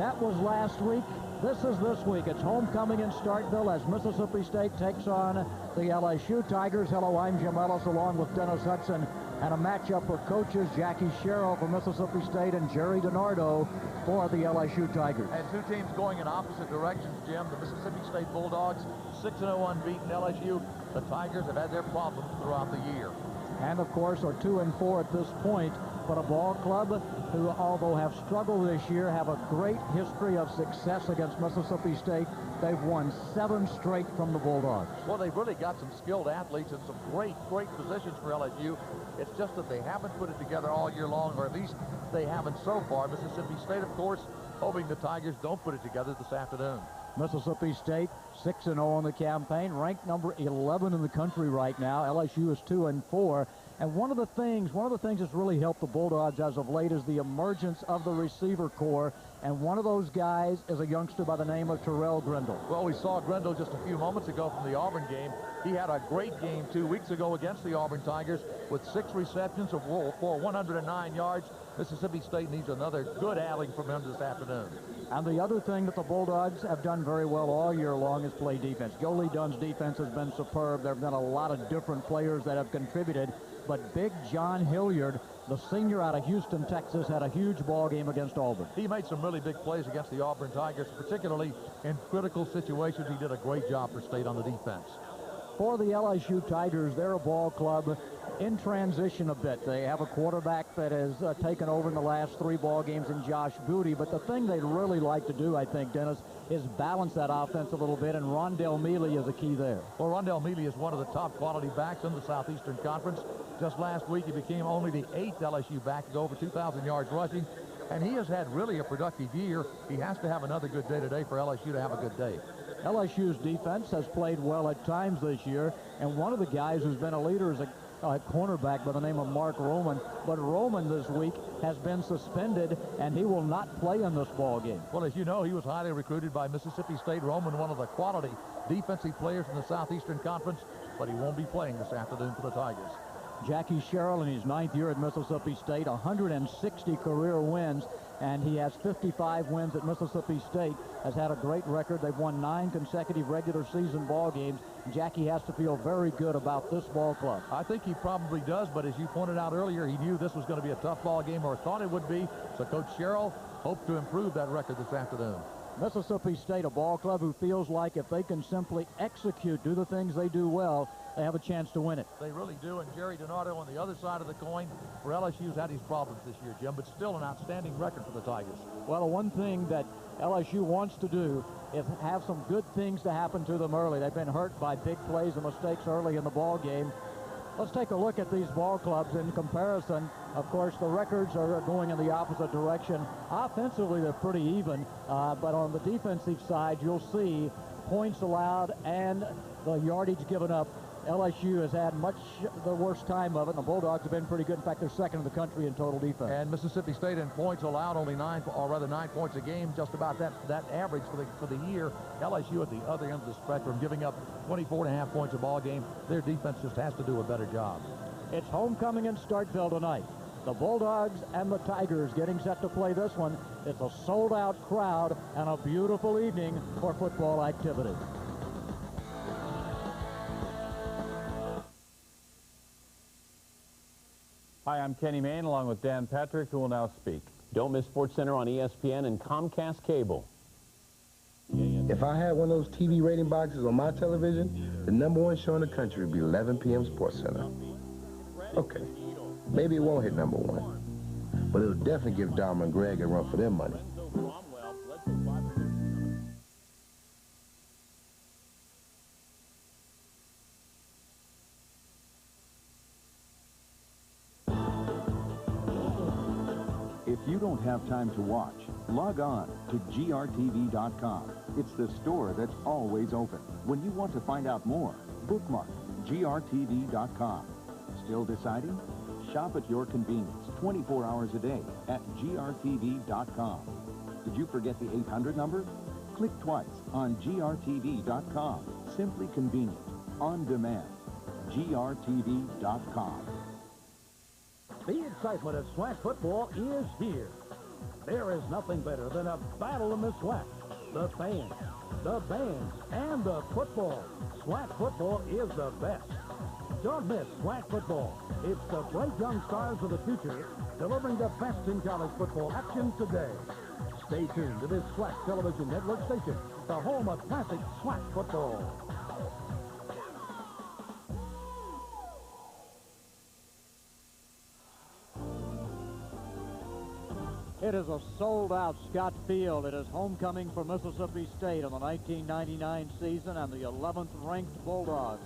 That was last week. This is this week. It's homecoming in Starkville as Mississippi State takes on the LSU Tigers. Hello, I'm Jim Ellis along with Dennis Hudson, and a matchup with coaches Jackie Sherrill for Mississippi State and Jerry DiNardo for the LSU Tigers. And two teams going in opposite directions, Jim. The Mississippi State Bulldogs, 6-0 unbeaten. LSU, the Tigers have had their problems throughout the year. And, of course, are 2-4 at this point. But a ball club who, although have struggled this year, have a great history of success against Mississippi State. They've won 7 straight from the Bulldogs. Well, they've really got some skilled athletes and some great positions for LSU. It's just that they haven't put it together all year long, or at least they haven't so far. Mississippi State, of course, hoping the Tigers don't put it together this afternoon. Mississippi State 6-0 on the campaign, ranked number 11 in the country right now. LSU is 2-4. And one of the things that's really helped the Bulldogs as of late is the emergence of the receiver corps. And one of those guys is a youngster by the name of Terrell Grindle. Well, we saw Grindle just a few moments ago from the Auburn game. He had a great game 2 weeks ago against the Auburn Tigers with 6 receptions for 109 yards. Mississippi State needs another good outing from him this afternoon. And the other thing that the Bulldogs have done very well all year long is play defense. Joe Lee Dunn's defense has been superb. There have been a lot of different players that have contributed. But Big John Hilliard, the senior out of Houston, Texas, had a huge ball game against Auburn. He made some really big plays against the Auburn Tigers, particularly in critical situations. He did a great job for State on the defense. For the LSU Tigers, they're a ball club in transition a bit. They have a quarterback that has taken over in the last 3 ball games in Josh Booty. But the thing they'd really like to do, I think, Dennis, is balance that offense a little bit, and Rondell Mealy is a key there. Well, Rondell Mealy is one of the top quality backs in the Southeastern Conference. Just last week, he became only the 8th LSU back to go over 2,000 yards rushing, and he has had really a productive year. He has to have another good day today for LSU to have a good day. LSU's defense has played well at times this year, and one of the guys who's been a leader is a cornerback by the name of Mark Roman. But Roman this week has been suspended, and he will not play in this ball game. Well, as you know, he was highly recruited by Mississippi State. Roman, one of the quality defensive players in the Southeastern Conference, but he won't be playing this afternoon for the Tigers. Jackie Sherrill, in his 9th year at Mississippi State, 160 career wins, and he has 55 wins at Mississippi State, has had a great record. They've won 9 consecutive regular season ball games. Jackie has to feel very good about this ball club. I think he probably does, but as you pointed out earlier, he knew this was going to be a tough ball game, or thought it would be. So Coach Sherrill hoped to improve that record this afternoon. Mississippi State, a ball club who feels like if they can simply execute, do the things they do well, they have a chance to win it. They really do, and Jerry DiNardo on the other side of the coin for LSU's had his problems this year, Jim, but still an outstanding record for the Tigers. Well, one thing that LSU wants to do is have some good things to happen to them early. They've been hurt by big plays and mistakes early in the ball game. Let's take a look at these ball clubs in comparison. Of course, the records are going in the opposite direction. Offensively, they're pretty even, but on the defensive side, you'll see points allowed and the yardage given up. LSU has had much the worst time of it, and the Bulldogs have been pretty good. In fact, they're 2nd in the country in total defense. And Mississippi State in points allowed only 9 points a game, just about that average for the year. LSU at the other end of the spectrum, giving up 24.5 points a ball game. Their defense just has to do a better job. It's homecoming in Starkville tonight. The Bulldogs and the Tigers getting set to play this one. It's a sold-out crowd and a beautiful evening for football activity. Hi, I'm Kenny Mayne along with Dan Patrick, who will now speak. Don't miss SportsCenter on ESPN and Comcast Cable. If I had one of those TV rating boxes on my television, the #1 show in the country would be 11 p.m. SportsCenter. Okay, maybe it won't hit #1, but it'll definitely give Dharma and Greg a run for their money. If you don't have time to watch, log on to grtv.com. It's the store that's always open. When you want to find out more, bookmark grtv.com. Still deciding? Shop at your convenience 24 hours a day at grtv.com. Did you forget the 800 number? Click twice on grtv.com. Simply convenient. On demand. grtv.com. The excitement of SWAC football is here. There is nothing better than a battle in the SWAC. The fans, the bands, and the football. SWAC football is the best. Don't miss SWAC football. It's the bright young stars of the future delivering the best in college football action today. Stay tuned to this SWAC television network station, the home of classic SWAC football. It is a sold-out Scott Field. It is homecoming for Mississippi State in the 1999 season, and the 11th-ranked Bulldogs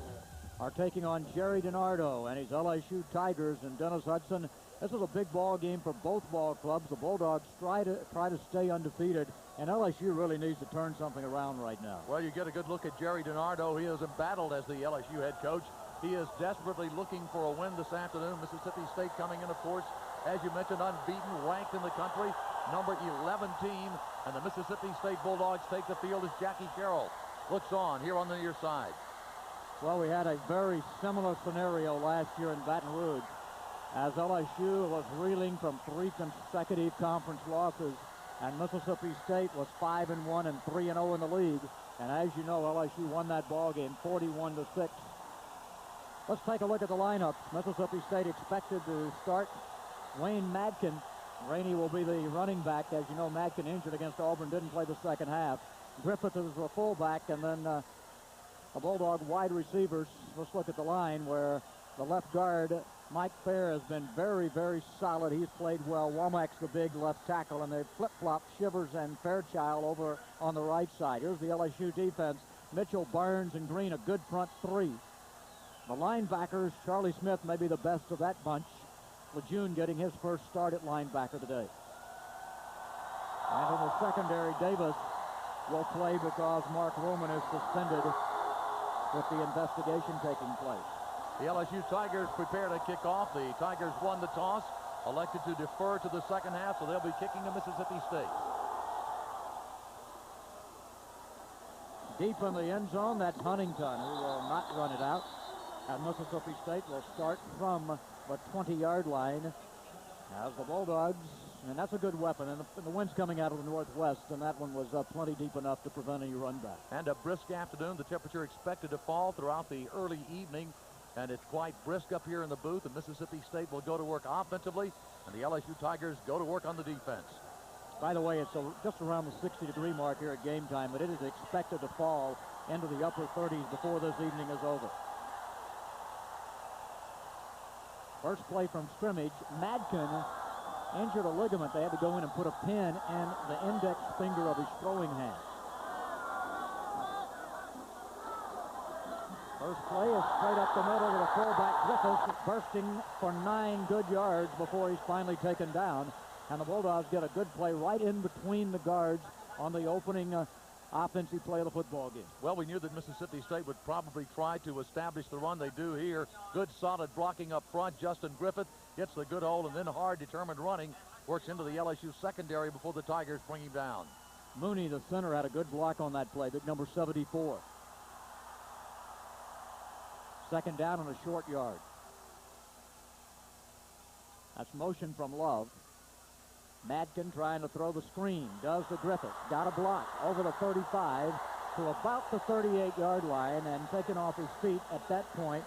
are taking on Jerry DiNardo and his LSU Tigers and Dennis Hudson. This is a big ball game for both ball clubs. The Bulldogs try to stay undefeated, and LSU really needs to turn something around right now. Well, you get a good look at Jerry DiNardo. He is embattled as the LSU head coach. He is desperately looking for a win this afternoon. Mississippi State coming in, of course, as you mentioned, unbeaten, ranked in the country, number 11 team, and the Mississippi State Bulldogs take the field as Jackie Sherrill looks on here on the near side. Well, we had a very similar scenario last year in Baton Rouge, as LSU was reeling from 3 consecutive conference losses, and Mississippi State was 5-1 and 3-0 in the league. And as you know, LSU won that ball game 41-6. Let's take a look at the lineups. Mississippi State expected to start Wayne Madkin. Rainey will be the running back. As you know, Madkin injured against Auburn, didn't play the second half. Griffith is the fullback, and then a Bulldog wide receivers. Let's look at the line where the left guard, Mike Fair, has been very, very solid. He's played well. Womack's the big left tackle, and they flip-flop Shivers and Fairchild over on the right side. Here's the LSU defense. Mitchell, Burns, and Green, a good front three. The linebackers, Charlie Smith may be the best of that bunch. Lejeune getting his first start at linebacker today. And in the secondary, Davis will play because Mark Roman is suspended with the investigation taking place. The LSU Tigers prepare to kick off. The Tigers won the toss, elected to defer to the second half, so they'll be kicking to Mississippi State. Deep in the end zone, that's Huntington, who will not run it out. And Mississippi State will start from the 20-yard line as the Bulldogs, and that's a good weapon, and the wind's coming out of the northwest, and that one was plenty deep enough to prevent any run back. And a brisk afternoon. The temperature expected to fall throughout the early evening, and it's quite brisk up here in the booth, and Mississippi State will go to work offensively, and the LSU Tigers go to work on the defense. By the way, it's just around the 60-degree mark here at game time, but it is expected to fall into the upper 30s before this evening is over. First play from scrimmage, Madkin injured a ligament. They had to go in and put a pin in the index finger of his throwing hand. First play is straight up the middle to the fullback, Griffiths, bursting for 9 good yards before he's finally taken down. And the Bulldogs get a good play right in between the guards on the opening offensive play of the football game. Well, we knew that Mississippi State would probably try to establish the run. They do here. Good solid blocking up front. Justin Griffith gets the good hole, and then hard determined running works into the LSU secondary before the Tigers bring him down. Mooney, the center, had a good block on that play, big number 74. Second down and a short yard. That's motion from Love. Madkin trying to throw the screen. Does to Griffith. Got a block over the 35 to about the 38-yard line, and taken off his feet at that point.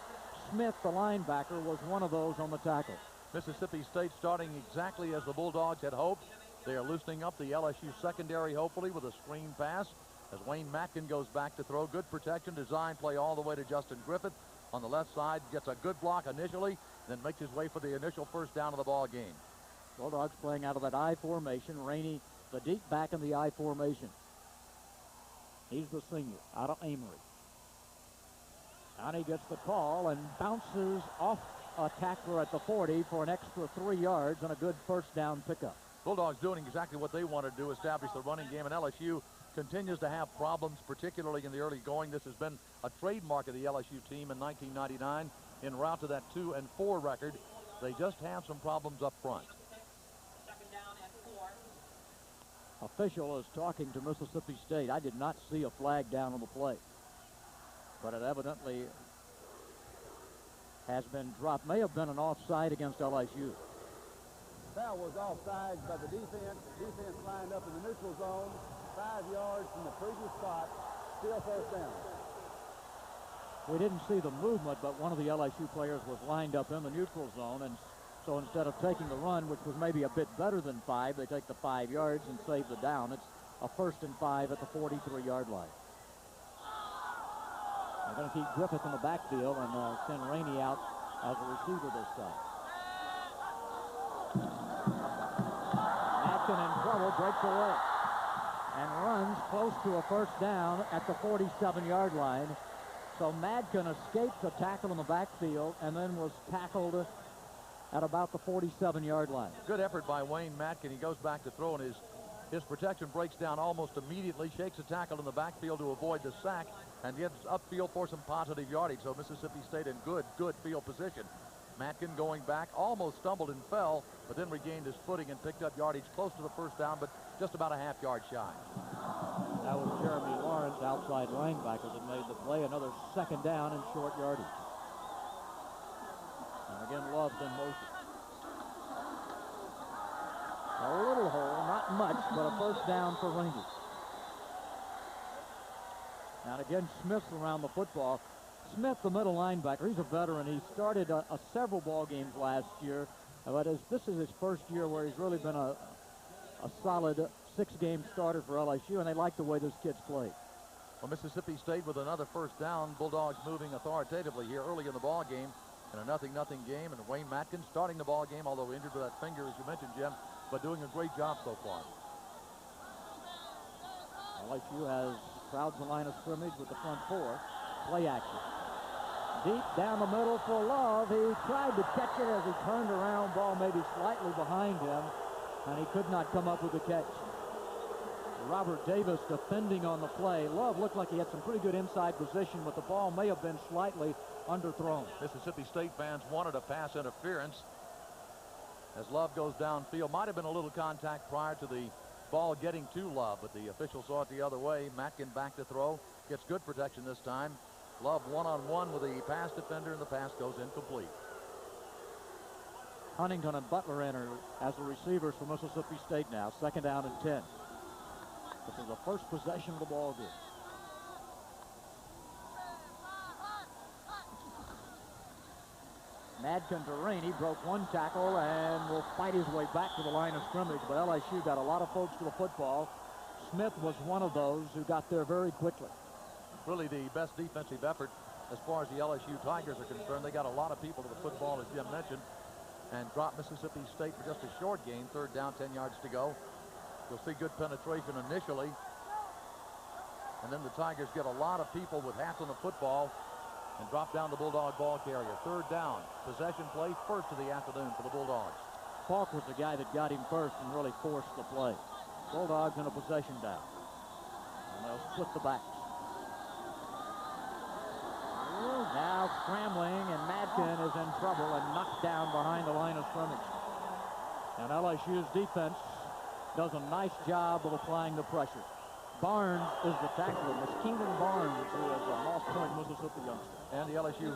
Smith, the linebacker, was one of those on the tackle. Mississippi State starting exactly as the Bulldogs had hoped. They are loosening up the LSU secondary, hopefully, with a screen pass as Wayne Madkin goes back to throw. Good protection, design play all the way to Justin Griffith on the left side. Gets a good block initially, then makes his way for the initial first down of the ball game. Bulldogs playing out of that I formation. Rainey, the deep back in the I formation. He's the senior out of Amory. And he gets the call and bounces off a tackler at the 40 for an extra 3 yards and a good first down pickup. Bulldogs doing exactly what they want to do, establish the running game, and LSU continues to have problems, particularly in the early going. This has been a trademark of the LSU team in 1999 en route to that 2-4 record. They just have some problems up front. Official is talking to Mississippi State. I did not see a flag down on the play, but it evidently has been dropped. May have been an offside against LSU. Foul was offside by the defense. Defense lined up in the neutral zone, 5 yards from the previous spot. Still first down. We didn't see the movement, but one of the LSU players was lined up in the neutral zone, and so instead of taking the run, which was maybe a bit better than 5, they take the 5 yards and save the down. It's a 1st and 5 at the 43-yard line. They're going to keep Griffith in the backfield and send Rainey out as a receiver this time. Madkin in trouble, breaks away, and runs close to a 1st down at the 47-yard line. So Madkin escaped a tackle in the backfield and then was tackled at about the 47-yard line. Good effort by Wayne Madkin. He goes back to throw, and his protection breaks down almost immediately, shakes a tackle in the backfield to avoid the sack, and gets upfield for some positive yardage. So Mississippi State in good field position. Madkin going back, almost stumbled and fell, but then regained his footing and picked up yardage close to the 1st down, but just about a half-yard shy. That was Jeremy Lawrence, outside linebacker, that made the play. Another 2nd down and short yardage. And again, Love's in motion. A little hole, not much, but a 1st down for Rangers. And again, Smith's around the football. Smith, the middle linebacker, he's a veteran. He started several ball games last year, but this is his 1st year where he's really been a solid 6-game starter for LSU, and they like the way those kids play. Well, Mississippi State with another 1st down. Bulldogs moving authoritatively here early in the ball game in a 0-0 game, and Wayne Madkin starting the ball game, although injured with that finger, as you mentioned, Jim, but doing a great job so far. LSU has crowds the line of scrimmage with the front 4. Play action. Deep down the middle for Love. He tried to catch it as he turned around. Ball maybe slightly behind him, and he could not come up with the catch. Robert Davis defending on the play. Love looked like he had some pretty good inside position, but the ball may have been slightly underthrown. Mississippi State fans wanted a pass interference as Love goes downfield. Might have been a little contact prior to the ball getting to Love, but the official saw it the other way. Madkin back to throw. Gets good protection this time. Love one-on-one with the pass defender, and the pass goes incomplete. Huntington and Butler enter as the receivers for Mississippi State now. 2nd down and 10. This is the 1st possession of the ball game. Madkin to Rainey, broke 1 tackle and will fight his way back to the line of scrimmage, but LSU got a lot of folks to the football. Smith was one of those who got there very quickly. Really the best defensive effort as far as the LSU Tigers are concerned. They got a lot of people to the football, as Jim mentioned, and dropped Mississippi State for just a short gain. 3rd down, 10 yards to go. You'll see good penetration initially, and then the Tigers get a lot of people with hats on the football and drop down the Bulldog ball carrier. 3rd down, possession play, 1st of the afternoon for the Bulldogs. Falk was the guy that got him first and really forced the play. Bulldogs in a possession down, and they'll split the backs. Now scrambling, and Madkin is in trouble and knocked down behind the line of scrimmage. And LSU's defense does a nice job of applying the pressure. Barnes is the tackler. Miss Keenan Barnes, who is a Moss Point, Mississippi youngster. And the LSU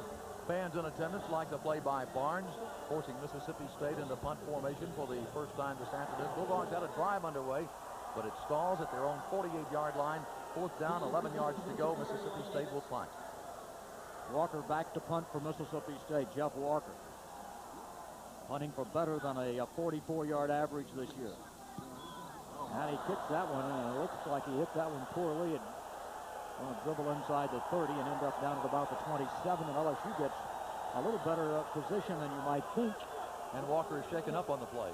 fans in attendance like the play by Barnes, forcing Mississippi State into punt formation for the 1st time this afternoon. Bulldogs had a drive underway, but it stalls at their own 48-yard line. 4th down, 11 yards to go. Mississippi State will punt. Walker back to punt for Mississippi State. Jeff Walker punting for better than a 44-yard average this year. And he kicks that one, and it looks like he hit that one poorly. And going to dribble inside the 30 and end up down at about the 27. And LSU gets a little better position than you might think. And Walker is shaken up on the play.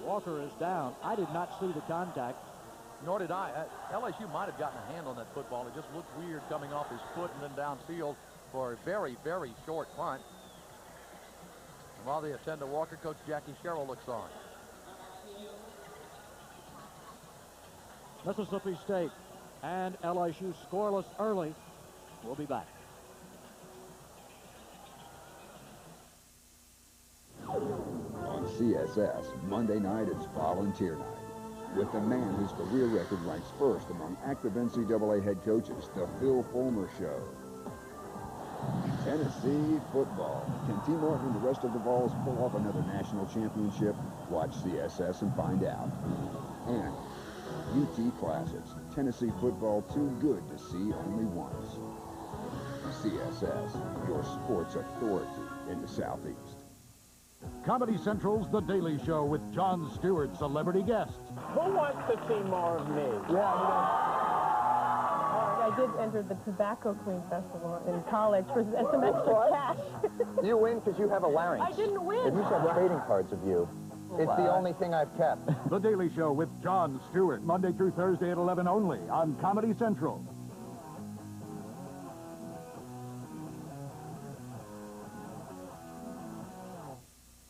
Walker is down. I did not see the contact. Nor did I. LSU might have gotten a hand on that football. It just looked weird coming off his foot and then downfield for a very, very short punt. And while they attend to Walker, Coach Jackie Sherrill looks on. Mississippi State and LSU scoreless early. We'll be back. On CSS, Monday night is volunteer night, with the man whose career record ranks 1st among active NCAA head coaches, the Phil Fulmer Show. Tennessee football. Can T. Martin and the rest of the Vols pull off another national championship? Watch CSS and find out. And UT Classics. Tennessee football too good to see only once. CSS, your sports authority in the Southeast. Comedy Central's The Daily Show with Jon Stewart, celebrity guest. Who wants to see more of me? I did enter the Tobacco Queen Festival in college for some extra cash. You win because you have a larynx. I didn't win. If you have trading cards of you, it's the only thing I've kept. The Daily Show with Jon Stewart, Monday through Thursday at 11 only on Comedy Central.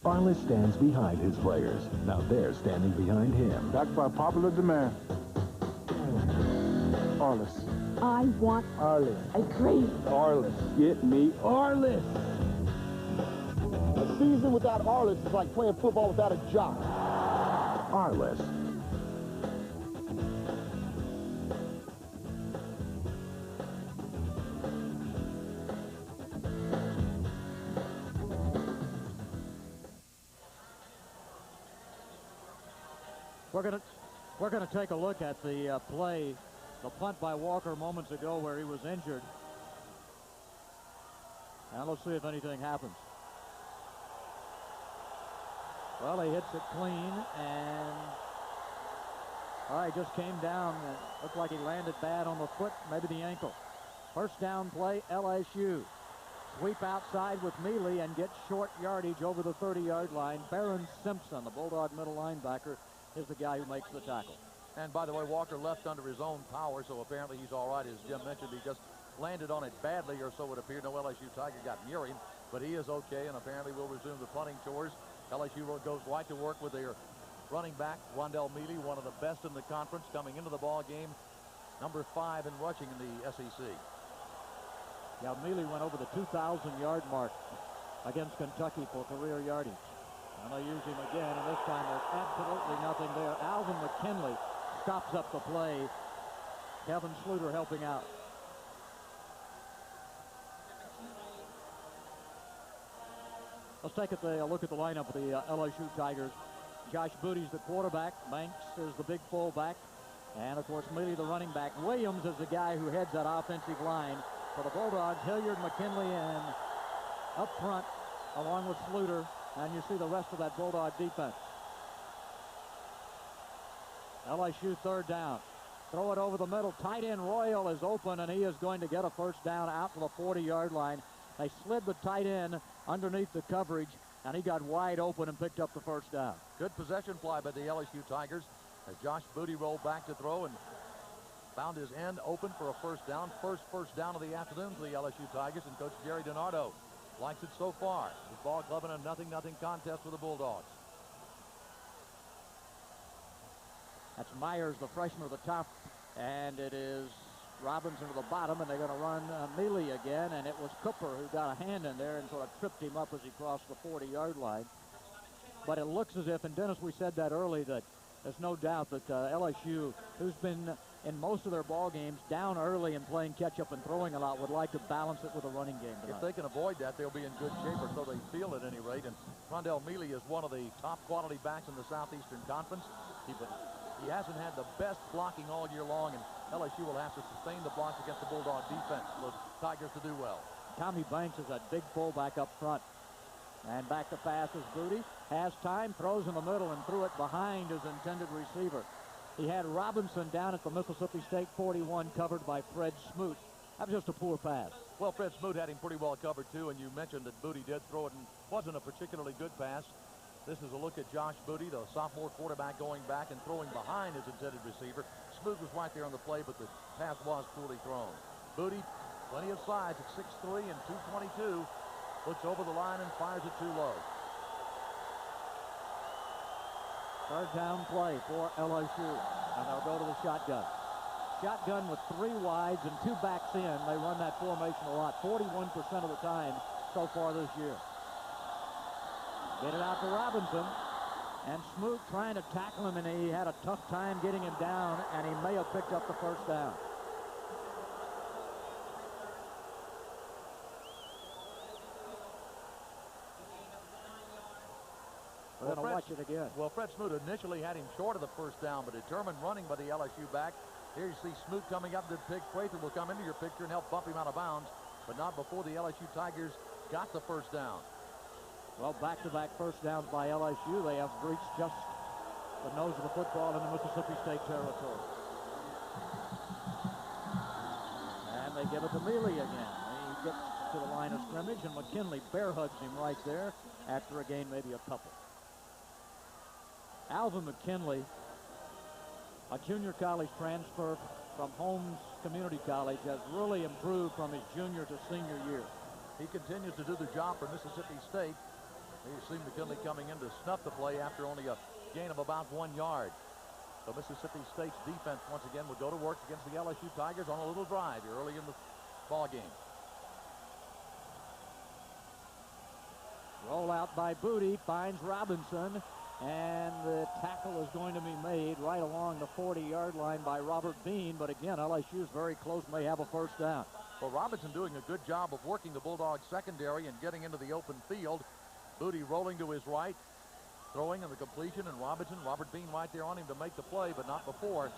Arliss stands behind his players. Now they're standing behind him. Backed by popular demand. Arliss. I want Arliss. Agree. Arliss. Get me Arliss. A season without Arliss is like playing football without a jock. Arliss. We're gonna take a look at the play, the punt by Walker moments ago where he was injured. And let's see if anything happens. Well, he hits it clean, and all right, just came down. It looked like he landed bad on the foot, maybe the ankle. First down play, LSU. Sweep outside with Mealy and get short yardage over the 30-yard line. Barron Simpson, the Bulldog middle linebacker, is the guy who makes the tackle. And by the way, Walker left under his own power, so apparently he's all right. As Jim mentioned, he just landed on it badly, or so it appeared. No LSU Tiger got near him, but he is okay, and apparently will resume the punting chores. LSU goes right to work with their running back, Wandell Mealy, one of the best in the conference, coming into the ball game, number 5 in rushing in the SEC. Yeah, Mealy went over the 2,000-yard mark against Kentucky for career yardage. And they use him again, and this time there's absolutely nothing there. Alvin McKinley stops up the play. Kevin Sluter helping out. Let's take a look at the lineup of the LSU Tigers. Josh Booty's the quarterback. Banks is the big fullback. And, of course, Mealy the running back. Williams is the guy who heads that offensive line. For the Bulldogs, Hilliard, McKinley, and up front, along with Sluter. And you see the rest of that Bulldog defense. LSU third down. Throw it over the middle. Tight end Royal is open, and he is going to get a first down out to the 40-yard line. They slid the tight end underneath the coverage, and he got wide open and picked up the first down. Good possession fly by the LSU Tigers as Josh Booty rolled back to throw and found his end open for a first down. First down of the afternoon for the LSU Tigers, and Coach Jerry DiNardo likes it so far. His ball club in a 0-0 contest with the Bulldogs. That's Myers, the freshman, at the top, and it is Robinson to the bottom, and they're going to run Mealy again, and it was Cooper who got a hand in there and sort of tripped him up as he crossed the 40-yard line. But it looks as if, and Dennis, we said that early, that there's no doubt that LSU, who's been in most of their ball games down early and playing catch-up and throwing a lot, would like to balance it with a running game tonight. If they can avoid that, they'll be in good shape, or so they feel at any rate. And Rondell Mealy is one of the top quality backs in the Southeastern Conference. He hasn't had the best blocking all year long, and LSU will have to sustain the blocks against the Bulldog defense for the Tigers to do well. Tommy Banks is a big fullback up front. And back to pass is Booty. Has time, throws in the middle, and threw it behind his intended receiver. He had Robinson down at the Mississippi State 41, covered by Fred Smoot. That was just a poor pass. Well, Fred Smoot had him pretty well covered, too, and you mentioned that Booty did throw it, and wasn't a particularly good pass. This is a look at Josh Booty, the sophomore quarterback, going back and throwing behind his intended receiver. Smoot was right there on the play, but the pass was poorly thrown. Booty, plenty of size at 6'3" and 222. Looks over the line and fires it too low. Third down play for LSU, and they'll go to the shotgun. Shotgun with 3 wides and 2 backs in. They run that formation a lot, 41% of the time so far this year. Get it out to Robinson, and Smoot trying to tackle him, and he had a tough time getting him down, and he may have picked up the first down. going to watch it again. Well, Fred Smoot initially had him short of the first down, but determined running by the LSU back. Here you see Smoot coming up. The big Prather will come into your picture and help bump him out of bounds, but not before the LSU Tigers got the first down. Well, back-to-back first downs by LSU. They have reached just the nose of the football in the Mississippi State territory. And they give it to Mealy again. He gets to the line of scrimmage, and McKinley bear hugs him right there after a gain, maybe a couple. Alvin McKinley, a junior college transfer from Holmes Community College, has really improved from his junior to senior year. He continues to do the job for Mississippi State. You see McKinley coming in to snuff the play after only a gain of about 1 yard. So Mississippi State's defense once again will go to work against the LSU Tigers on a little drive here early in the ball game. Roll out by Booty, finds Robinson, and the tackle is going to be made right along the 40-yard line by Robert Bean. But again, LSU is very close, may have a first down. Well, Robinson doing a good job of working the Bulldogs secondary and getting into the open field. Booty rolling to his right, throwing in the completion, and Robert Bean right there on him to make the play, but not before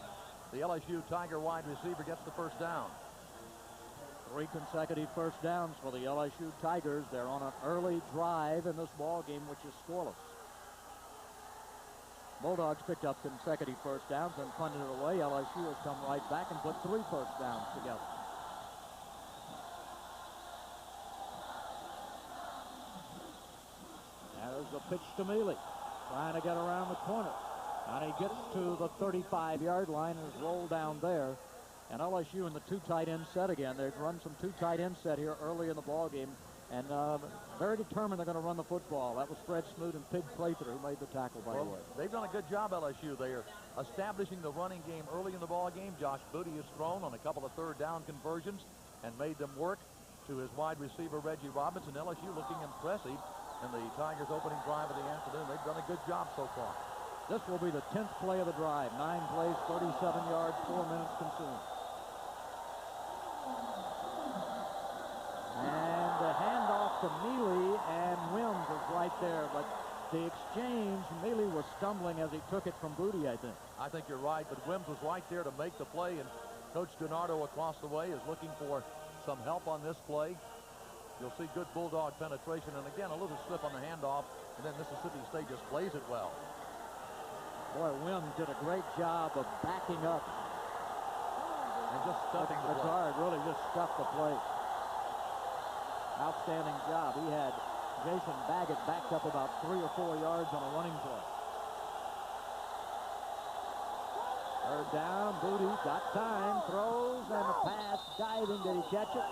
the LSU Tiger wide receiver gets the first down. 3 consecutive first downs for the LSU Tigers. They're on an early drive in this ball game, which is scoreless. Bulldogs picked up consecutive first downs and punted it away. LSU has come right back and put 3 first downs together. There's the pitch to Mealy, trying to get around the corner. And he gets to the 35-yard line and is rolled down there. And LSU in the 2 tight end set again. They've run some 2 tight end set here early in the ball game, and very determined they're going to run the football. That was Fred Smoot and Pig Prather who made the tackle, by the way. They've done a good job, LSU. They are establishing the running game early in the ball game. Josh Booty has thrown on a couple of third down conversions and made them work to his wide receiver, Reggie Robinson. LSU looking impressive in the Tigers' opening drive of the afternoon. They've done a good job so far. This will be the 10th play of the drive. 9 plays, 37 yards, 4 minutes consumed. And the handoff to Mealy, and Wims is right there. But the exchange, Mealy was stumbling as he took it from Booty, I think. I think you're right, but Wims was right there to make the play, and Coach DiNardo across the way is looking for some help on this play. You'll see good Bulldog penetration, and again, a little slip on the handoff, and then Mississippi State just plays it well. Boy, Wims did a great job of backing up. And just stuffing the play. Guard really just stuffed the play. Outstanding job. He had Jason Baggett backed up about 3 or 4 yards on a running play. Third down, Booty got time, throws, and the pass, diving. Did he catch it?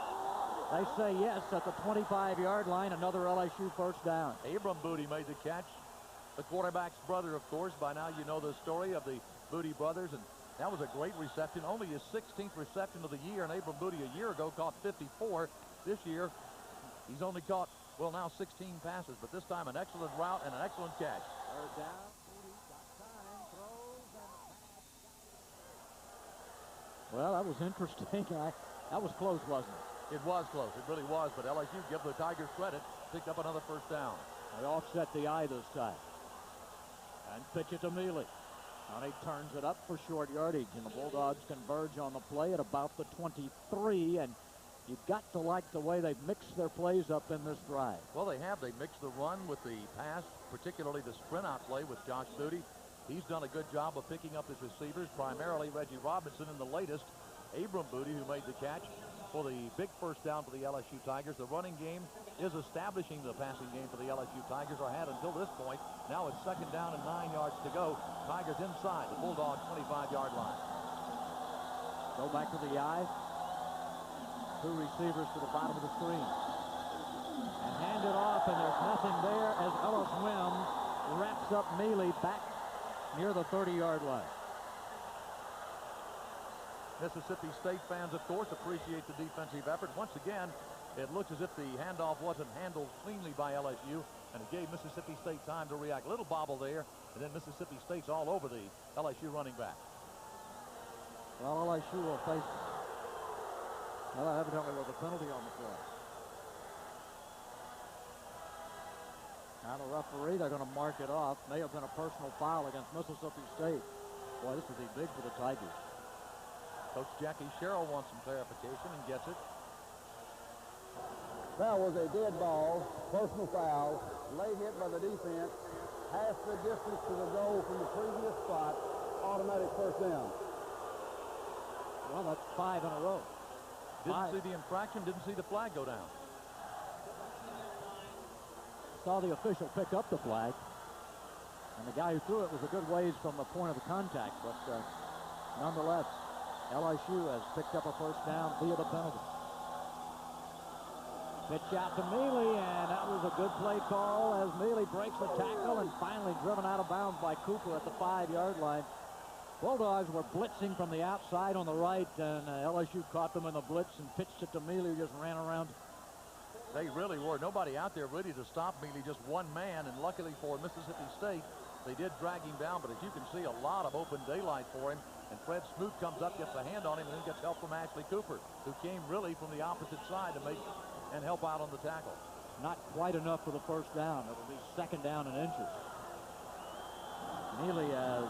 They say yes at the 25-yard line. Another LSU first down. Abram Booty made the catch. The quarterback's brother, of course. By now you know the story of the Booty brothers, and that was a great reception. Only his 16th reception of the year, and Abram Booty a year ago caught 54. This year, he's only caught, well, now 16 passes, but this time an excellent route and an excellent catch. Third down, Booty got time, throws, and pass. Well, that was interesting. That was close, wasn't it? It was close. It really was, but LSU, give the Tigers credit, picked up another first down. They offset the eye this time. And pitch it to Mealy. And he turns it up for short yardage, and the Bulldogs converge on the play at about the 23, and you've got to like the way they've mixed their plays up in this drive. Well, they have. They mixed the run with the pass, particularly the sprint out play with Josh Booty. He's done a good job of picking up his receivers, primarily Reggie Robinson, and the latest, Abram Booty, who made the catch for the big first down for the LSU Tigers. The running game is establishing the passing game for the LSU Tigers, or had until this point. Now it's second down and 9 yards to go. Tigers inside the Bulldogs' 25-yard line. Go back to the eye. 2 receivers to the bottom of the screen. And hand it off, and there's nothing there as Ellis Wims wraps up Mealy back near the 30-yard line. Mississippi State fans, of course, appreciate the defensive effort. Once again, it looks as if the handoff wasn't handled cleanly by LSU, and it gave Mississippi State time to react. A little bobble there, and then Mississippi State's all over the LSU running back. Well, LSU will face, well, evidently with a penalty on the play. Now the referee, they're going to mark it off. May have been a personal foul against Mississippi State. Boy, this would be big for the Tigers. Coach Jackie Sherrill wants some clarification and gets it. That was a dead ball, personal foul, late hit by the defense, half the distance to the goal from the previous spot, automatic first down. Well, that's 5 in a row. Didn't see the infraction, didn't see the flag go down. Saw the official pick up the flag, and the guy who threw it was a good ways from the point of the contact, but nonetheless, LSU has picked up a first down via the penalty. Pitch out to Mealy, and that was a good play call as Mealy breaks the tackle and finally driven out of bounds by Cooper at the 5-yard line. Bulldogs were blitzing from the outside on the right, and LSU caught them in the blitz and pitched it to Mealy, who just ran around. They really were. Nobody out there ready to stop Mealy, just one man, and luckily for Mississippi State, they did drag him down, but as you can see, a lot of open daylight for him, and Fred Smoot comes up, gets a hand on him, and then gets help from Ashley Cooper, who came really from the opposite side to make and help out on the tackle. Not quite enough for the first down. It'll be second down and inches. Mealy has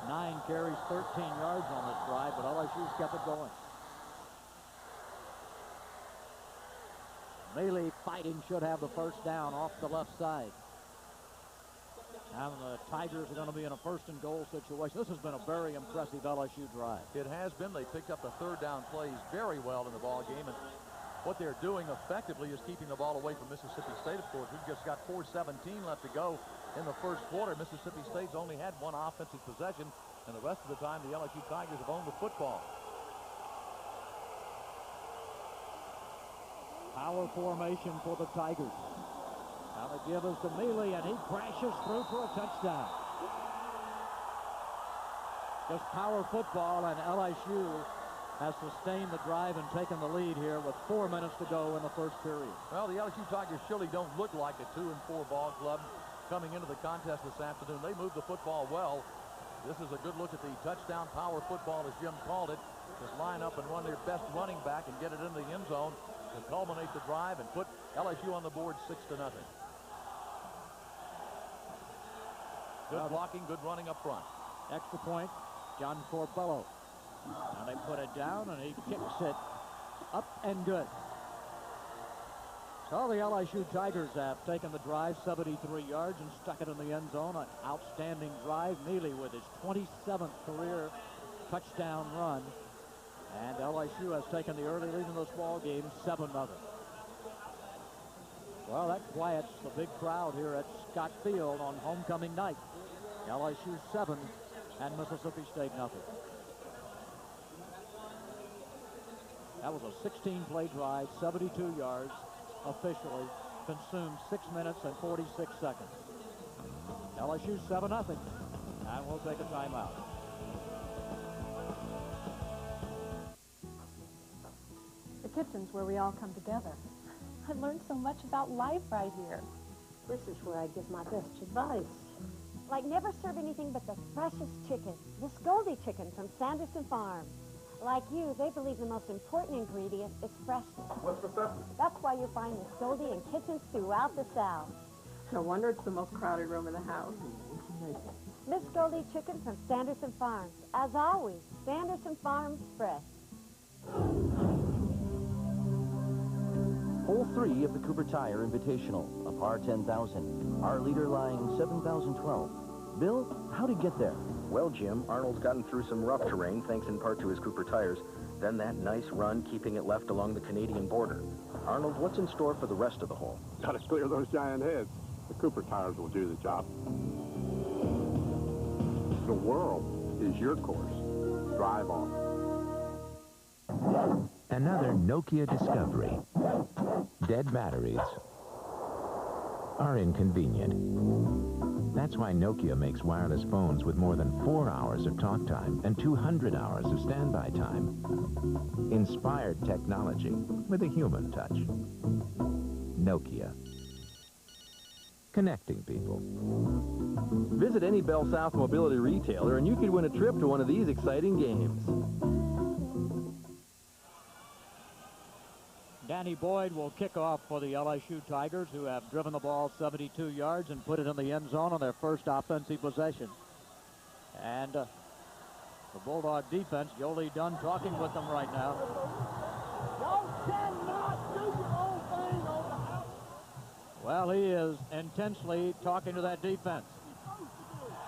9 carries, 13 yards on this drive, but LSU's kept it going. Mealy fighting, should have the first down off the left side. Now the Tigers are going to be in a first and goal situation. This has been a very impressive LSU drive. It has been. They picked up the third down plays very well in the ball game, and what they're doing effectively is keeping the ball away from Mississippi State, of course. We've just got 4:17 left to go in the first quarter. Mississippi State's only had one offensive possession, and the rest of the time the LSU Tigers have owned the football. Power formation for the Tigers. Now they give us to Mealy, and he crashes through for a touchdown. Just power football, and LSU has sustained the drive and taken the lead here with 4 minutes to go in the first period. Well, the LSU Tigers surely don't look like a 2-4 ball club coming into the contest this afternoon. They moved the football well. This is a good look at the touchdown power football, as Jim called it. Just line up and run their best running back and get it into the end zone to culminate the drive and put LSU on the board 6-0. Good blocking, good running up front. Extra point, John Corbello. Now they put it down, and he kicks it up and good. So the LSU Tigers have taken the drive 73 yards and stuck it in the end zone. An outstanding drive. Mealy with his 27th career touchdown run. And LSU has taken the early lead in this ball game 7-0. Well, that quiets the big crowd here at Scott Field on homecoming night. LSU 7 and Mississippi State 0. That was a 16-play drive, 72 yards, officially consumed 6 minutes and 46 seconds. LSU 7-0, and we'll take a timeout. The kitchen's where we all come together. I learned so much about life right here. This is where I give my best advice. Like never serve anything but the freshest chicken. This Goldie chicken from Sanderson Farms. Like you, they believe the most important ingredient is freshness. What's the stuff? That's why you find Miss Goldie in kitchens throughout the South. No wonder it's the most crowded room in the house. Miss Goldie chicken from Sanderson Farms. As always, Sanderson Farms fresh. Hole 3 of the Cooper Tire Invitational, a par 10,000. Our leader lying 7,012. Bill, how'd he get there? Well, Jim, Arnold's gotten through some rough terrain, thanks in part to his Cooper tires. Then that nice run, keeping it left along the Canadian border. Arnold, what's in store for the rest of the hole? Got to clear those giant heads. The Cooper tires will do the job. The world is your course. Drive on. Another Nokia discovery. Dead batteries are inconvenient. That's why Nokia makes wireless phones with more than 4 hours of talk time and 200 hours of standby time. Inspired technology with a human touch. Nokia. Connecting people. Visit any Bell South Mobility retailer and you could win a trip to one of these exciting games. Danny Boyd will kick off for the LSU Tigers, who have driven the ball 72 yards and put it in the end zone on their first offensive possession. And the Bulldog defense, Jolie Dunn talking with them right now. You cannot do your own thing on the house. Well, he is intensely talking to that defense.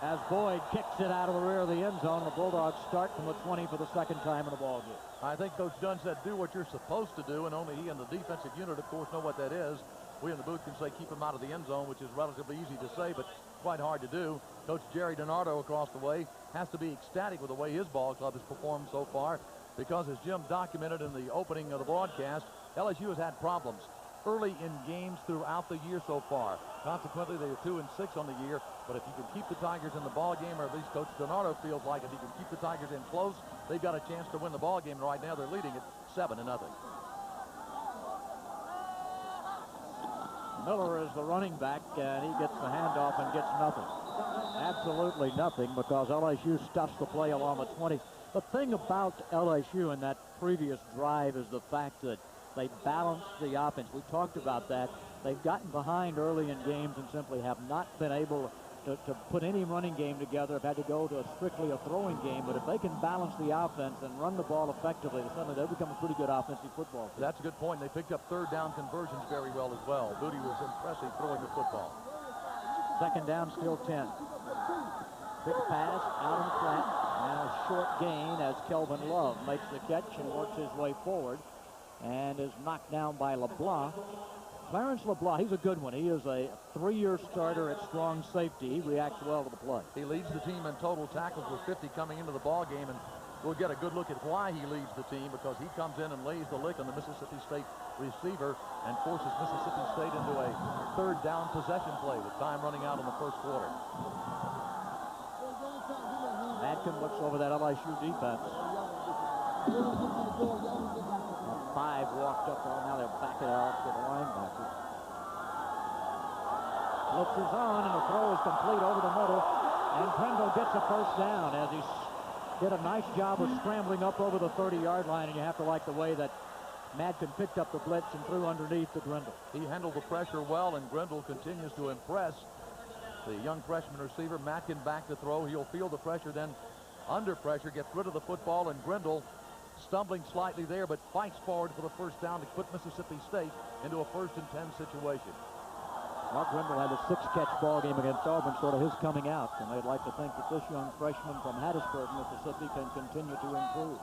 As Boyd kicks it out of the rear of the end zone, the Bulldogs start from the 20 for the second time in the ball game. I think Coach Dunn said, do what you're supposed to do, and only he and the defensive unit, of course, know what that is. We in the booth can say keep him out of the end zone, which is relatively easy to say, but quite hard to do. Coach Jerry DiNardo across the way has to be ecstatic with the way his ball club has performed so far, because as Jim documented in the opening of the broadcast, LSU has had problems early in games throughout the year so far. Consequently, they are 2-6 on the year, but if you can keep the Tigers in the ball game, or at least Coach DiNardo feels like if you can keep the Tigers in close, they've got a chance to win the ball game. Right now, they're leading it 7-0. Miller is the running back, and he gets the handoff and gets nothing. Absolutely nothing, because LSU stuffs the play along the 20. The thing about LSU in that previous drive is the fact that they balanced the offense. We talked about that. They've gotten behind early in games and simply have not been able to put any running game together. Have had to go to strictly a throwing game. But if they can balance the offense and run the ball effectively, suddenly they'll become a pretty good offensive football team. That's a good point. They picked up third down conversions very well as well. Booty was impressive throwing the football. Second down, still 10. Big pass out in the flat. And a short gain as Kelvin Love makes the catch and works his way forward and is knocked down by LeBlanc. Clarence LeBlanc, he's a good one. He is a 3-year starter at strong safety. He reacts well to the play. He leads the team in total tackles with 50 coming into the ball game, and we'll get a good look at why he leads the team, because he comes in and lays the lick on the Mississippi State receiver and forces Mississippi State into a third down possession play with time running out in the first quarter. Madkin looks over that LSU defense. 5 walked up on. Now they're backing it off to the linebackers. Blitz is on, and the throw is complete over the middle. And Prendle gets a first down as he did a nice job of scrambling up over the 30-yard line, and you have to like the way that Madkin picked up the blitz and threw underneath to Grindle. He handled the pressure well, and Grindle continues to impress. The young freshman receiver, Madkin, back to throw. He'll feel the pressure, then under pressure, gets rid of the football, and Grindle stumbling slightly there, but fights forward for the first down to put Mississippi State into a 1st and 10 situation. Mark Grindle had a 6-catch ball game against Auburn, sort of his coming out, and they'd like to think that this young freshman from Hattiesburg, Mississippi, can continue to improve.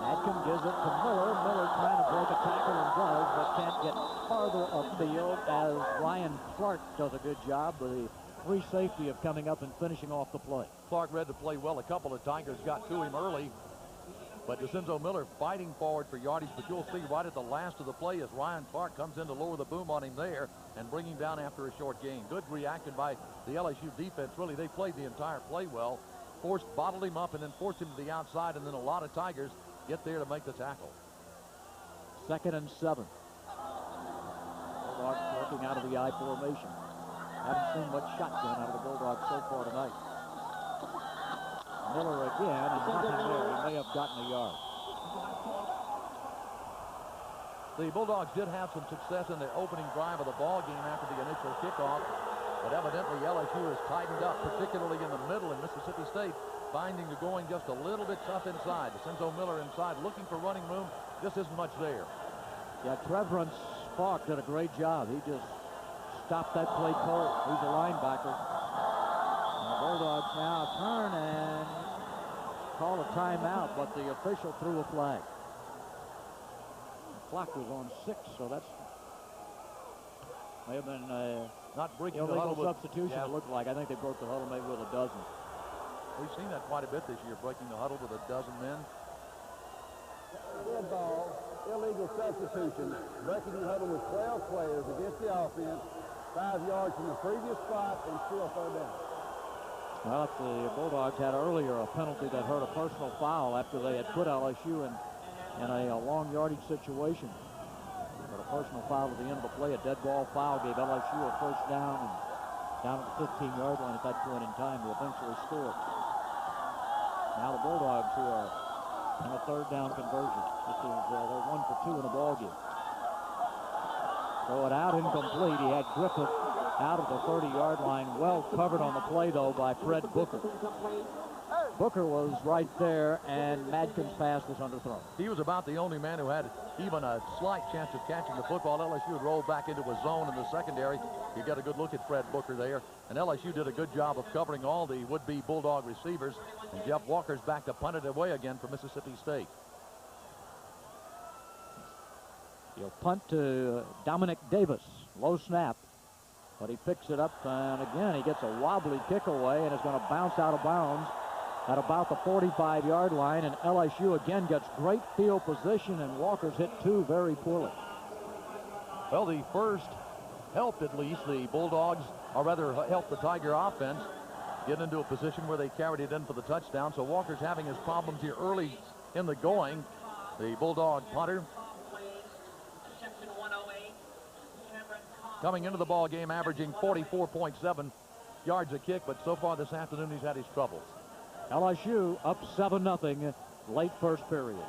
Madkin gives it to Miller. Miller trying to break a tackle and does, but can't get farther upfield as Ryan Clark does a good job with the free safety of coming up and finishing off the play. Clark read the play well. A couple of Tigers got to him early, but DeCenzo Miller fighting forward for yardage, but you'll see right at the last of the play as Ryan Clark comes in to lower the boom on him there and bring him down after a short gain. Good reaction by the LSU defense. Really, they played the entire play well. Bottled him up and then forced him to the outside, and then a lot of Tigers get there to make the tackle. 2nd and 7. Bulldogs working out of the I formation. Haven't seen much shotgun out of the Bulldogs so far tonight. Miller again, and nothing there. He may have gotten a yard. The Bulldogs did have some success in the opening drive of the ball game after the initial kickoff, but evidently LSU has tightened up, particularly in the middle, in Mississippi State finding the going just a little bit tough inside. DeCenzo Miller inside looking for running room. Just isn't much there. Yeah, Trevor Falk did a great job. He just stopped that play cold. He's a linebacker. And the Bulldogs now turn and call a timeout, but the official threw a flag. The clock was on 6, so that's may have been not breaking the illegal huddle substitution. Yeah. It looked like. I think they broke the huddle maybe with a dozen. We've seen that quite a bit this year, breaking the huddle with a dozen men. Dead ball, illegal substitution, breaking the huddle with 12 players against the offense, 5 yards from the previous spot, and still 3rd down. Well, the Bulldogs had earlier a penalty that hurt a personal foul after they had put LSU in a long yardage situation. But a personal foul at the end of the play, a dead ball foul, gave LSU a 1st down and down at the 15-yard line at that point in time to eventually score. Now the Bulldogs, who are in a third down conversion. This is they're 1 for 2 in the ball game. Throw it out, incomplete. He had Griffith out of the 30-yard line. Well covered on the play, though, by Fred Booker. Booker was right there, and Madkin's pass was underthrown. He was about the only man who had even a slight chance of catching the football. LSU had rolled back into a zone in the secondary. You got a good look at Fred Booker there. And LSU did a good job of covering all the would-be Bulldog receivers. And Jeff Walker's back to punt it away again for Mississippi State. He'll punt to Dominic Davis. Low snap. But he picks it up, and again, he gets a wobbly kick away, and it's going to bounce out of bounds at about the 45-yard line, and LSU again gets great field position, and Walker's hit two very poorly. Well, the first helped at least the Bulldogs, or rather helped the Tiger offense get into a position where they carried it in for the touchdown. So Walker's having his problems here early in the going. The Bulldog punter coming into the ball game averaging 44.7 yards a kick, but so far this afternoon he's had his troubles. LSU up 7-0 late first period.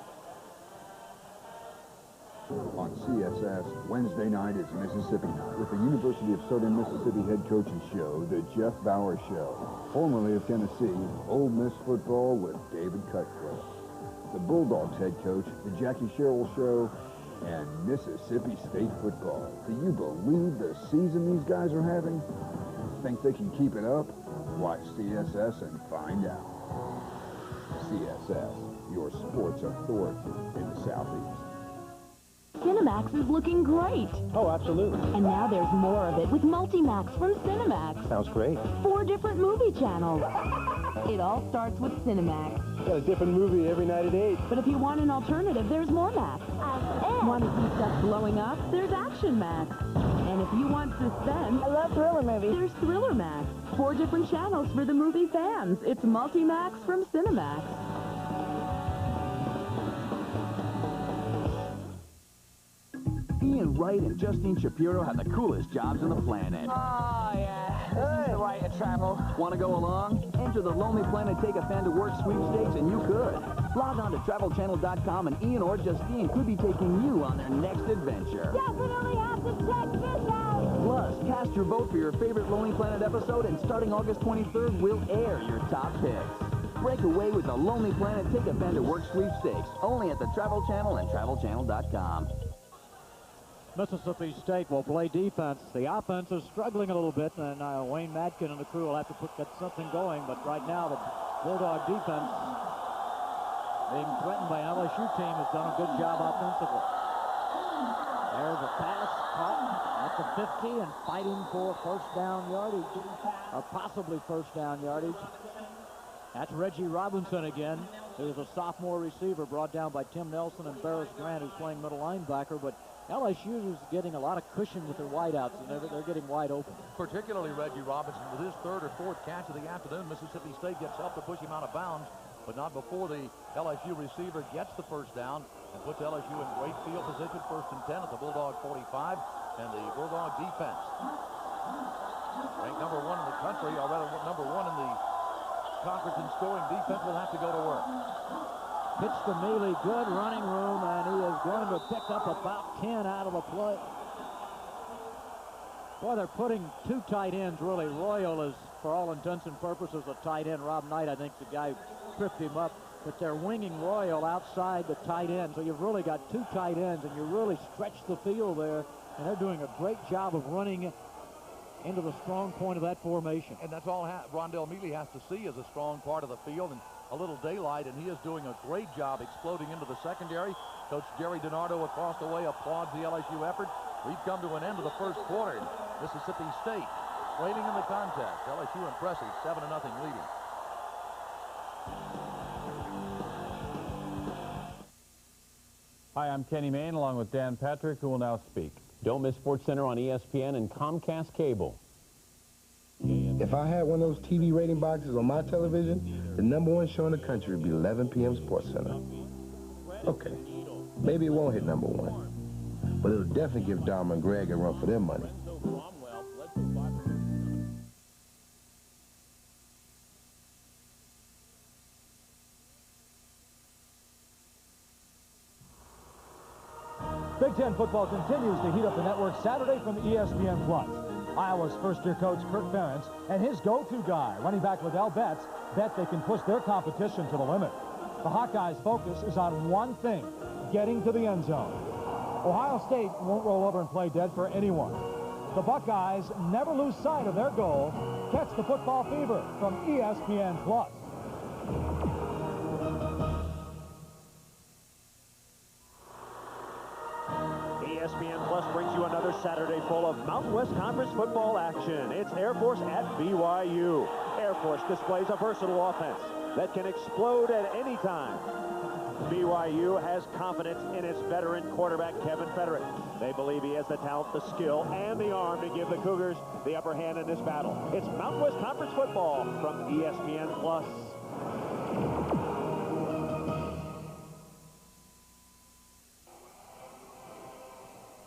On CSS, Wednesday night is Mississippi night with the University of Southern Mississippi head coaching show, the Jeff Bauer Show. Formerly of Tennessee, Ole Miss football with David Cutcliffe. The Bulldogs head coach, the Jackie Sherrill Show, and Mississippi State football. Do you believe the season these guys are having? Think they can keep it up? Watch CSS and find out. CSS, your sports authority in the Southeast. Cinemax is looking great. Oh, absolutely. And now there's more of it with Multimax from Cinemax. Sounds great. 4 different movie channels. It all starts with Cinemax. Got a different movie every night at 8. But if you want an alternative, there's more Max. Want to see stuff blowing up? There's Action Max. And if you want suspense, I love thriller movies. There's Thriller Max. 4 different channels for the movie fans. It's Multimax from Cinemax. Ian Wright and Justine Shapiro have the coolest jobs on the planet. Oh, yeah. This is the way to travel. Want to go along? Enter the Lonely Planet Take a Fan to Work sweepstakes and you could. Log on to travelchannel.com and Ian or Justine could be taking you on their next adventure. Definitely have to check this out. Plus, cast your vote for your favorite Lonely Planet episode, and starting August 23rd, we'll air your top picks. Break away with the Lonely Planet Take a Fan to Work sweepstakes, only at the Travel Channel and travelchannel.com. Mississippi State will play defense. The offense is struggling a little bit, and Wayne Madkin and the crew will have to get something going. But right now, the Bulldog defense, being threatened by an LSU team, has done a good job offensively. There's a pass caught at the 50 and fighting for first down yardage, or possibly first down yardage. That's Reggie Robinson again, who's a sophomore receiver brought down by Tim Nelson and Barris Grant, who's playing middle linebacker. But LSU is getting a lot of cushion with their wideouts, and they're getting wide open. Particularly Reggie Robinson with his third or fourth catch of the afternoon. Mississippi State gets help to push him out of bounds, but not before the LSU receiver gets the first down and puts LSU in great field position, 1st and 10 at the Bulldog 45, and the Bulldog defense, ranked number 1 in the country, or rather number 1 in the conference in scoring defense, will have to go to work. Pitch to Mealy, good running room, and he is going to pick up about 10 out of the play. Boy, they're putting 2 tight ends, really. Royal is, for all intents and purposes, a tight end. Rob Knight, I think, the guy who tripped him up. But they're winging Royal outside the tight end. So you've really got 2 tight ends, and you really stretch the field there. And they're doing a great job of running into the strong point of that formation. And that's all Rondell Mealy has to see is a strong part of the field and a little daylight, and he is doing a great job exploding into the secondary. Coach Jerry DiNardo across the way applauds the LSU effort. We've come to an end of the first quarter. Mississippi State trailing in the contest. LSU impressive, 7-0 leading. Hi, I'm Kenny Mayne along with Dan Patrick, who will now speak. Don't miss SportsCenter on ESPN and Comcast Cable. If I had one of those TV rating boxes on my television, the #1 show in the country would be 11 p.m. SportsCenter. Okay, maybe it won't hit #1, but it'll definitely give Dom and Greg a run for their money. ESPN football continues to heat up the network Saturday from ESPN+. Iowa's first-year coach Kirk Ferentz and his go-to guy, running back Liddell Betts, bet they can push their competition to the limit. The Hawkeyes' focus is on one thing, getting to the end zone. Ohio State won't roll over and play dead for anyone. The Buckeyes never lose sight of their goal, catch the football fever from ESPN+. ESPN Plus brings you another Saturday full of Mountain West Conference football action. It's Air Force at BYU. Air Force displays a versatile offense that can explode at any time. BYU has confidence in its veteran quarterback, Kevin Frederick. They believe he has the talent, the skill, and the arm to give the Cougars the upper hand in this battle. It's Mountain West Conference football from ESPN Plus.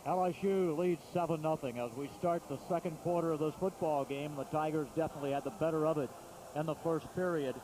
LSU leads 7-0 as we start the second quarter of this football game. The Tigers definitely had the better of it in the first period.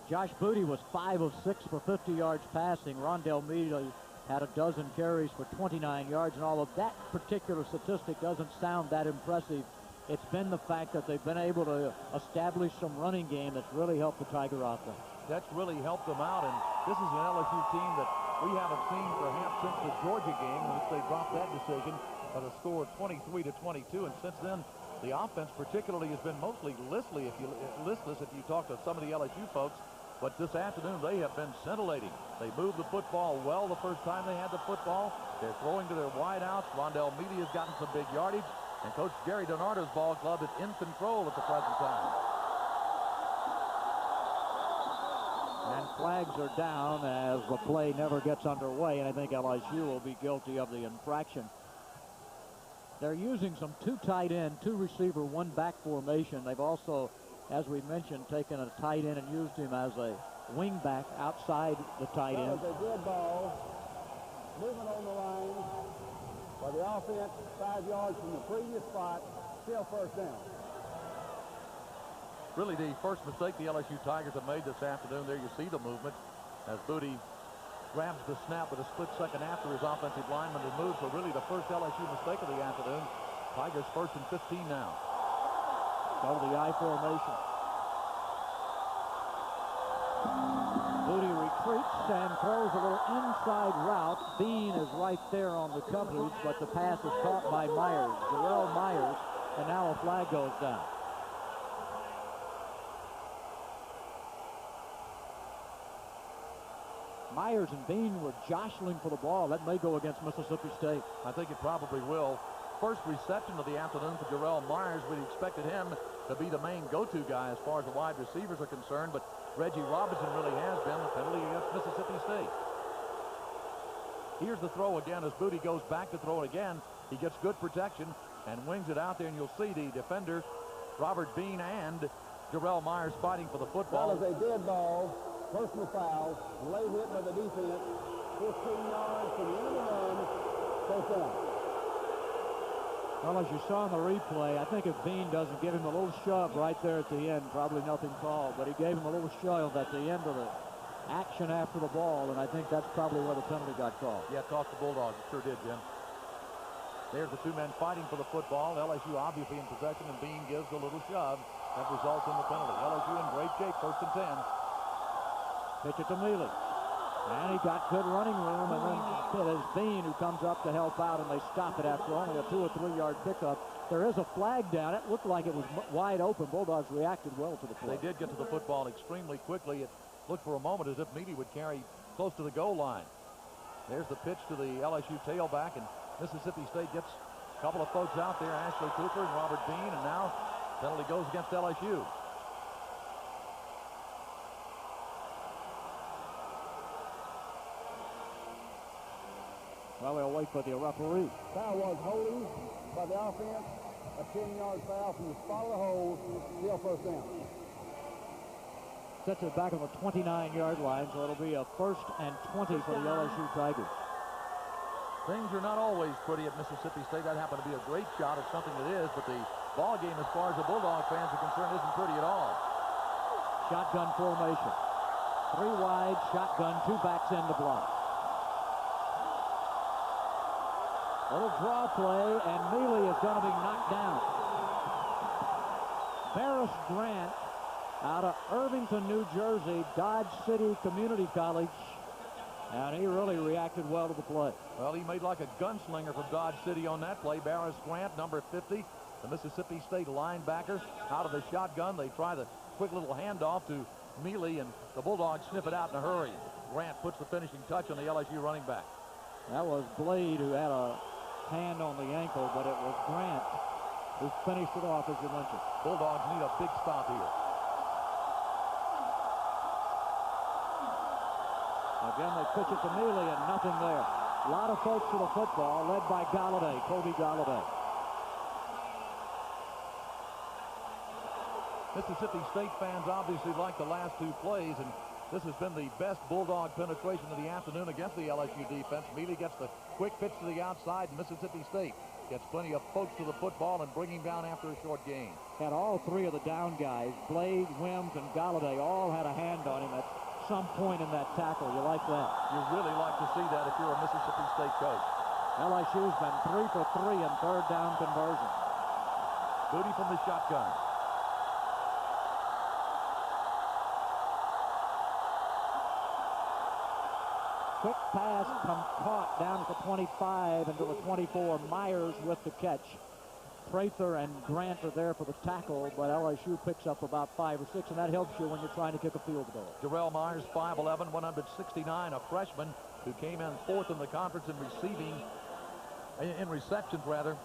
Josh Booty was 5 of 6 for 50 yards passing. Rondell Mealy had a dozen carries for 29 yards, and although that particular statistic doesn't sound that impressive, it's been the fact that they've been able to establish some running game that's really helped the Tiger offense. That's really helped them out, and this is an LSU team that we haven't seen perhaps since the Georgia game, in which they dropped that decision at a score of 23-22, and since then the offense particularly has been mostly listless if you talk to some of the LSU folks. But this afternoon, they have been scintillating. They moved the football well the first time they had the football. They're throwing to their wideouts. Rondell Mealy has gotten some big yardage. And Coach Jerry DiNardo's ball club is in control at the present time. And flags are down as the play never gets underway, and I think LSU will be guilty of the infraction. They're using some 2 tight end, 2 receiver, 1 back formation. They've also, as we mentioned, taken a tight end and used him as a wing back outside the tight end. That was a good ball. Movement on the line. By the offense, 5 yards from the previous spot. Still first down. Really the first mistake the LSU Tigers have made this afternoon. There you see the movement as Booty grabs the snap with a split second after his offensive lineman had moved. So really the first LSU mistake of the afternoon. Tigers first and 15 now. Go to the I formation. Booty retreats and throws a little inside route. Bean is right there on the coverage, but the pass is caught by Myers, Jarrell Myers, and now a flag goes down. Myers and Bean were jostling for the ball. That may go against Mississippi State. I think it probably will. First reception of the afternoon for Jarrell Myers. We expected him to be the main go-to guy as far as the wide receivers are concerned, but Reggie Robinson really has been the penalty against Mississippi State. Here's the throw again as Booty goes back to throw it again. He gets good protection and wings it out there, and you'll see the defender, Robert Bean, and Jarrell Myers fighting for the football. That was a dead ball, personal foul, late hit by the defense, 15 yards from the end of the run, first down. Well, as you saw in the replay, I think if Bean doesn't give him a little shove right there at the end, probably nothing called, but he gave him a little shove at the end of the action after the ball, and I think that's probably where the penalty got called. Yeah, it cost the Bulldogs. It sure did, Jim. There's the 2 men fighting for the football. LSU obviously in possession, and Bean gives a little shove that results in the penalty. LSU in great shape, first and 10. Pitch it to Mealy. And he got good running room, and then it is Bean who comes up to help out, and they stop it after only a 2 or 3 yard pickup. There is a flag down. It looked like it was wide open. Bulldogs reacted well to the play. They did get to the football extremely quickly. It looked for a moment as if Mealy would carry close to the goal line. There's the pitch to the LSU tailback, and Mississippi State gets a couple of folks out there, Ashley Cooper and Robert Bean, and now penalty goes against LSU. Well, they'll wait for the referee. Foul was holding by the offense. A 10-yard foul from the spot of the hole. Still first down. Sets it back on the 29-yard line, so it'll be a 1st and 20 for the LSU Tigers. Things are not always pretty at Mississippi State. That happened to be a great shot of something that is, but the ball game, as far as the Bulldog fans are concerned, isn't pretty at all. Shotgun formation. 3 wide, shotgun, 2 backs in to block. Little draw play, and Mealy is going to be knocked down. Ferris Grant out of Irvington, New Jersey, Dodge City Community College. And he really reacted well to the play. Well, he made like a gunslinger from Dodge City on that play. Barris Grant, number 50, the Mississippi State linebacker, out of the shotgun. They try the quick little handoff to Mealy, and the Bulldogs sniff it out in a hurry. Grant puts the finishing touch on the LSU running back. That was Blade who had a hand on the ankle, but it was Grant who finished it off, as you mentioned. Bulldogs need a big stop here. Again, they pitch it to Mealy, and nothing there. A lot of folks to the football, led by Galladay, Kobe Galladay. Mississippi State fans obviously like the last two plays, and this has been the best Bulldog penetration of the afternoon against the LSU defense. Mealy gets the quick pitch to the outside. Mississippi State gets plenty of folks to the football and bring him down after a short gain. Had all three of the down guys, Blade, Wims, and Galladay, all had a hand on him at some point in that tackle. You like that? You really like to see that if you're a Mississippi State coach. LSU's been 3 for 3 in third down conversion. Booty from the shotgun. Quick pass caught down at the 25 into the 24. Myers with the catch. Prather and Grant are there for the tackle, but LSU picks up about 5 or 6, and that helps you when you're trying to kick a field goal. Jarrell Myers, 5'11", 169, a freshman who came in 4th in the conference in receptions rather.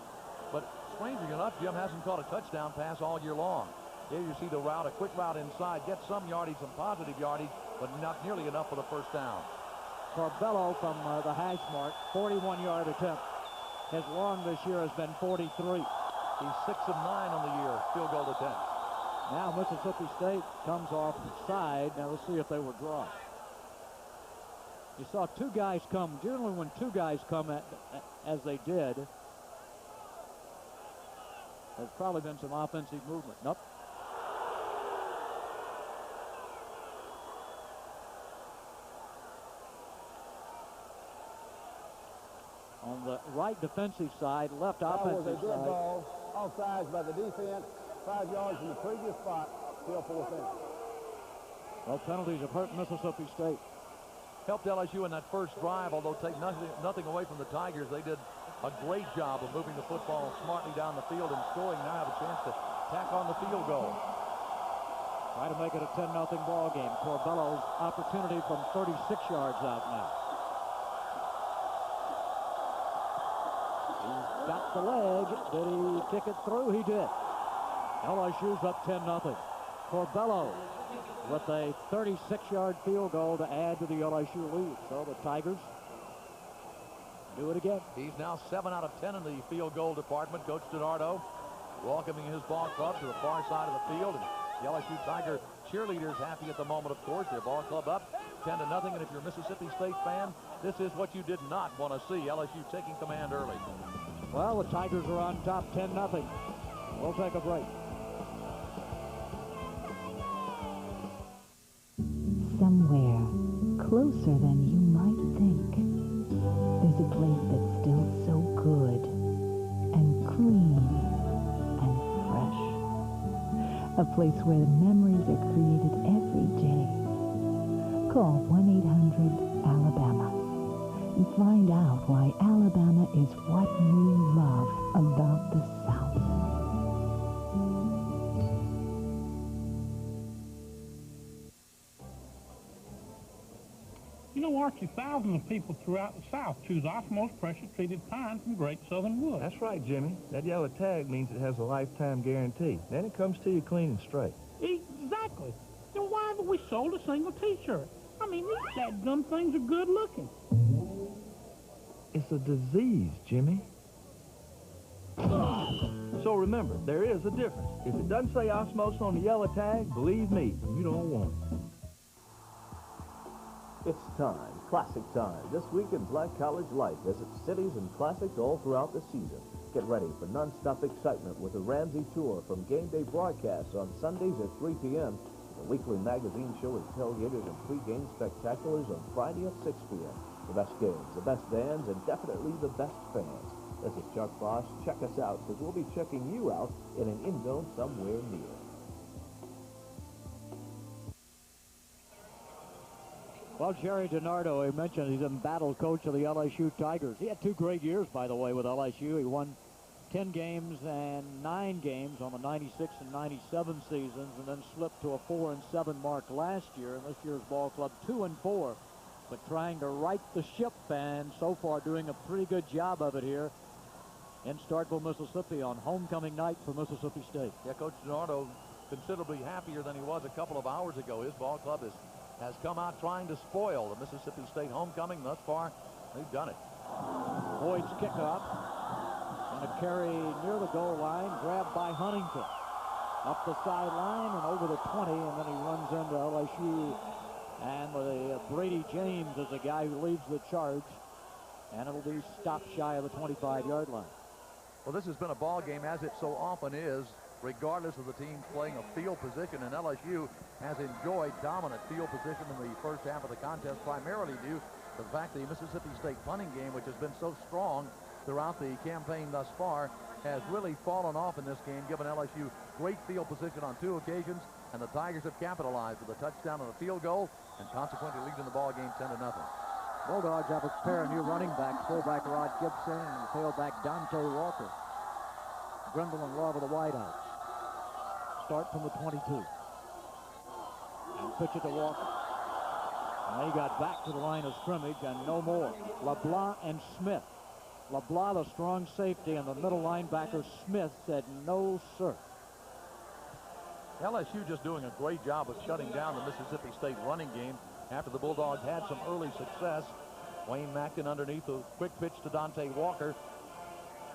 But strangely enough, Jim hasn't caught a touchdown pass all year long. Here you see the route, a quick route inside, gets some yardage, some positive yardage, but not nearly enough for the first down. Corbello from the hash mark, 41-yard attempt. His long this year has been 43. He's 6 of 9 on the year, field goal attempt. Now Mississippi State comes off the side. Now let's see if they were drawn. You saw two guys come. Generally when two guys come as they did, there's probably been some offensive movement. Nope. On the right defensive side, left offensive side. That was a dead side. ball, offsides by the defense, 5 yards from the previous spot, still 4th down. Well, penalties have hurt Mississippi State. Helped LSU in that first drive, although take nothing away from the Tigers. They did a great job of moving the football smartly down the field and scoring. Now have a chance to tack on the field goal. Try to make it a 10-0 ball game. Corbello's opportunity from 36 yards out now. He's got the leg. Did he kick it through? He did. LSU's up 10-0. Corbello with a 36-yard field goal to add to the LSU lead. So the Tigers do it again. He's now 7 out of 10 in the field goal department. Coach DiNardo welcoming his ball club to the far side of the field. And the LSU Tiger cheerleaders happy at the moment, of course. Their ball club up 10-0. And if you're a Mississippi State fan, this is what you did not want to see. LSU taking command early. Well, the Tigers are on top 10-0. We'll take a break. Somewhere closer than you might think, there's a place that's still so good and clean and fresh. A place where the memories are created every day. Call 1-800-ALABAMA and find out why Alabama is what you love about the South. You know, Archie, thousands of people throughout the South choose Osmose pressure-treated pine from Great Southern Wood. That's right, Jimmy. That yellow tag means it has a lifetime guarantee. Then it comes to you clean and straight. Exactly. Then why haven't we sold a single T-shirt? I mean, these dadgum things are good looking. It's a disease, Jimmy. So remember, there is a difference. If it doesn't say Osmose on the yellow tag, believe me, you don't want it. It's time, classic time. This week in Black College Life, visit cities and classics all throughout the season. Get ready for non-stop excitement with the Ramsey Tour from game day broadcasts on Sundays at 3 p.m. The weekly magazine show is tailgated and pre-game spectaculars on Friday at 6 p.m. The best games, the best bands, and definitely the best fans. This is Chuck Boss. Check us out, because we'll be checking you out in an end zone somewhere near. Well, Jerry DiNardo, I mentioned he's embattled coach of the LSU Tigers. He had 2 great years, by the way, with LSU. He won 10 games and 9 games on the 96 and 97 seasons, and then slipped to a 4-7 mark last year. And this year's ball club 2-4, but trying to right the ship, and so far doing a pretty good job of it here in Starkville, Mississippi, on homecoming night for Mississippi State. Yeah, Coach DiNardo considerably happier than he was a couple of hours ago. His ball club has come out trying to spoil the Mississippi State homecoming. Thus far, they've done it. Boyd's kickoff. And a carry near the goal line, grabbed by Huntington. Up the sideline and over the 20, and then he runs into LSU. And Brady James is the guy who leads the charge. And it'll be stopped shy of the 25-yard line. Well, this has been a ball game, as it so often is, regardless of the teams playing a field position. And LSU has enjoyed dominant field position in the first half of the contest, primarily due to the fact the Mississippi State punting game, which has been so strong throughout the campaign thus far, has really fallen off in this game, given LSU great field position on 2 occasions, and the Tigers have capitalized with a touchdown and a field goal, and consequently leading the ball game 10-0. Bulldogs have a pair of new running backs, fullback Rod Gibson and tailback Dante Walker. Grindle and Love of the wideouts. Start from the 22. And pitch it to Walker. And they got back to the line of scrimmage and no more. LeBlanc and Smith. LeBlanc, the strong safety, and the middle linebacker Smith said no, sir. LSU just doing a great job of shutting down the Mississippi State running game after the Bulldogs had some early success. Wayne Mackin underneath, a quick pitch to Dante Walker,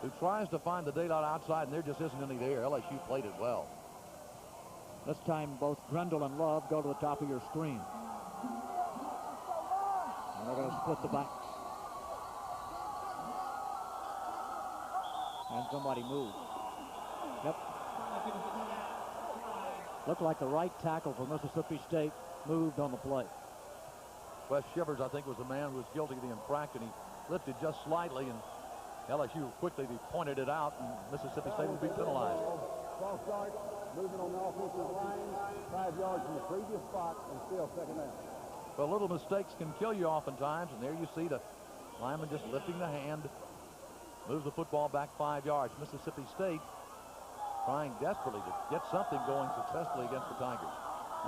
who tries to find the daylight outside, and there just isn't any there. LSU played it well. This time both Grindle and Love go to the top of your screen. And they're going to split the backs. And somebody moved. Yep. Looked like the right tackle for Mississippi State moved on the play. Wes Shivers, I think, was the man who was guilty of the infraction. He lifted just slightly, and LSU quickly pointed it out, and Mississippi State would be penalized. False start, moving on the offensive line, 5 yards from the previous spot, and still second down. Well, little mistakes can kill you oftentimes, and there you see the lineman just lifting the hand, moves the football back 5 yards. Mississippi State trying desperately to get something going successfully against the Tigers.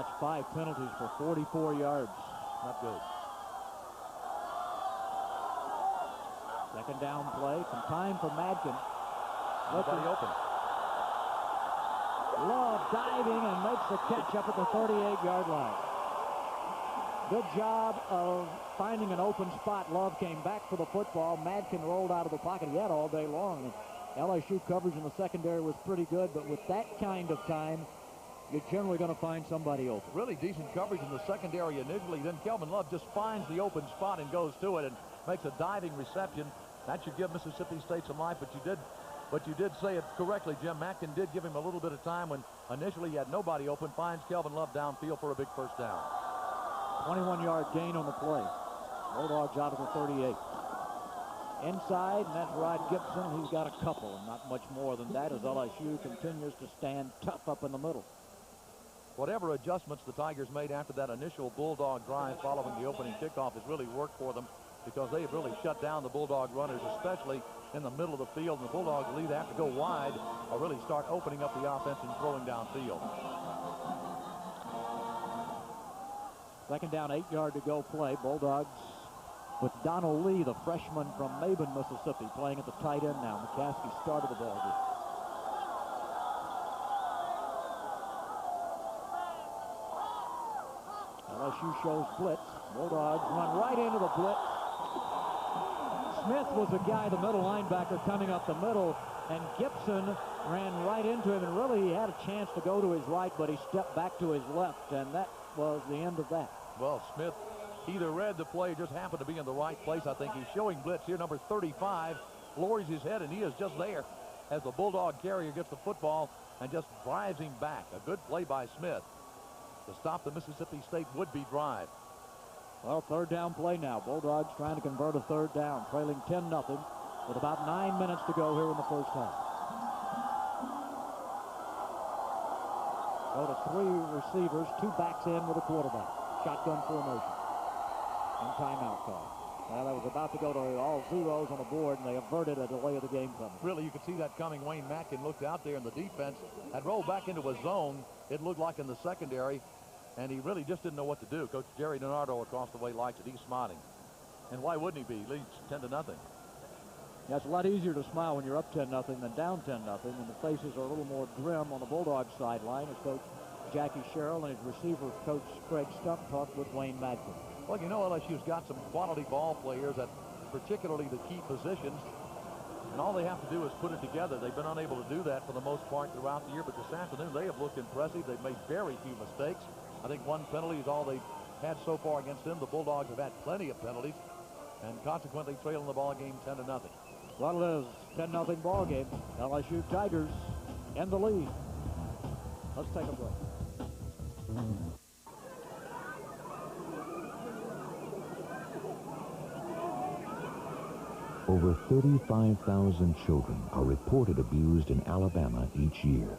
That's 5 penalties for 44 yards. Not good. Second down play. Some time for Madkin. Nobody open. Love diving and makes the catch up at the 38-yard line. Good job of finding an open spot. Love came back for the football. Madkin rolled out of the pocket. He had all day long. And LSU coverage in the secondary was pretty good, but with that kind of time, you're generally going to find somebody open. Really decent coverage in the secondary initially. Then Kelvin Love just finds the open spot and goes to it and makes a diving reception. That should give Mississippi State some life, but you did say it correctly, Jim. Mackin did give him a little bit of time when initially he had nobody open. Finds Kelvin Love downfield for a big first down. 21-yard gain on the play. Bulldogs out of the 38. Inside, and that's Rod Gibson. He's got a couple, and not much more than that, as LSU continues to stand tough up in the middle. Whatever adjustments the Tigers made after that initial Bulldog drive following the opening kickoff has really worked for them, because they have really shut down the Bulldog runners, especially in the middle of the field. And the Bulldogs will either have to go wide or really start opening up the offense and throwing downfield. Second down, 8-yard to go play. Bulldogs with Donald Lee, the freshman from Maben, Mississippi, playing at the tight end now. McCaskey started the ball game. LSU shows blitz. Bulldogs run right into the blitz. Smith was the guy, the middle linebacker, coming up the middle, and Gibson ran right into him, and really he had a chance to go to his right, but he stepped back to his left, and that was the end of that. Well, Smith either read the play or just happened to be in the right place. I think he's showing blitz here. Number 35 lowers his head, and he is just there as the Bulldog carrier gets the football and just drives him back. A good play by Smith to stop the Mississippi State would-be drive. Well, third down play now. Bulldogs trying to convert a third down, trailing 10-0. with about 9 minutes to go here in the first half. Go to 3 receivers, 2 backs in with a quarterback. Shotgun formation. And timeout call. Well, that was about to go to all zeros on the board, and they averted a delay of the game coming. Really, you could see that coming. Wayne Matkin looked out there, and the defense had rolled back into a zone, it looked like, in the secondary, and he really just didn't know what to do. Coach Jerry Donardo across the way likes it. He's smiling. And why wouldn't he be? He leads 10-0. Yeah, it's a lot easier to smile when you're up 10-0 than down 10-0, and the faces are a little more grim on the Bulldogs sideline as Coach Jackie Sherrill and his receiver coach Craig Stump talked with Wayne Matkin. Well, you know, LSU's got some quality ball players at particularly the key positions, and all they have to do is put it together. They've been unable to do that for the most part throughout the year, but this afternoon they have looked impressive. They've made very few mistakes. I think 1 penalty is all they've had so far against them. The Bulldogs have had plenty of penalties, and consequently trailing the ball game 10-0. Well, it is 10-0 ball game. LSU Tigers in the lead. Let's take a break. Over 35,000 children are reported abused in Alabama each year.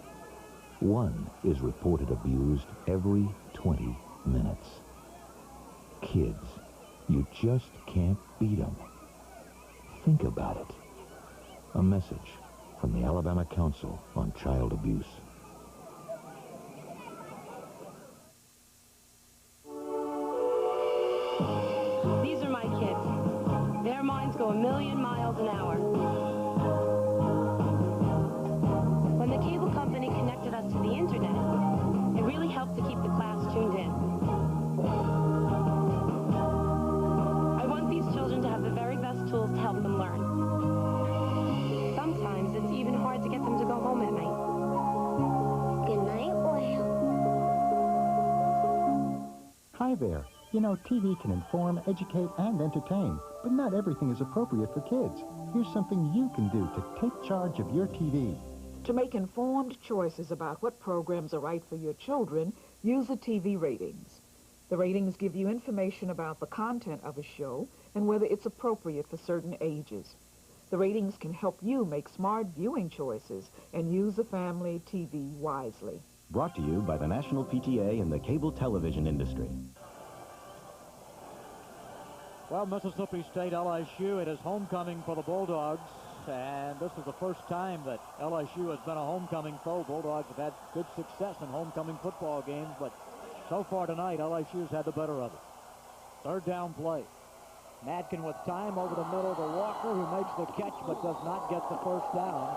1 is reported abused every 20 minutes. Kids, you just can't beat them. Think about it. A message from the Alabama Council on Child Abuse. These are my kids. Their minds go a million miles an hour. When the cable company connected us to the internet, it really helped to keep the class tuned in. I want these children to have the very best tools to help them learn. Sometimes it's even hard to get them to go home at night. Good night, Will. Hi there. You know, TV can inform, educate, and entertain, but not everything is appropriate for kids. Here's something you can do to take charge of your TV. To make informed choices about what programs are right for your children, use the TV ratings. The ratings give you information about the content of a show and whether it's appropriate for certain ages. The ratings can help you make smart viewing choices and use the family TV wisely. Brought to you by the National PTA and the cable television industry. Well, Mississippi State LSU, it is homecoming for the Bulldogs, and this is the first time that LSU has been a homecoming foe. Bulldogs have had good success in homecoming football games, but so far tonight, LSU's had the better of it. Third down play. Madkin with time over the middle to Walker, who makes the catch but does not get the first down.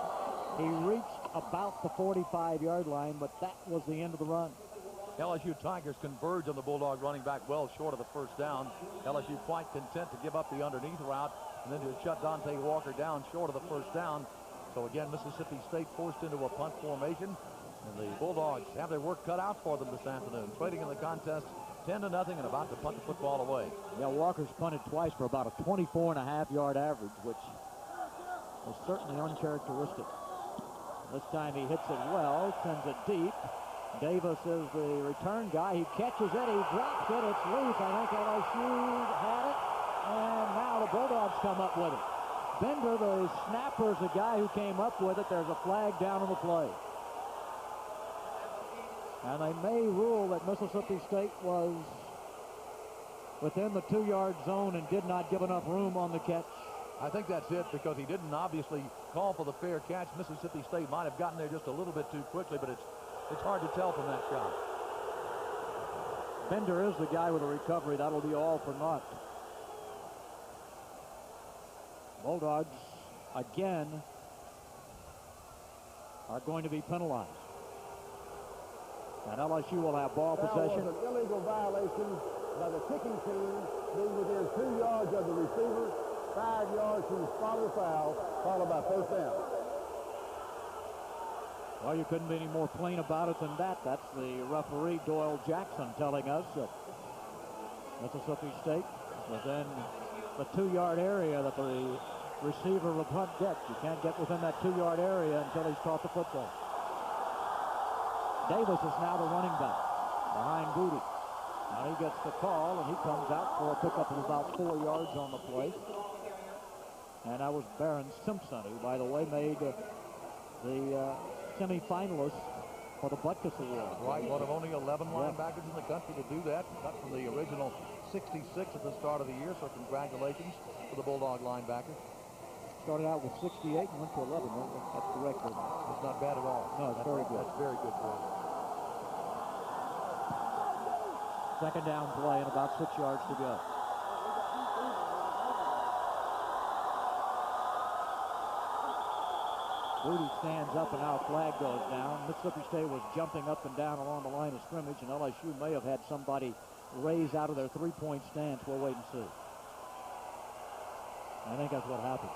He reached about the 45-yard line, but that was the end of the run. LSU Tigers converge on the Bulldog running back well short of the first down. LSU quite content to give up the underneath route and then to shut Dante Walker down short of the first down. So again, Mississippi State forced into a punt formation, and the Bulldogs have their work cut out for them this afternoon. Trading in the contest 10-0 and about to punt the football away. Yeah, Walker's punted twice for about a 24.5-yard average, which is certainly uncharacteristic. This time he hits it well, sends it deep. Davis is the return guy. He catches it. He drops it. It's loose. I think LSU had it. And now the Bulldogs come up with it. Bender, the snapper, is the guy who came up with it. There's a flag down on the play. And they may rule that Mississippi State was within the 2-yard zone and did not give enough room on the catch. I think that's it, because he didn't obviously call for the fair catch. Mississippi State might have gotten there just a little bit too quickly, but it's hard to tell from that shot. Bender is the guy with the recovery. That'll be all for naught. Bulldogs, again, are going to be penalized. And LSU will have ball possession. That was an illegal violation by the kicking team, being within 2 yards of the receiver, 5 yards from the spot of the foul, followed by first down. Well, you couldn't be any more plain about it than that. That's the referee, Doyle Jackson, telling us that Mississippi State within the 2-yard area that the receiver will punt gets. You can't get within that 2-yard area until he's caught the football. Davis is now the running back behind Booty. Now he gets the call, and he comes out for a pickup of about 4 yards on the play. And that was Barron Simpson, who, by the way, made the semifinalists for the Butkus Award. Right, one of only 11 linebackers in the country to do that. Cut from the original 66 at the start of the year, so congratulations to the Bulldog linebacker. Started out with 68 and went to 11. That's correct. It's not bad at all. No, it's very good. That's very good for him. Second down play and about 6 yards to go. Booty stands up and now a flag goes down. Mississippi State was jumping up and down along the line of scrimmage, and LSU may have had somebody raise out of their three-point stance. We'll wait and see. I think that's what happened.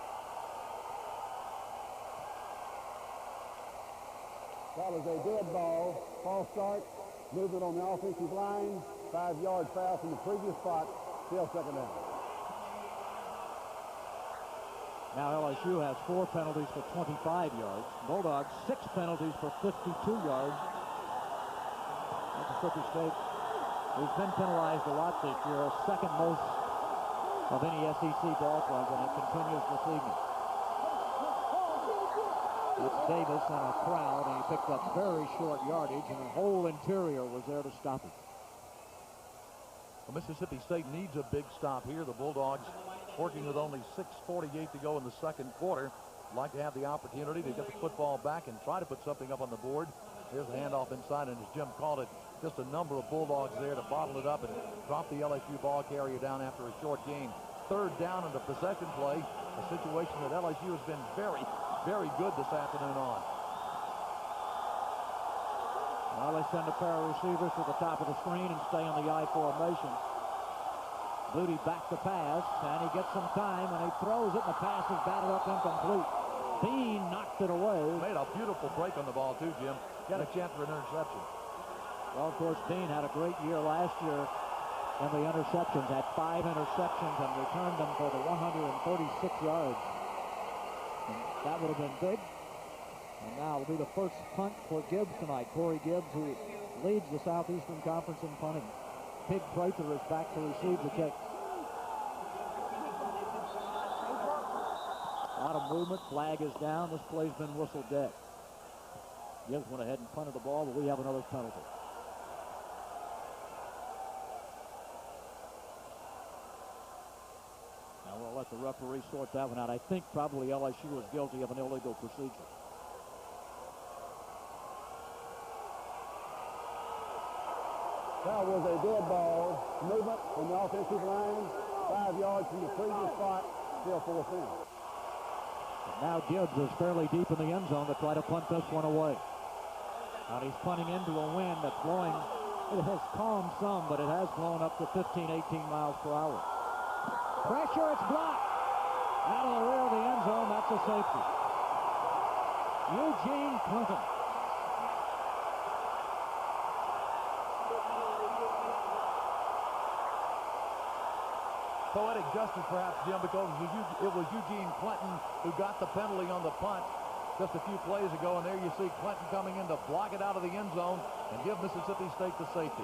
That was a dead ball. False start. Movement on the offensive line. 5-yard foul from the previous spot. Still second down. Now LSU has 4 penalties for 25 yards. Bulldogs 6 penalties for 52 yards. Mississippi State, who's been penalized a lot this year, second most of any SEC ball club, and it continues this evening. It's Davis and a crowd, and he picked up very short yardage, and the whole interior was there to stop him. Well, Mississippi State needs a big stop here. The Bulldogs, working with only 6:48 to go in the second quarter, like to have the opportunity to get the football back and try to put something up on the board. Here's the handoff inside, and as Jim called it, just a number of Bulldogs there to bottle it up and drop the LSU ball carrier down after a short gain. Third down and a possession play, a situation that LSU has been very, very good this afternoon on. Well, they send a pair of receivers to the top of the screen and stay in the I formation. Booty back to pass, and he gets some time, and he throws it, and the pass is batted up incomplete. Bean knocked it away. Made a beautiful break on the ball, too, Jim. Got a chance for an interception. Well, of course, Bean had a great year last year in the interceptions, had 5 interceptions and returned them for the 136 yards. And that would have been big. And now it'll be the first punt for Gibbs tonight. Corey Gibbs, who leads the Southeastern Conference in punting. Pig Prather is back to receive the kick. A lot of movement. Flag is down. This play's been whistled dead. Gibbs went ahead and punted the ball, but we have another penalty. Now we'll let the referee sort that one out. I think probably LSU was guilty of an illegal procedure. That was a dead ball. Movement from the offensive line. 5 yards from the previous spot. Still fourth down. Now Gibbs is fairly deep in the end zone to try to punt this one away. And he's punting into a wind that's blowing. It has calmed some, but it has blown up to 15, 18 miles per hour. Pressure, it's blocked. Out of the rear of the end zone, that's a safety. Eugene Clinton. Poetic justice, perhaps, Jim, because it was Eugene Clinton who got the penalty on the punt just a few plays ago, and there you see Clinton coming in to block it out of the end zone and give Mississippi State the safety.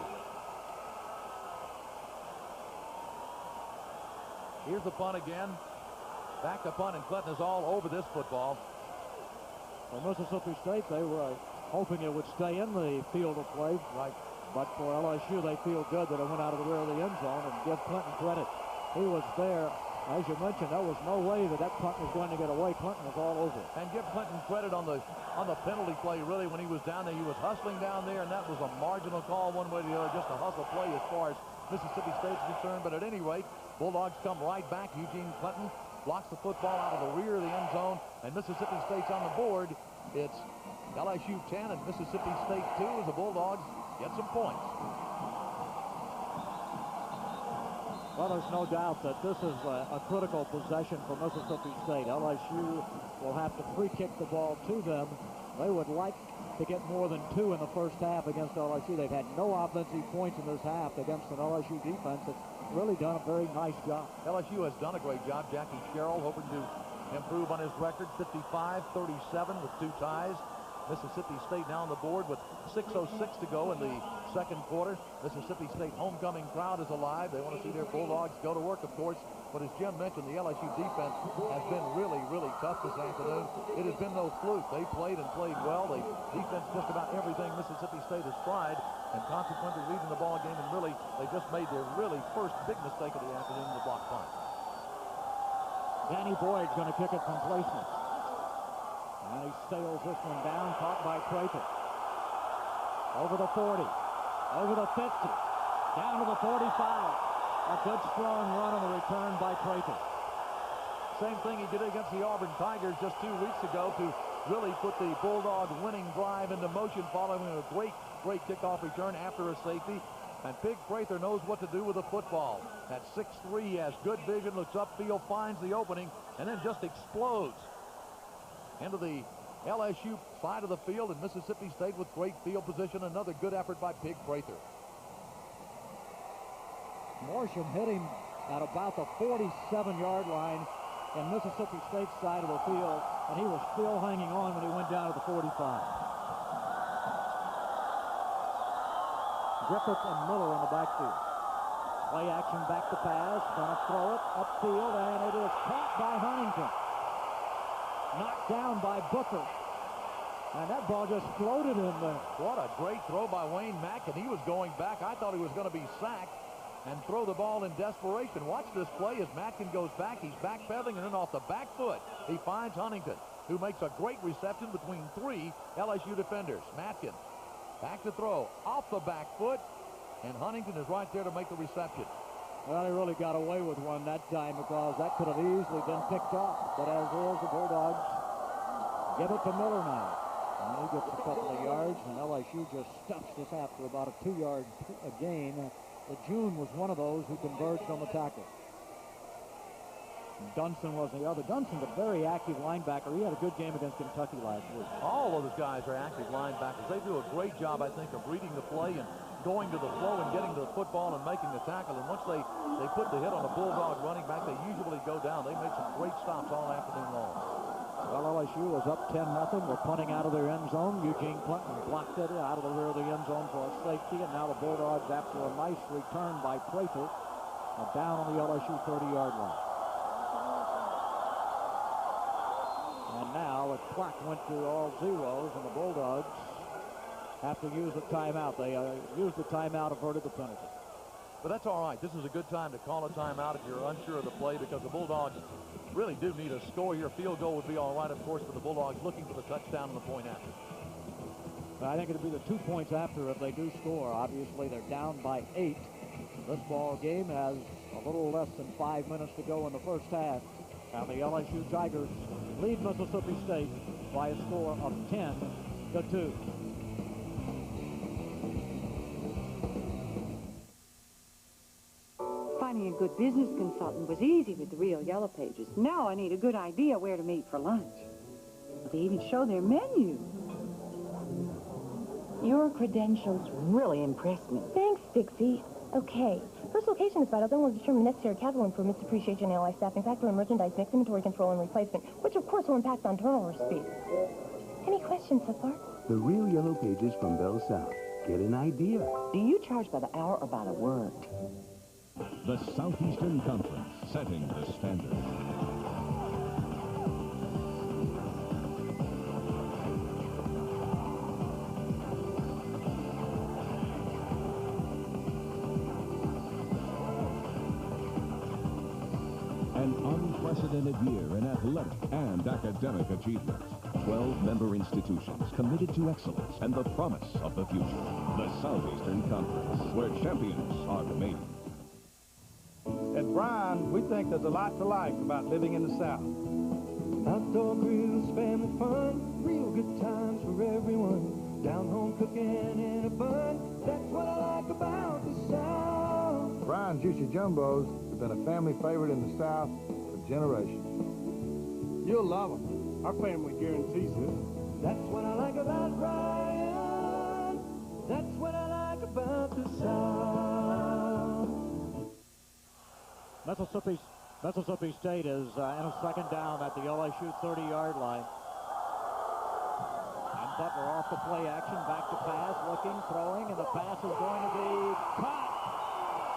Here's the punt again. Back to punt, and Clinton is all over this football. For Mississippi State, they were hoping it would stay in the field of play. Right. But for LSU, they feel good that it went out of the rear of the end zone, and give Clinton credit. He was there. As you mentioned, there was no way that punt was going to get away. Clinton was all over it. And give Clinton credit on the penalty play, really, when he was down there. He was hustling down there, and that was a marginal call one way or the other, just a hustle play as far as Mississippi State's concerned. But at any rate, Bulldogs come right back. Eugene Clinton blocks the football out of the rear of the end zone, and Mississippi State's on the board. It's LSU 10 and Mississippi State 2 as the Bulldogs get some points. Well, there's no doubt that this is a critical possession for Mississippi State. LSU will have to free kick the ball to them. They would like to get more than 2 in the first half against LSU. They've had no offensive points in this half against an LSU defense that's really done a very nice job. LSU has done a great job. Jackie Sherrill hoping to improve on his record, 55-37 with 2 ties. Mississippi State now on the board with 6:06 to go in the second quarter. Mississippi State homecoming crowd is alive. They want to see their Bulldogs go to work, of course. But as Jim mentioned, the LSU defense has been really, really tough this afternoon. It has been no fluke. They played and played well. They defense just about everything Mississippi State has tried, and consequently leading the ball game. And really, they just made their really first big mistake of the afternoon, the block punt. Danny Boyd's going to kick it from placement. And he sails this one down, caught by Prather. Over the 40, over the 50, down to the 45. A good strong run on the return by Prather. Same thing he did against the Auburn Tigers just 2 weeks ago to really put the Bulldog winning drive into motion following a great kickoff return after a safety. And Big Prather knows what to do with the football. At 6'3", he has good vision, looks upfield, finds the opening, and then just explodes into the LSU side of the field, and Mississippi State with great field position. Another good effort by Big Prather. Morsham hit him at about the 47-yard line in Mississippi State's side of the field, and he was still hanging on when he went down to the 45. Griffith and Miller in the backfield. Play action back to pass, gonna throw it upfield, and it is caught by Huntington. Knocked down by Booker. And that ball just floated in there. What a great throw by Wayne Mack, and he was going back. I thought he was going to be sacked and throw the ball in desperation. Watch this play as Matkin goes back. He's backpedaling, and then off the back foot, he finds Huntington, who makes a great reception between 3 LSU defenders. Matkin back to throw, off the back foot, and Huntington is right there to make the reception. Well, he really got away with one that time because that could have easily been picked off. But as is, the Bulldogs give it to Miller now. And he gets a couple of yards, and LSU just stuffs this after about a 2-yard gain. June was one of those who converged on the tackle. Dunson was the other. Dunson's a very active linebacker. He had a good game against Kentucky last week. All of those guys are active linebackers. They do a great job, I think, of reading the play and going to the flow and getting to the football and making the tackle. And once they put the hit on the Bulldog running back, they usually go down. They made some great stops all afternoon long. Well, LSU was up 10-0. They're punting out of their end zone. Eugene Clinton blocked it out of the rear of the end zone for a safety. And now the Bulldogs, after a nice return by Prather, are down on the LSU 30-yard line. And now the clock went to all zeros, and the Bulldogs have to use a timeout. They used the timeout, averted the penalty. But that's all right. This is a good time to call a timeout if you're unsure of the play, because the Bulldogs really do need a score here. Field goal would be all right, of course, for the Bulldogs looking for the touchdown and the point after. I think it'll be the 2 points after if they do score. Obviously, they're down by 8. This ball game has a little less than 5 minutes to go in the first half. And the LSU Tigers lead Mississippi State by a score of 10-2. Finding a good business consultant was easy with the Real Yellow Pages. Now I need a good idea where to meet for lunch. They even show their menu. Your credentials really impress me. Thanks, Dixie. Okay. First location is vital. Then we'll determine necessary capital improvements, depreciation, analyze staffing factor, and merchandise mix, inventory control, and replacement, which of course will impact on turnover speed. Any questions so far? The Real Yellow Pages from Bell South. Get an idea. Do you charge by the hour or by the word? The Southeastern Conference, setting the standard. An unprecedented year in athletic and academic achievement. 12 member institutions committed to excellence and the promise of the future. The Southeastern Conference, where champions are made. At Bryan, we think there's a lot to like about living in the South. Outdoor grills, family fun, real good times for everyone. Down home cooking in a bun, that's what I like about the South. Bryan Juicy Jumbos have been a family favorite in the South for generations. You'll love them. Our family guarantees it. That's what I like about Bryan. That's what I like about the South. Mississippi State is in a second down at the LSU 30-yard line. And Butler off the play action, back to pass, looking, throwing, and the pass is going to be caught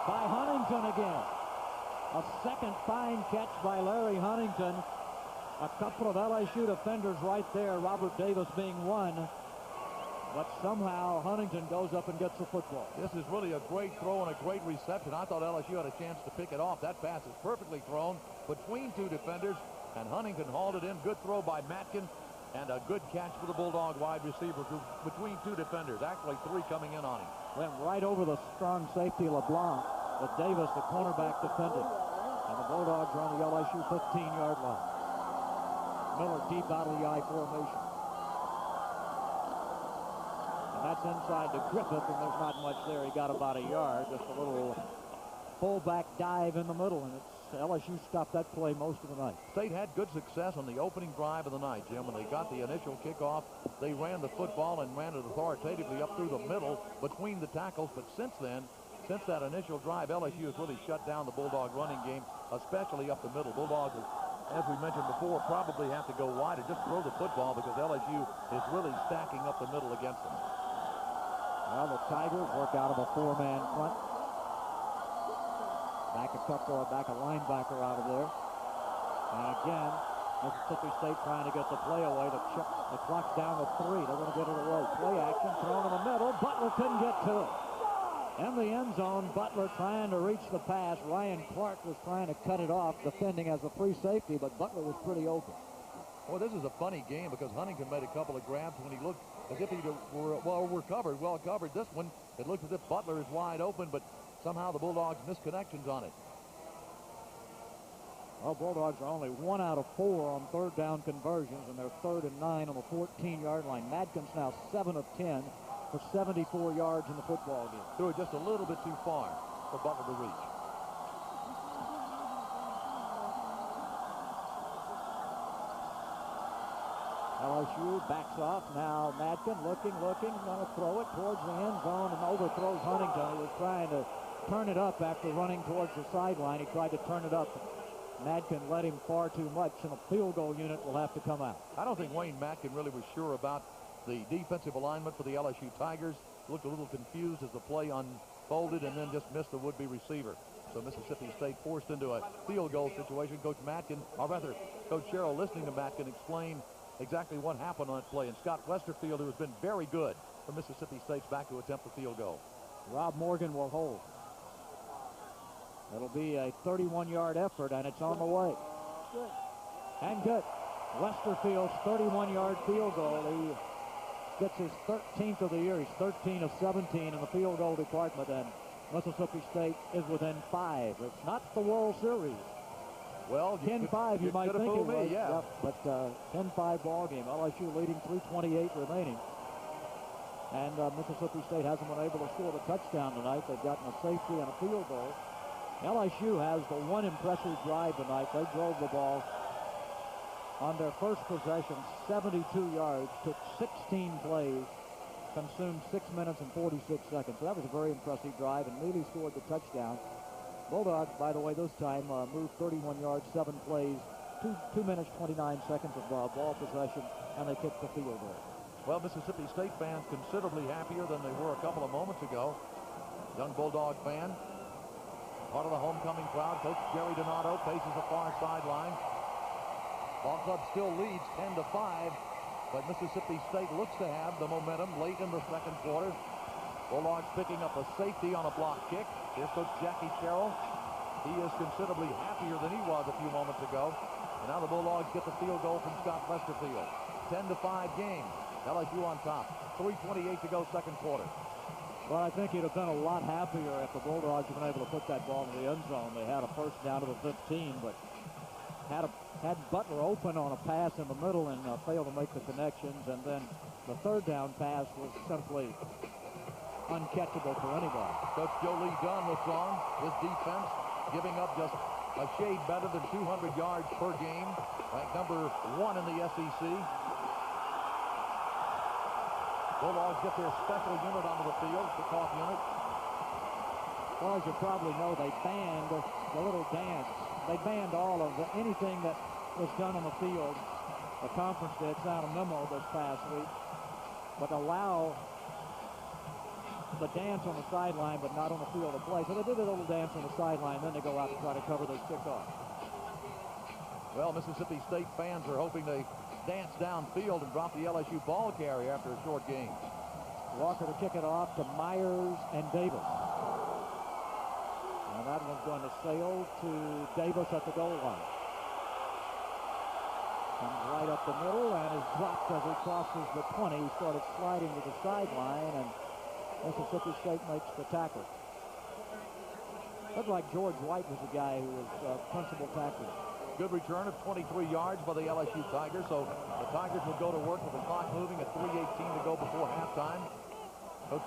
by Huntington again. A second fine catch by Larry Huntington. A couple of LSU defenders right there, Robert Davis being one. But somehow Huntington goes up and gets the football. This is really a great throw and a great reception. I thought LSU had a chance to pick it off. That pass is perfectly thrown between two defenders, and Huntington hauled it in. Good throw by Matkin, and a good catch for the Bulldog wide receiver between two defenders. Actually, three coming in on him. Went right over the strong safety LeBlanc, but Davis, the cornerback, defended. And the Bulldogs are on the LSU 15-yard line. Miller deep out of the I formation. And that's inside to Griffith, and there's not much there. He got about a yard, just a little fullback dive in the middle, and it's LSU stopped that play most of the night. State had good success on the opening drive of the night, Jim. When they got the initial kickoff, they ran the football and ran it authoritatively up through the middle between the tackles. But since then, since that initial drive, LSU has really shut down the Bulldog running game, especially up the middle. Bulldogs, as we mentioned before, probably have to go wide or just throw the football because LSU is really stacking up the middle against them. Well, the Tigers work out of a four-man front. Back a linebacker out of there. And again, Mississippi State trying to get the play away. The clock's down to 3. They're going to get it away. Play action, thrown in the middle. Butler couldn't get to it. In the end zone, Butler trying to reach the pass. Ryan Clark was trying to cut it off, defending as a free safety, but Butler was pretty open. Well, this is a funny game because Huntington made a couple of grabs when he looked as if he were well covered. This one, it looks as if Butler is wide open, but somehow the Bulldogs missed connections on it. Well, Bulldogs are only 1 out of 4 on third down conversions, and they're 3rd and 9 on the 14-yard line. Madkin's now 7 of 10 for 74 yards in the football game. Threw it just a little bit too far for Butler to reach. LSU backs off. Now Madkin looking, going to throw it towards the end zone and overthrows Huntington. He was trying to turn it up after running towards the sideline. He tried to turn it up. Madkin led him far too much, and a field goal unit will have to come out. I don't think Wayne Madkin really was sure about the defensive alignment for the LSU Tigers. Looked a little confused as the play unfolded and then just missed the would-be receiver. So Mississippi State forced into a field goal situation. Coach Sherrill, listening to Madkin explain exactly what happened on that play. And Scott Westerfield, who has been very good for Mississippi State's back to attempt the field goal. Rob Morgan will hold. It'll be a 31-yard effort, and it's on the way. And good. Westerfield's 31-yard field goal. He gets his 13th of the year. He's 13 of 17 in the field goal department, and Mississippi State is within 5. It's not the World Series. Well, 10-5, you might think it was. Yeah. Yep, but 10-5 ball game. LSU leading 3:28 remaining. And Mississippi State hasn't been able to score the touchdown tonight. They've gotten a safety and a field goal. LSU has the one impressive drive tonight. They drove the ball on their first possession 72 yards, took 16 plays, consumed 6 minutes and 46 seconds. So that was a very impressive drive, and Neely scored the touchdown. Bulldogs, by the way, this time moved 31 yards, 7 plays, 2 minutes, 29 seconds of ball possession, and they kicked the field goal. Well, Mississippi State fans considerably happier than they were a couple of moments ago. Young Bulldog fan, part of the homecoming crowd. Coach Jerry Donato paces the far sideline. Ball club still leads 10-5, but Mississippi State looks to have the momentum late in the second quarter. Bulldogs picking up a safety on a block kick. Here's Coach Jackie Sherrill. He is considerably happier than he was a few moments ago. And now the Bulldogs get the field goal from Scott Westerfield. 10-5 game. LSU on top. 3:28 to go second quarter. Well, I think he'd have been a lot happier if the Bulldogs had been able to put that ball in the end zone. They had a first down to the 15, but had Butler open on a pass in the middle and failed to make the connections. And then the third down pass was simply uncatchable for anybody. Coach Joe Lee Dunn was on. His defense giving up just a shade better than 200 yards per game. Ranked number 1 in the SEC. Bulldogs get their special unit onto the field, the kickoff unit. Well, as you probably know, they banned the little dance. They banned all of anything that was done on the field. The conference did sent a memo this past week but allow the dance on the sideline, but not on the field of play. So they did a little dance on the sideline, then they go out to try to cover this kickoff. Well, Mississippi State fans are hoping they dance downfield and drop the LSU ball carrier after a short game. Walker to kick it off to Myers and Davis. And that one's going to sail to Davis at the goal line. Comes right up the middle and is dropped as he crosses the 20. He started sliding to the sideline, and Mississippi State makes the tackle. Looked like George White was the guy who was principal tackler. Good return of 23 yards by the LSU Tigers, so the Tigers will go to work with the clock moving at 3:18 to go before halftime. Coach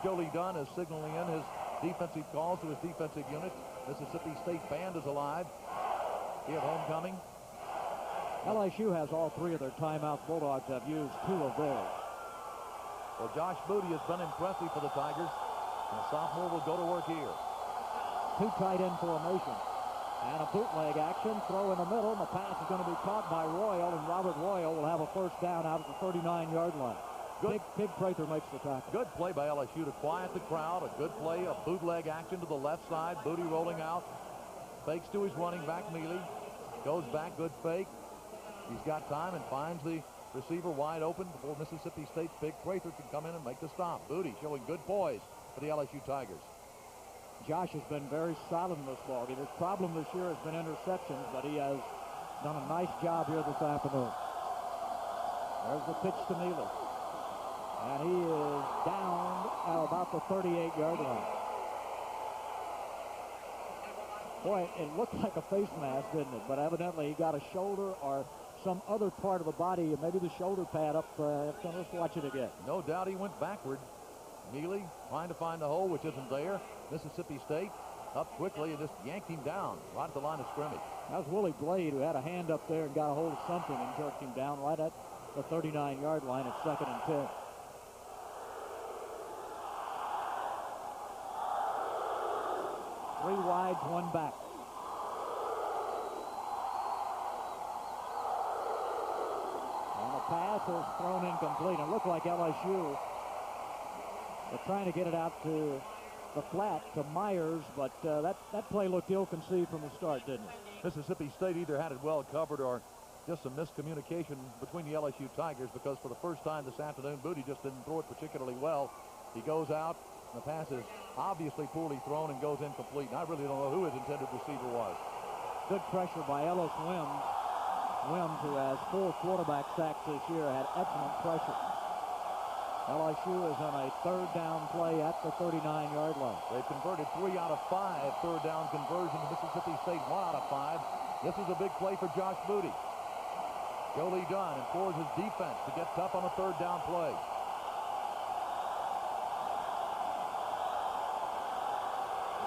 Joe Lee Dunn is signaling in his defensive calls to his defensive unit. Mississippi State band is alive. He at homecoming. LSU has all three of their timeouts. Bulldogs have used two of theirs. Well, Josh Booty has been impressive for the Tigers, and the sophomore will go to work here. Two tight end formation. And a bootleg action, throw in the middle, and the pass is going to be caught by Royal, and Robert Royal will have a first down out at the 39-yard line. Big Prather makes the tackle. Good play by LSU to quiet the crowd. A good play, a bootleg action to the left side. Booty rolling out. Fakes to his running back, Mealy. Goes back, good fake. He's got time and finds the receiver wide open before Mississippi State's Big Prather can come in and make the stop. Booty showing good poise for the LSU Tigers. Josh has been very solid in this ballgame. His problem this year has been interceptions, but he has done a nice job here this afternoon. There's the pitch to Mealy. And he is down at about the 38-yard line. Boy, it looked like a face mask, didn't it? But evidently he got a shoulder or some other part of the body, maybe the shoulder pad up. Let's watch it again. No doubt he went backward. Mealy trying to find the hole, which isn't there. Mississippi State up quickly and just yanked him down right at the line of scrimmage. That was Willie Blade, who had a hand up there and got a hold of something and jerked him down right at the 39-yard line at 2nd and 10. Three wides, one back. And the pass is thrown incomplete. It looked like LSU. They're trying to get it out to the flat to Myers, but that play looked ill-conceived from the start, didn't it? Mississippi State either had it well covered or just some miscommunication between the LSU Tigers, because for the first time this afternoon, Booty just didn't throw it particularly well. He goes out, and the pass is obviously poorly thrown and goes incomplete. And I really don't know who his intended receiver was. Good pressure by Ellis Wims. Wims, who has 4 quarterback sacks this year, had excellent pressure. LSU is on a 3rd down play at the 39-yard line. They've converted 3 out of 5 third down conversions. Mississippi State 1 out of 5. This is a big play for Josh Booty. Joe Lee Dunn implores his defense to get tough on a 3rd down play.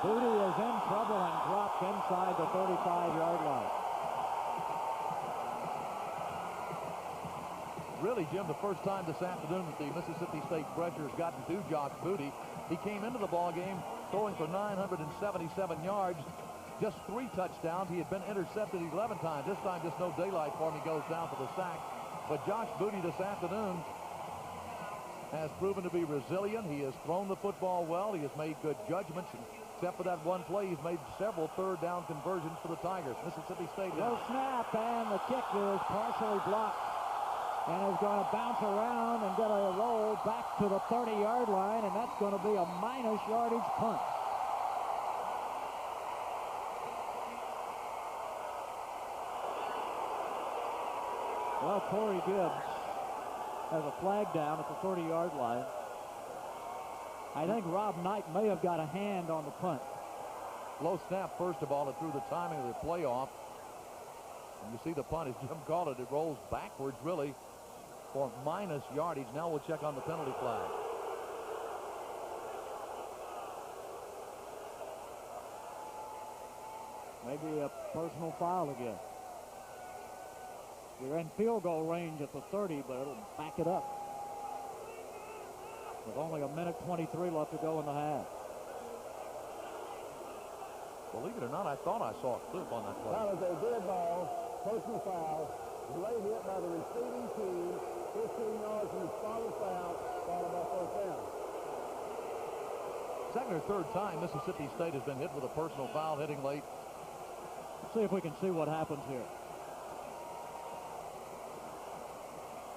Booty is in trouble and dropped inside the 35-yard line. Really, Jim, the first time this afternoon that the Mississippi State pressure has gotten to Josh Booty. He came into the ball game throwing for 977 yards, just 3 touchdowns. He had been intercepted 11 times. This time, just no daylight for him. He goes down for the sack. But Josh Booty this afternoon has proven to be resilient. He has thrown the football well. He has made good judgments. And except for that one play, he's made several 3rd down conversions for the Tigers. Mississippi State. No snap, and the kick is partially blocked. And is going to bounce around and get a roll back to the 30-yard line, and that's going to be a minus yardage punt. Well, Corey Gibbs has a flag down at the 30-yard line. I think Rob Knight may have got a hand on the punt. Low snap, first of all, and through the timing of the playoff. And you see the punt, as Jim called it, it rolls backwards, really, for minus yardage. Now we'll check on the penalty flag. Maybe a personal foul again. You're in field goal range at the 30, but it'll back it up. With only 1:23 left to go in the half. Believe it or not, I thought I saw a clip on that play. That was a good ball, personal foul, late hit by the receiving team, 15 yards from the spot of foul, Second or third time Mississippi State has been hit with a personal foul hitting late. Let's see if we can see what happens here.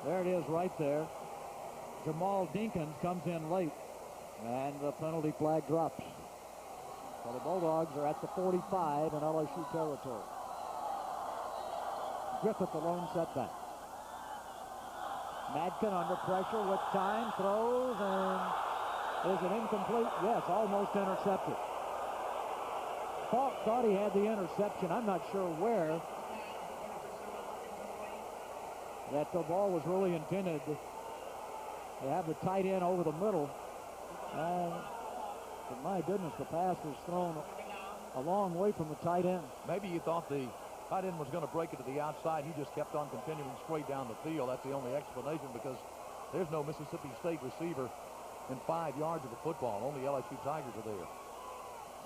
There it is right there. Jamal Dinkins comes in late, and the penalty flag drops. So the Bulldogs are at the 45 in LSU territory. Griffith, the lone setback. Madkin under pressure with time, throws, and is it incomplete? Yes, almost intercepted. Thought he had the interception. I'm not sure where. That the ball was really intended to have the tight end over the middle. But my goodness, the pass was thrown a long way from the tight end. Maybe you thought the tight end was going to break it to the outside. He just kept on continuing straight down the field. That's the only explanation, because there's no Mississippi State receiver in 5 yards of the football. Only LSU Tigers are there.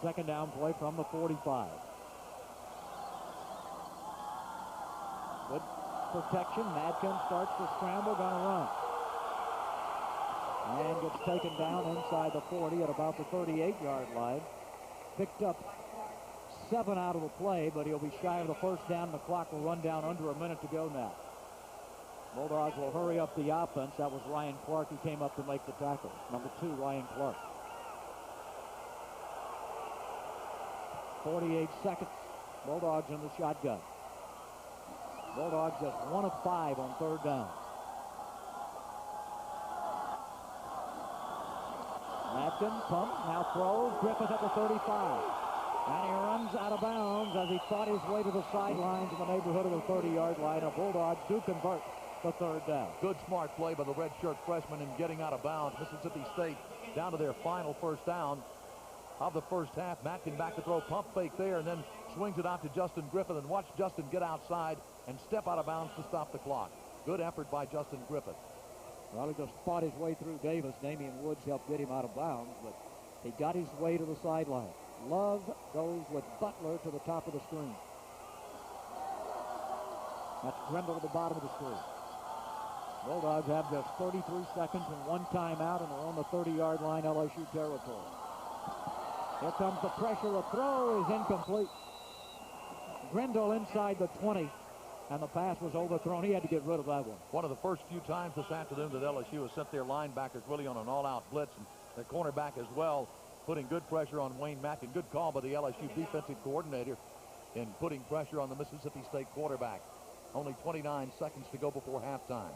Second down play from the 45. Good protection. Madkin starts to scramble, gonna run. And gets taken down inside the 40 at about the 38-yard line. Picked up 7 out of the play, but he'll be shy of the first down. The clock will run down under a minute to go now. Bulldogs will hurry up the offense. That was Ryan Clark who came up to make the tackle. Number 2, Ryan Clark. 48 seconds. Bulldogs in the shotgun. Bulldogs just 1 of 5 on third down. Madkin pumps, now throws. Griffith at the 35. And he runs out of bounds as he fought his way to the sidelines in the neighborhood of the 30-yard line. The Bulldogs do convert the third down. Good smart play by the redshirt freshman in getting out of bounds. Mississippi State down to their final first down of the first half. Madkin back to throw, pump fake there, and then swings it out to Justin Griffith, and watch Justin get outside and step out of bounds to stop the clock. Good effort by Justin Griffith. Well, he just fought his way through Davis. Damian Woods helped get him out of bounds, but he got his way to the sideline. Love goes with Butler to the top of the screen. That's Grendel at the bottom of the screen. Bulldogs have just 33 seconds and 1 timeout, and they're on the 30-yard line, LSU territory. Here comes the pressure. The throw is incomplete. Grendel inside the 20, and the pass was overthrown. He had to get rid of that one. One of the first few times this afternoon that LSU has sent their linebackers really on an all-out blitz, and their cornerback as well, putting good pressure on Wayne Madkin. Good call by the LSU defensive coordinator in putting pressure on the Mississippi State quarterback. Only 29 seconds to go before halftime.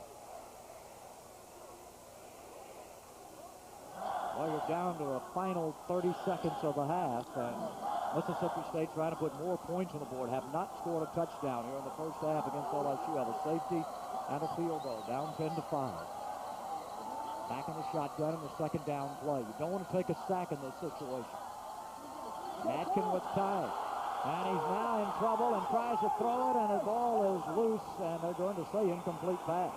Well, you're down to the final 30 seconds of the half, and Mississippi State trying to put more points on the board. Have not scored a touchdown here in the first half against LSU. Have a safety and a field goal. Down 10-5. Back in the shotgun in the second down play. You don't want to take a sack in this situation. Madkin with time. And he's now in trouble and tries to throw it, and the ball is loose, and they're going to say incomplete pass.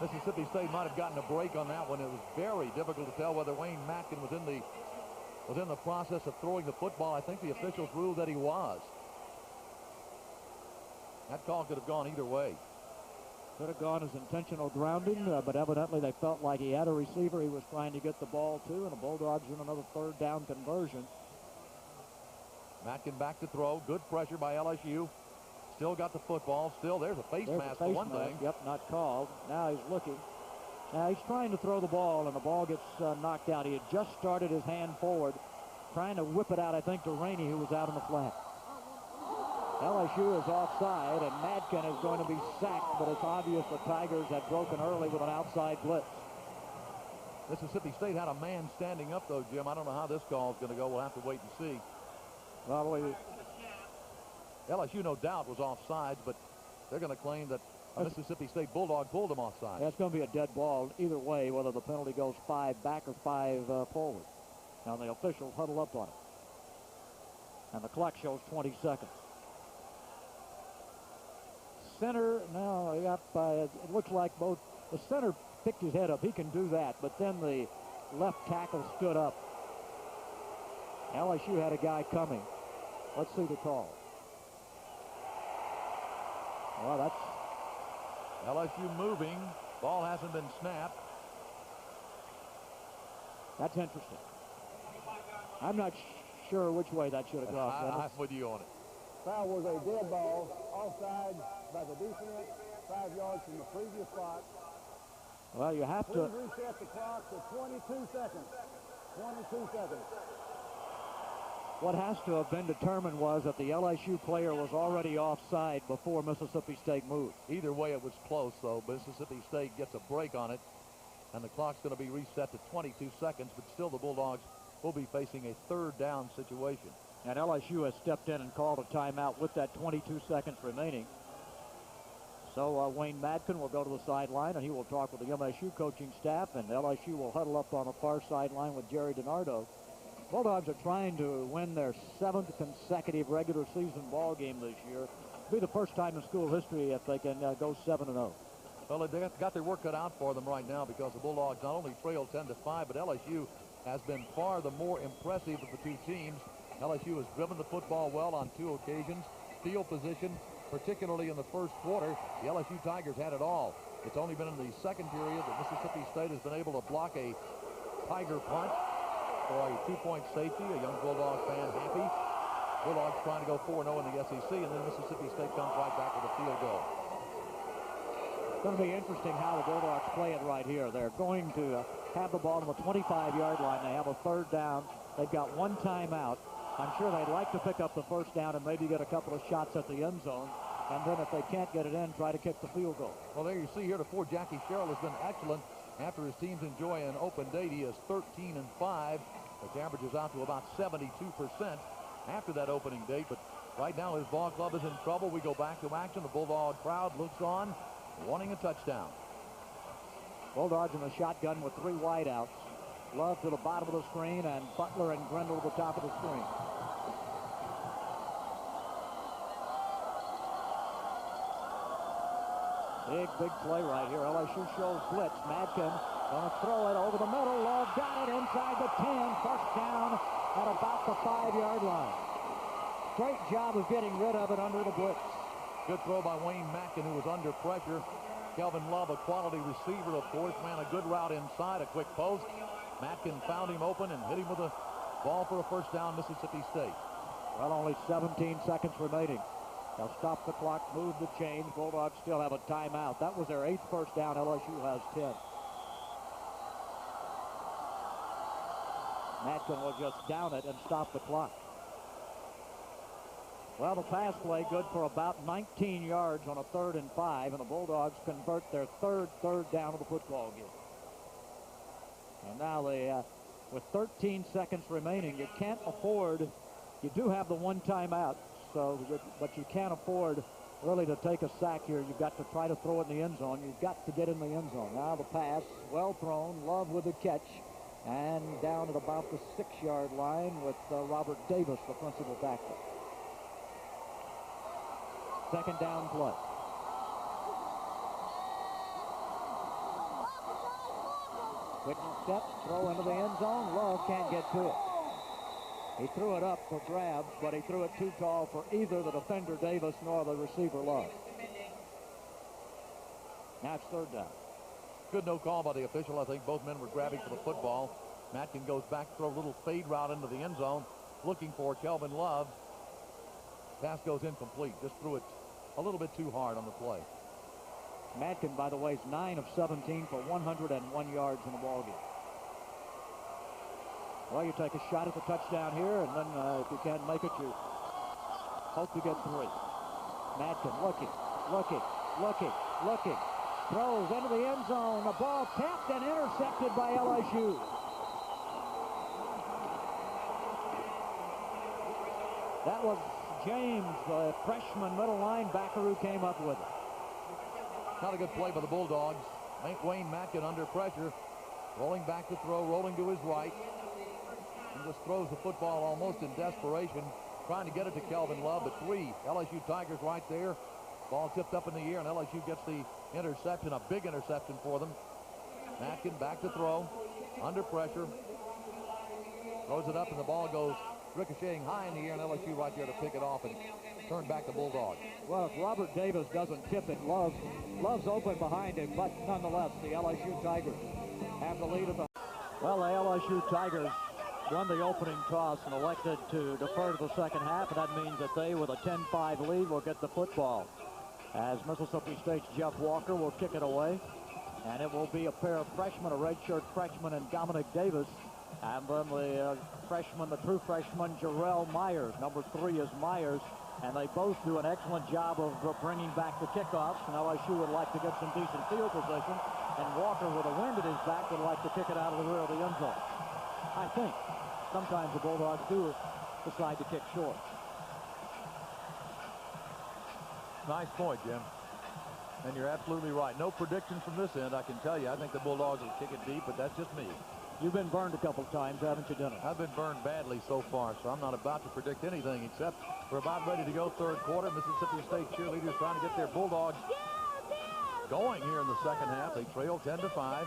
Mississippi State might have gotten a break on that one. It was very difficult to tell whether Wayne Madkin was in the process of throwing the football. I think the officials ruled that he was. That call could have gone either way. Could have gone as intentional grounding, but evidently they felt like he had a receiver he was trying to get the ball to, and the Bulldogs in another third down conversion. Madkin back to throw. Good pressure by LSU. Still got the football. Still, there's a face mask for one thing. Yep, not called. Now he's looking. Now he's trying to throw the ball, and the ball gets knocked out. He had just started his hand forward, trying to whip it out, I think, to Rainey, who was out in the flat. LSU is offside, and Madkin is going to be sacked, but it's obvious the Tigers had broken early with an outside blitz. Mississippi State had a man standing up, though, Jim. I don't know how this call is going to go. We'll have to wait and see. Well, LSU, no doubt, was offsides, but they're going to claim that a Mississippi State Bulldog pulled them offside. That's going to be a dead ball either way, whether the penalty goes 5 back or 5 forward. Now the officials huddle up on it. And the clock shows 20 seconds. Center, now it looks like both, the center picked his head up. He can do that, but then the left tackle stood up. LSU had a guy coming. Let's see the call. Well, that's LSU moving. Ball hasn't been snapped. That's interesting. I'm not sure which way that should have gone. I'm with you on it. Foul was a dead ball, offside by the defense, 5 yards from the previous spot. Well, you have Please to reset the clock to 22 seconds. 22 seconds. What has to have been determined was that the LSU player was already offside before Mississippi State moved. Either way, it was close, though. Mississippi State gets a break on it, and the clock's going to be reset to 22 seconds, but still the Bulldogs will be facing a third down situation. And LSU has stepped in and called a timeout with that 22 seconds remaining. So Wayne Madkin will go to the sideline, and he will talk with the MSU coaching staff, and LSU will huddle up on the far sideline with Jerry DiNardo. Bulldogs are trying to win their 7th consecutive regular season ball game this year. It'll be the first time in school history if they can go 7-0. Well, they got their work cut out for them right now because the Bulldogs not only trail 10-5, but LSU has been far the more impressive of the two teams. LSU has driven the football well on 2 occasions. Field position, particularly in the first quarter, the LSU Tigers had it all. It's only been in the second period that Mississippi State has been able to block a Tiger punt for a 2-point safety. A young Bulldog fan happy. Bulldogs trying to go 4-0 in the SEC, and then Mississippi State comes right back with a field goal. It's going to be interesting how the Bulldogs play it right here. They're going to have the ball on the 25-yard line. They have a third down. They've got 1 timeout. I'm sure they'd like to pick up the first down and maybe get a couple of shots at the end zone. And then if they can't get it in, try to kick the field goal. Well, there you see here, before Jackie Sherrill has been excellent. After his teams enjoy an open date, he is 13-5, which averages out to about 72% after that opening date. But right now, his ball club is in trouble. We go back to action. The Bulldog crowd looks on, wanting a touchdown. Bulldogs in the shotgun with 3 wideouts. Love to the bottom of the screen, and Butler and Grendel to the top of the screen. Big play right here. LSU shows blitz. Madkin gonna throw it over the middle. Love got it inside the 10. First down at about the 5-yard line. Great job of getting rid of it under the blitz. Good throw by Wayne Madkin, who was under pressure. Kelvin Love, a quality receiver, of course, ran a good route inside, a quick post. Madkin found him open and hit him with a ball for a first down, Mississippi State. Well, only 17 seconds remaining. They'll stop the clock, move the chains. Bulldogs still have a timeout. That was their 8th first down. LSU has 10. Madkin will just down it and stop the clock. Well, the pass play good for about 19 yards on a 3rd and 5, and the Bulldogs convert their third down of the football game. And now they, with 13 seconds remaining, you can't afford, you do have the 1 timeout, but you can't afford really to take a sack here. You've got to try to throw it in the end zone. You've got to get in the end zone. Now the pass, well thrown, Love with the catch, and down at about the 6-yard line with Robert Davis, the principal tackler. 2nd down play. Quick step, throw into the end zone. Love can't get to it. He threw it up for grabs, but he threw it too tall for either the defender Davis nor the receiver Love. Now it's 3rd down. Good no call by the official. I think both men were grabbing for the football. Madkin goes back, throw a little fade route into the end zone, looking for Kelvin Love. Pass goes incomplete. Just threw it a little bit too hard on the play. Madkin, by the way, is 9 of 17 for 101 yards in the ballgame. Well, you take a shot at the touchdown here, and then if you can't make it, you hope to get 3. Madkin looking. Throws into the end zone. The ball tapped and intercepted by LSU. That was James, the freshman middle linebacker, who came up with it. Not a good play by the Bulldogs. Wayne Madkin under pressure. Rolling back to throw, rolling to his right. And just throws the football almost in desperation, trying to get it to Kelvin Love. But 3 LSU Tigers right there. Ball tipped up in the air, and LSU gets the interception, a big interception for them. Madkin back to throw, under pressure. Throws it up, and the ball goes ricocheting high in the air, and LSU right there to pick it off and turn back the Bulldogs. Well, if Robert Davis doesn't tip it, Love's open behind him, but nonetheless, the LSU Tigers have the lead of the... Well, the LSU Tigers won the opening toss and elected to defer to the second half, and that means that they, with a 10-5 lead, will get the football. As Mississippi State's Jeff Walker will kick it away, and it will be a pair of freshmen, a redshirt freshman and Dominic Davis, and then the freshman, the true freshman, Jarrell Myers. Number 3 is Myers, and they both do an excellent job of bringing back the kickoffs, and LSU would like to get some decent field position, and Walker, with a wind at his back, would like to kick it out of the rear of the end zone. I think sometimes the Bulldogs do decide to kick short. Nice point, Jim. And you're absolutely right. No predictions from this end, I can tell you. I think the Bulldogs will kick it deep, but that's just me. You've been burned a couple of times, haven't you, Dennis? I've been burned badly so far, so I'm not about to predict anything, except we're about ready to go third quarter. Mississippi State cheerleaders trying to get their Bulldogs going here in the second half. They trail 10-5.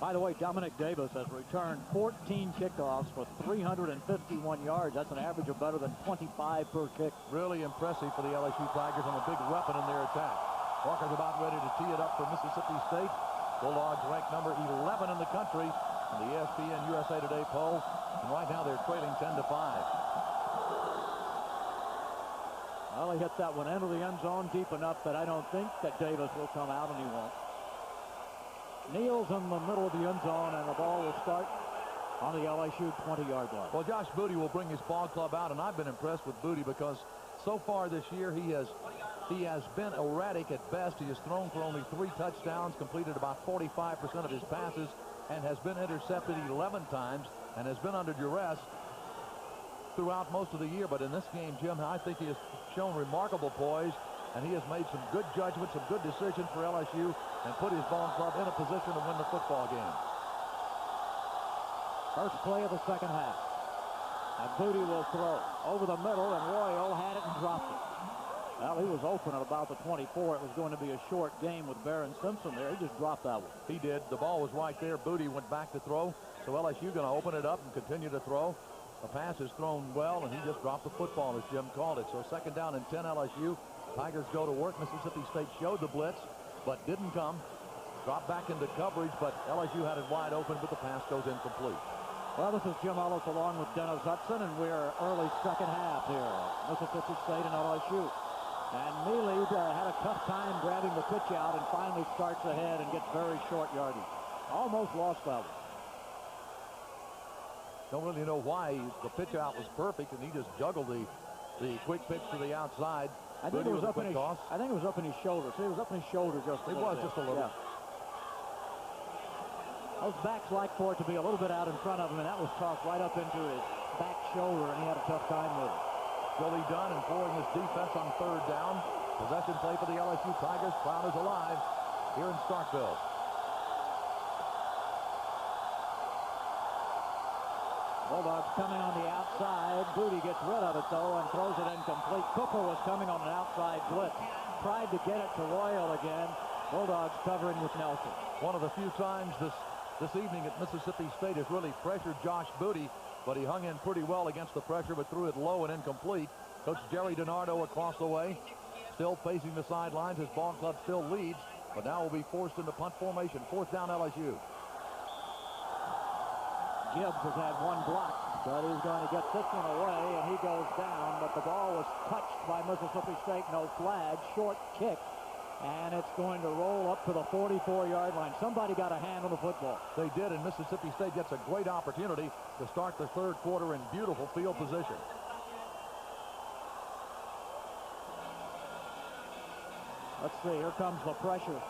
By the way, Dominic Davis has returned 14 kickoffs for 351 yards. That's an average of better than 25 per kick. Really impressive for the LSU Tigers, and a big weapon in their attack. Walker's about ready to tee it up for Mississippi State. Bulldogs ranked number 11 in the country in the ESPN USA Today poll, and right now they're trailing 10-5. Well, he hit that one into the end zone deep enough that I don't think that Davis will come out, and he won't. Kneels in the middle of the end zone, and the ball will start on the LSU 20-yard line. Well, Josh Booty will bring his ball club out, and I've been impressed with Booty because so far this year he has been erratic at best. He has thrown for only 3 touchdowns, completed about 45% of his passes, and has been intercepted 11 times, and has been under duress throughout most of the year. But in this game, Jim, I think he has shown remarkable poise, and he has made some good judgments, some good decisions for LSU, and put his ball club in a position to win the football game. First play of the second half. And Booty will throw over the middle, and Royal had it and dropped it. Well, he was open at about the 24. It was going to be a short game with Barron Simpson there. He just dropped that one. He did. The ball was right there. Booty went back to throw. So LSU going to open it up and continue to throw. The pass is thrown well, and he just dropped the football, as Jim called it. So second down and 10 LSU. Tigers go to work. Mississippi State showed the blitz, but didn't come. Dropped back into coverage, but LSU had it wide open, but the pass goes incomplete. Well, this is Jim Ellis along with Dennis Hudson, and we're early second half here. Mississippi State and LSU. And Neely had a tough time grabbing the pitch out and finally starts ahead and gets very short yardage. Almost lost that one. Don't really know why. The pitch out was perfect, and he just juggled the quick pitch to the outside. I think it was up in his shoulder. See, it was up in his shoulder just a little bit. Just a little. Yeah. Those backs like for it to be a little bit out in front of him, and that was tossed right up into his back shoulder, and he had a tough time with it. Billy Dunn employing his defense on third down. Possession play for the LSU Tigers. Crowd is alive here in Starkville. Bulldogs coming on the outside. Booty gets rid of it, though, and throws it incomplete. Cooper was coming on an outside blitz. Tried to get it to Royal again. Bulldogs covering with Nelson. One of the few times this evening at Mississippi State has really pressured Josh Booty, but he hung in pretty well against the pressure, but threw it low and incomplete. Coach Jerry DiNardo across the way, still facing the sidelines. His ball club still leads, but now will be forced into punt formation. Fourth down LSU. Gibbs has had one block, but he's going to get this one away, and he goes down, but the ball was touched by Mississippi State. No flag, short kick, and it's going to roll up to the 44-yard line. Somebody got a hand on the football. They did, and Mississippi State gets a great opportunity to start the third quarter in beautiful field position. Let's see, here comes the pressure.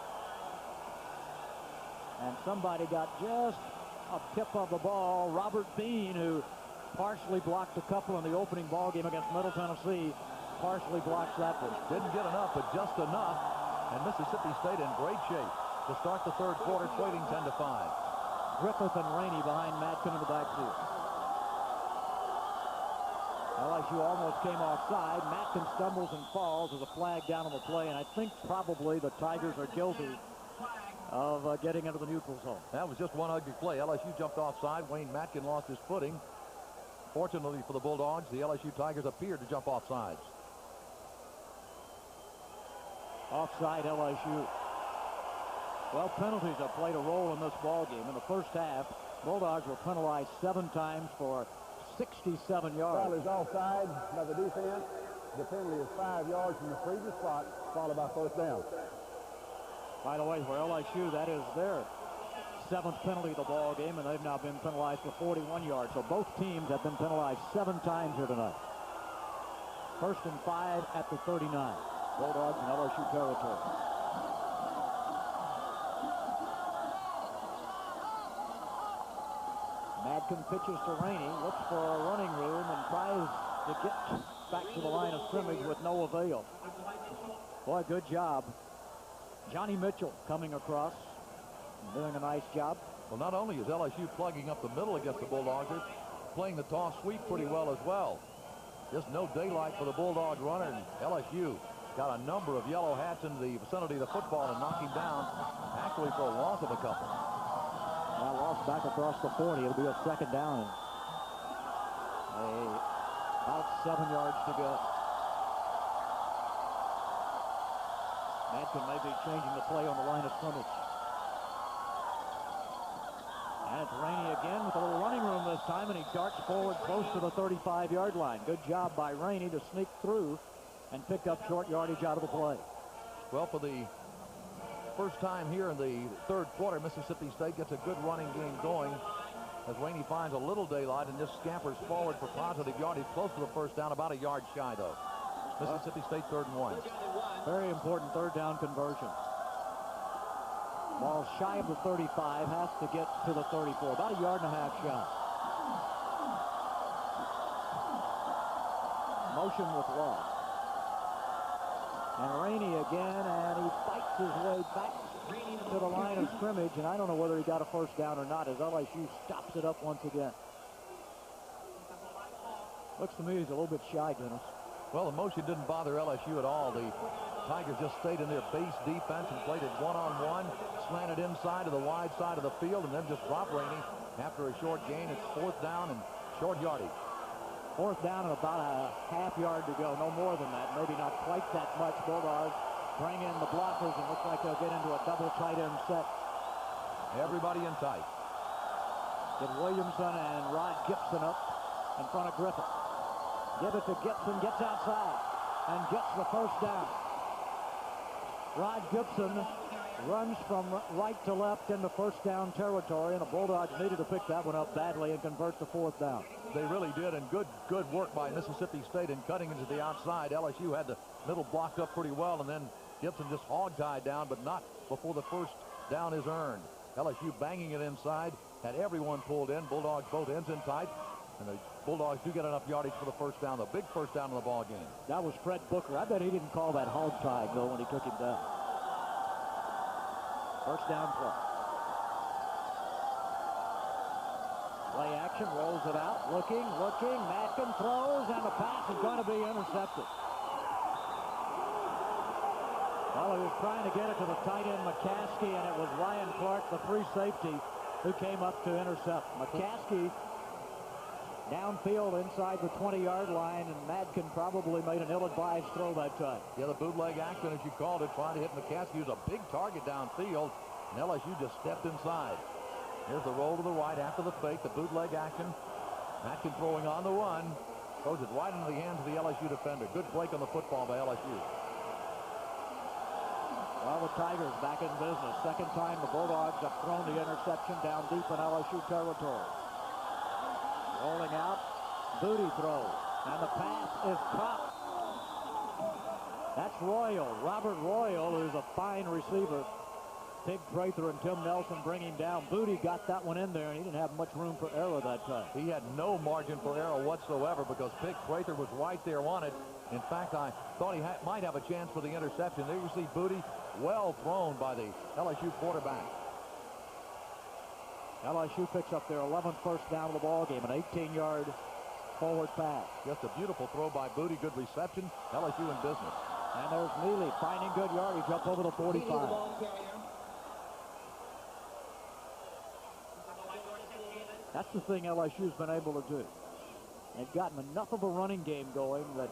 And somebody got just a tip of the ball. Robert Bean, who partially blocked a couple in the opening ball game against Middle Tennessee, partially blocks that one. Didn't get enough, but just enough. And Mississippi State in great shape to start the third quarter, trailing 10-5. Griffith and Rainey behind Madkin in the backfield. LSU almost came offside. Madkin stumbles and falls as a flag down on the play, and I think probably the Tigers are guilty of getting into the neutral zone. That was just one ugly play. LSU jumped offside. Wayne Madkin lost his footing. Fortunately for the Bulldogs, the LSU Tigers appeared to jump offsides. Offside LSU. Well, penalties have played a role in this ball game. In the first half, Bulldogs were penalized 7 times for 67 yards. Foul is offside by the defense. The penalty is 5 yards from the previous spot, followed by first down. By the way, for LSU, that is their 7th penalty of the ball game, and they've now been penalized for 41 yards. So both teams have been penalized 7 times here tonight. 1st and 5 at the 39. Bulldogs in LSU territory. Madkin pitches to Rainey, looks for a running room, and tries to get back to the line of scrimmage with no avail. Boy, good job. Johnny Mitchell coming across, doing a nice job. Well, not only is LSU plugging up the middle against the Bulldogs, they're playing the toss sweep pretty well as well. Just no daylight for the Bulldog runner, and LSU got a number of yellow hats in the vicinity of the football and knocking down, actually for a loss of a couple. Now lost back across the 40. It'll be a 2nd down. About 7 yards to go. Madkin may be changing the play on the line of scrimmage. And it's Rainey again with a little running room this time, and he darts forward close to the 35-yard line. Good job by Rainey to sneak through and pick up short yardage out of the play. Well, for the first time here in the 3rd quarter, Mississippi State gets a good running game going as Rainey finds a little daylight and just scampers forward for positive yardage close to the first down, about a yard shy, though. Mississippi State 3rd and 1. Very important 3rd down conversion. Ball shy of the 35, has to get to the 34, about a yard and a half shy. Motion with Law. And Rainey again, and he fights his way back to the line of scrimmage, and I don't know whether he got a first down or not as LSU stops it up once again. Looks to me he's a little bit shy, Dennis. Well, the motion didn't bother LSU at all. The Tigers just stayed in their base defense and played it one-on-one, slanted inside to the wide side of the field, and then just dropped Rainey after a short gain. It's 4th down and short yardage. 4th down and about a half yard to go. No more than that. Maybe not quite that much. Bulldogs bring in the blockers and looks like they'll get into a double tight end set. Everybody in tight. Get Williamson and Rod Gibson up in front of Griffith. Give it to Gibson, gets outside and gets the first down. Rod Gibson runs from right to left into first down territory, and the Bulldogs needed to pick that one up badly and convert to 4th down. They really did, and good work by Mississippi State in cutting into the outside. LSU had the middle blocked up pretty well, and then Gibson just hog-tied down, but not before the first down is earned. LSU banging it inside, had everyone pulled in. Bulldogs both ends in tight, and the Bulldogs do get enough yardage for the first down, the big first down in the ball game. That was Fred Booker. I bet he didn't call that hog-tied, though, when he took him down. First down play. Play action, rolls it out, looking. Madkin throws, and the pass is going to be intercepted. Well, he was trying to get it to the tight end, McCaskey, and it was Ryan Clark, the free safety, who came up to intercept. McCaskey downfield inside the 20-yard line, and Madkin probably made an ill-advised throw that time. Yeah, the bootleg action, as you called it, trying to hit McCaskey. He was a big target downfield, and LSU just stepped inside. Here's the roll to the right after the fake, the bootleg action. Madkin throwing on the run. Throws it right into the hands of the LSU defender. Good break on the football by LSU. Well, the Tigers back in business. 2nd time the Bulldogs have thrown the interception down deep in LSU territory. Rolling out, Booty throws, and the pass is caught. That's Royal, Robert Royal, who's a fine receiver. Pig Prather and Tim Nelson bring him down. Booty got that one in there, and he didn't have much room for error that time. He had no margin for error whatsoever because Pig Prather was right there on it. In fact, I thought he might have a chance for the interception. There you see Booty, well thrown by the LSU quarterback. LSU picks up their 11th first down of the ball game, an 18-yard forward pass. Just a beautiful throw by Booty, good reception. LSU in business. And there's Neely finding good yardage up over the 45. That's the thing LSU's been able to do. They've gotten enough of a running game going that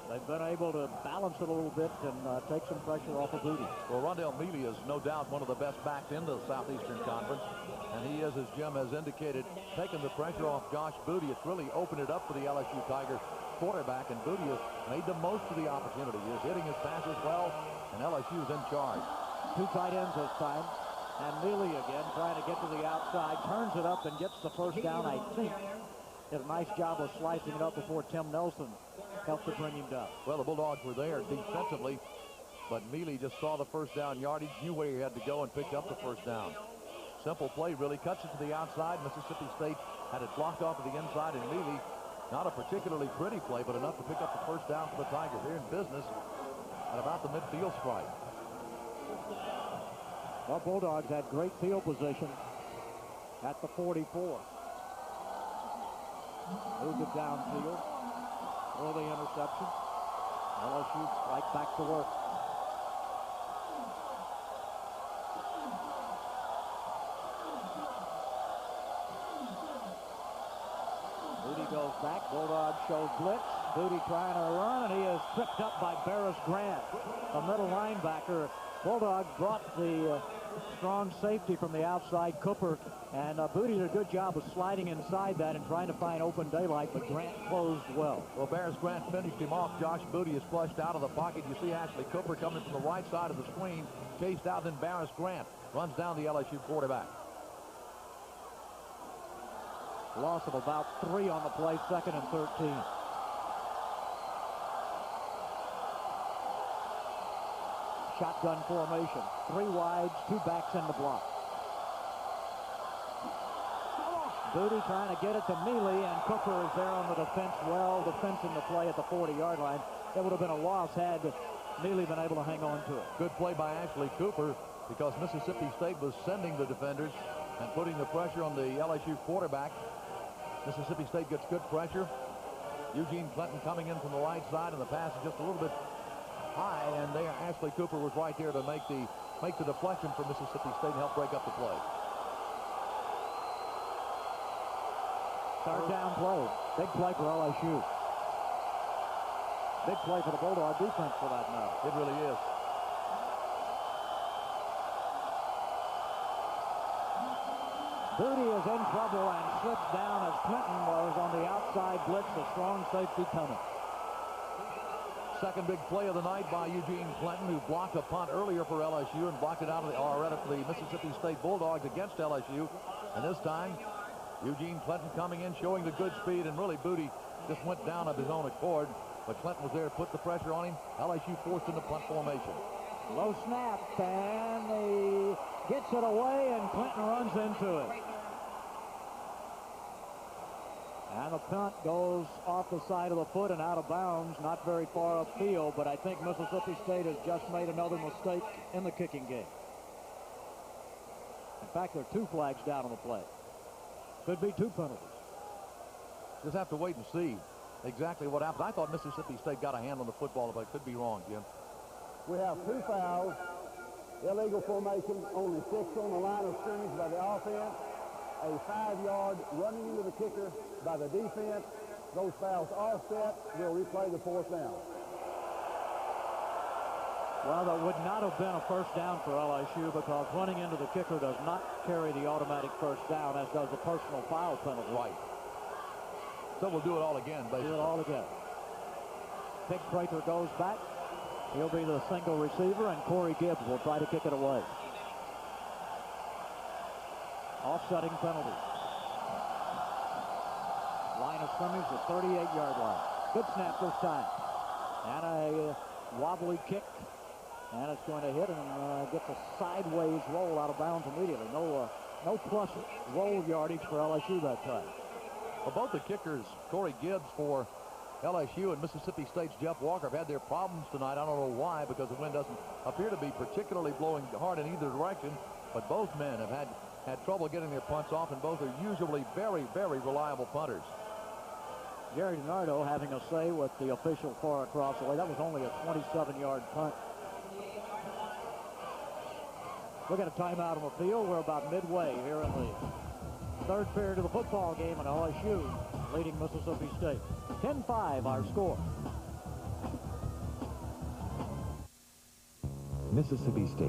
They've been able to balance it a little bit and take some pressure off of Booty. Well, Rondell Mealy is no doubt one of the best backs in the Southeastern Conference. And he is, as Jim has indicated, taking the pressure off Josh Booty. It's really opened it up for the LSU Tiger quarterback, and Booty has made the most of the opportunity. He is hitting his passes well, and LSU is in charge. 2 tight ends this time. And Mealy again trying to get to the outside, turns it up and gets the first down, I think. Did a nice job of slicing it up before Tim Nelson helped to bring him down. Well, the Bulldogs were there defensively, but Mealy just saw the first down yardage, knew where he had to go, and picked up the first down. Simple play, really cuts it to the outside. Mississippi State had it blocked off to the inside, and Mealy, not a particularly pretty play, but enough to pick up the first down for the Tigers. They're in business at about the midfield stripe. The Bulldogs had great field position at the 44. Moved it downfield. Early interception. LSU right back to work. Booty goes back. Bulldogs show blitz. Booty trying to run, and he is tripped up by Barris Grant, a middle linebacker. Bulldogs brought the strong safety from the outside, Cooper, and Booty did a good job of sliding inside that and trying to find open daylight, but Grant closed well. Well, Barris Grant finished him off. Josh Booty is flushed out of the pocket. You see Ashley Cooper coming from the right side of the screen, chased out, then Barris Grant runs down the LSU quarterback. Loss of about 3 on the play, 2nd and 13. Shotgun formation. 3 wides, 2 backs in the block. Booty trying to get it to Mealy, and Cooper is there on the defense, well defensing the play at the 40-yard line. That would have been a loss had Mealy been able to hang on to it. Good play by Ashley Cooper, because Mississippi State was sending the defenders and putting the pressure on the LSU quarterback. Mississippi State gets good pressure. Eugene Clinton coming in from the right side, and the pass is just a little bit high, and there Ashley Cooper was right there to make the deflection for Mississippi State and help break up the play. Third down play. Big play for LSU. Big play for the Bulldog defense for that matter. It really is. Booty is in trouble and slips down as Clinton was on the outside blitz. A strong safety coming. Second big play of the night by Eugene Clinton, who blocked a punt earlier for LSU and blocked it out of the, or rather for the Mississippi State Bulldogs against LSU. And this time, Eugene Clinton coming in, showing the good speed, and really Booty just went down of his own accord. But Clinton was there to put the pressure on him. LSU forced into punt formation. Low snap, and he gets it away, and Clinton runs into it. And the punt goes off the side of the foot and out of bounds, not very far upfield, but I think Mississippi State has just made another mistake in the kicking game. In fact, there are 2 flags down on the play. Could be 2 penalties. Just have to wait and see exactly what happens. I thought Mississippi State got a hand on the football, but I could be wrong, Jim. We have 2 fouls, illegal formation, only 6 on the line of scrimmage by the offense, a 5-yard running into the kicker by the defense. Those fouls are set. We'll replay the 4th down. Well, that would not have been a first down for LSU because running into the kicker does not carry the automatic first down, as does the personal foul penalty. Right. So we'll do it all again, basically. Do it all again. Big Prather goes back. He'll be the single receiver, and Corey Gibbs will try to kick it away. Offsetting penalty. Line of scrimmage, the 38-yard line. Good snap this time. And a wobbly kick. And it's going to hit and get the sideways roll out of bounds immediately. No plus roll yardage for LSU that time. Well, both the kickers, Corey Gibbs for LSU and Mississippi State's Jeff Walker, have had their problems tonight. I don't know why, because the wind doesn't appear to be particularly blowing hard in either direction. But both men have had trouble getting their punts off, and both are usually very, very reliable punters. Jerry DiNardo having a say with the official far across the way. That was only a 27-yard punt. Look at a timeout on the field. We're about midway here in the 3rd period of the football game, and LSU leading Mississippi State. 10-5 our score. Mississippi State,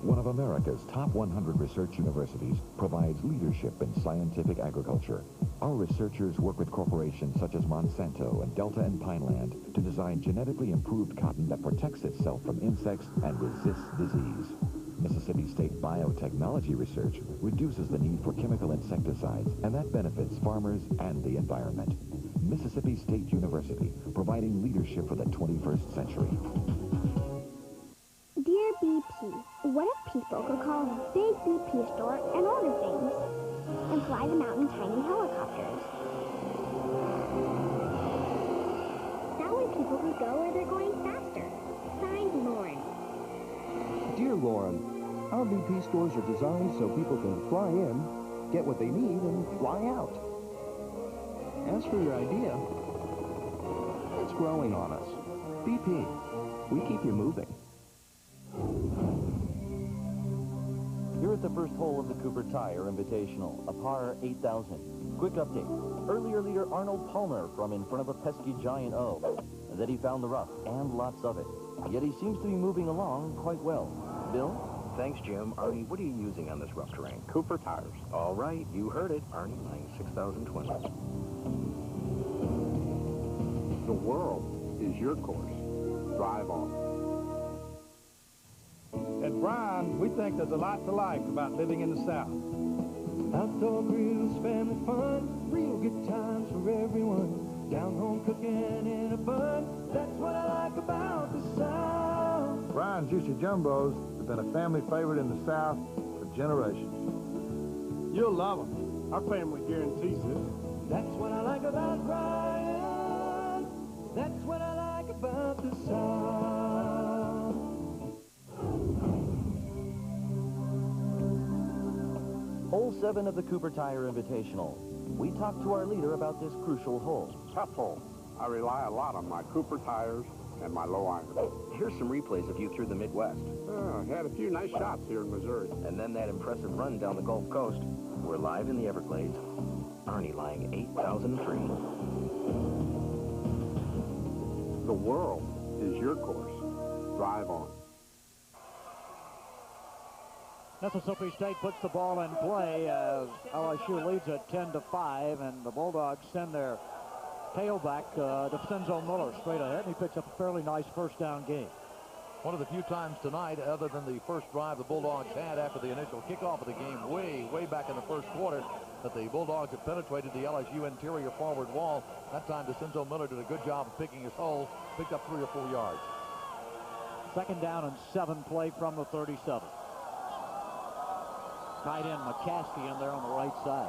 one of America's top 100 research universities, provides leadership in scientific agriculture. Our researchers work with corporations such as Monsanto and Delta and Pineland to design genetically improved cotton that protects itself from insects and resists disease. Mississippi State biotechnology research reduces the need for chemical insecticides, and that benefits farmers and the environment. Mississippi State University, providing leadership for the 21st century. Dear BP, what if people could call a big BP store and order things and fly them out in tiny helicopters? That way people could go where they're going faster. Signed, Lauren. Dear Lauren, our BP stores are designed so people can fly in, get what they need, and fly out. As for your idea, it's growing on us. BP, we keep you moving. Here at the first hole of the Cooper Tire Invitational, a par 8,000. Quick update. Earlier leader Arnold Palmer from in front of a pesky giant O. Then he found the rough, and lots of it. Yet he seems to be moving along quite well. Bill? Thanks, Jim. Arnie, what are you using on this rough terrain? Cooper tires. All right, you heard it. Arnie, line 6020. The world is your course. Drive on. At Brian, we think there's a lot to like about living in the South. Outdoor grills, family fun, real good times for everyone. Down home cooking in a bun, that's what I like about the South. Brian Juicy Jumbos have been a family favorite in the South for generations. You'll love them. Our family guarantees it. That's what I like about Brian. That's what I like about the South. Hole 7 of the Cooper Tire Invitational. We talked to our leader about this crucial hole. Tough hole. I rely a lot on my Cooper tires and my low iron. Here's some replays of you through the Midwest. Had a few nice shots here in Missouri. And then that impressive run down the Gulf Coast. We're live in the Everglades. Arnie lying 8,003. The world is your course. Drive on. Mississippi State puts the ball in play as LSU leads it 10-5, and the Bulldogs send their tailback, DeCenzo Miller, straight ahead, and he picks up a fairly nice first down gain. One of the few times tonight, other than the first drive the Bulldogs had after the initial kickoff of the game way back in the first quarter, that the Bulldogs had penetrated the LSU interior forward wall. That time, DeCenzo Miller did a good job of picking his hole, picked up 3 or 4 yards. Second down and 7 play from the 37. Tight end McCaskey in there on the right side.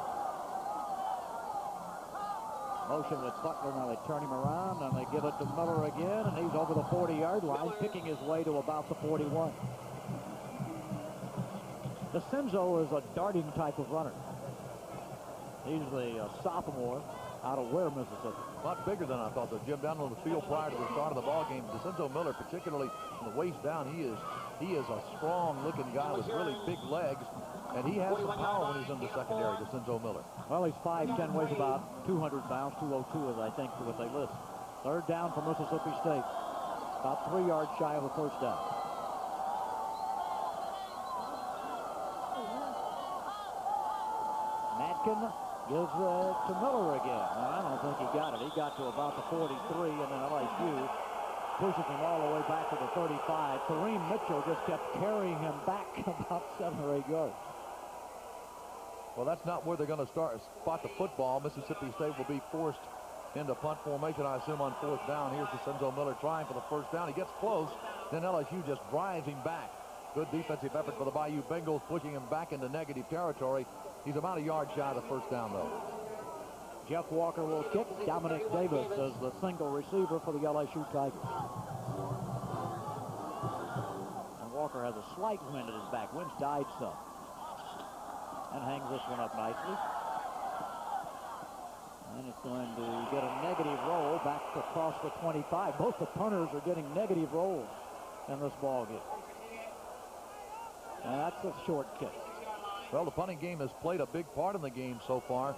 Motion with Butler, now they turn him around, and they give it to Miller again, and he's over the 40-yard line, picking his way to about the 41. DeCenzo is a darting type of runner. He's a sophomore out of Ware, Mississippi. A lot bigger than I thought, though, Jim. Down on the field prior to the start of the ball game, DeCenzo Miller, particularly from the waist down, he is a strong-looking guy with really big legs. And he has some power when he's in the secondary, DeCenzo Miller. Well, he's 5'10", weighs about 200 pounds, 202 is, I think, what they list. Third down for Mississippi State. About 3 yards shy of a first down. Matkin gives it to Miller again. Now, I don't think he got it. He got to about the 43, and then LSU pushes him all the way back to the 35. Kareem Mitchell just kept carrying him back about 7 or 8 yards. Well, that's not where they're going to spot the football. Mississippi State will be forced into punt formation, I assume, on fourth down. Here's DeCenzo Miller trying for the first down. He gets close. Then LSU just drives him back. Good defensive effort for the Bayou Bengals, pushing him back into negative territory. He's about a yard shy of the first down, though. Jeff Walker will kick. Dominic Davis as the single receiver for the LSU Tigers. And Walker has a slight wind at his back. Wind's died some. And hangs this one up nicely. And it's going to get a negative roll back across the 25. Both the punters are getting negative rolls in this ball game. And that's a short kick. Well, the punting game has played a big part in the game so far.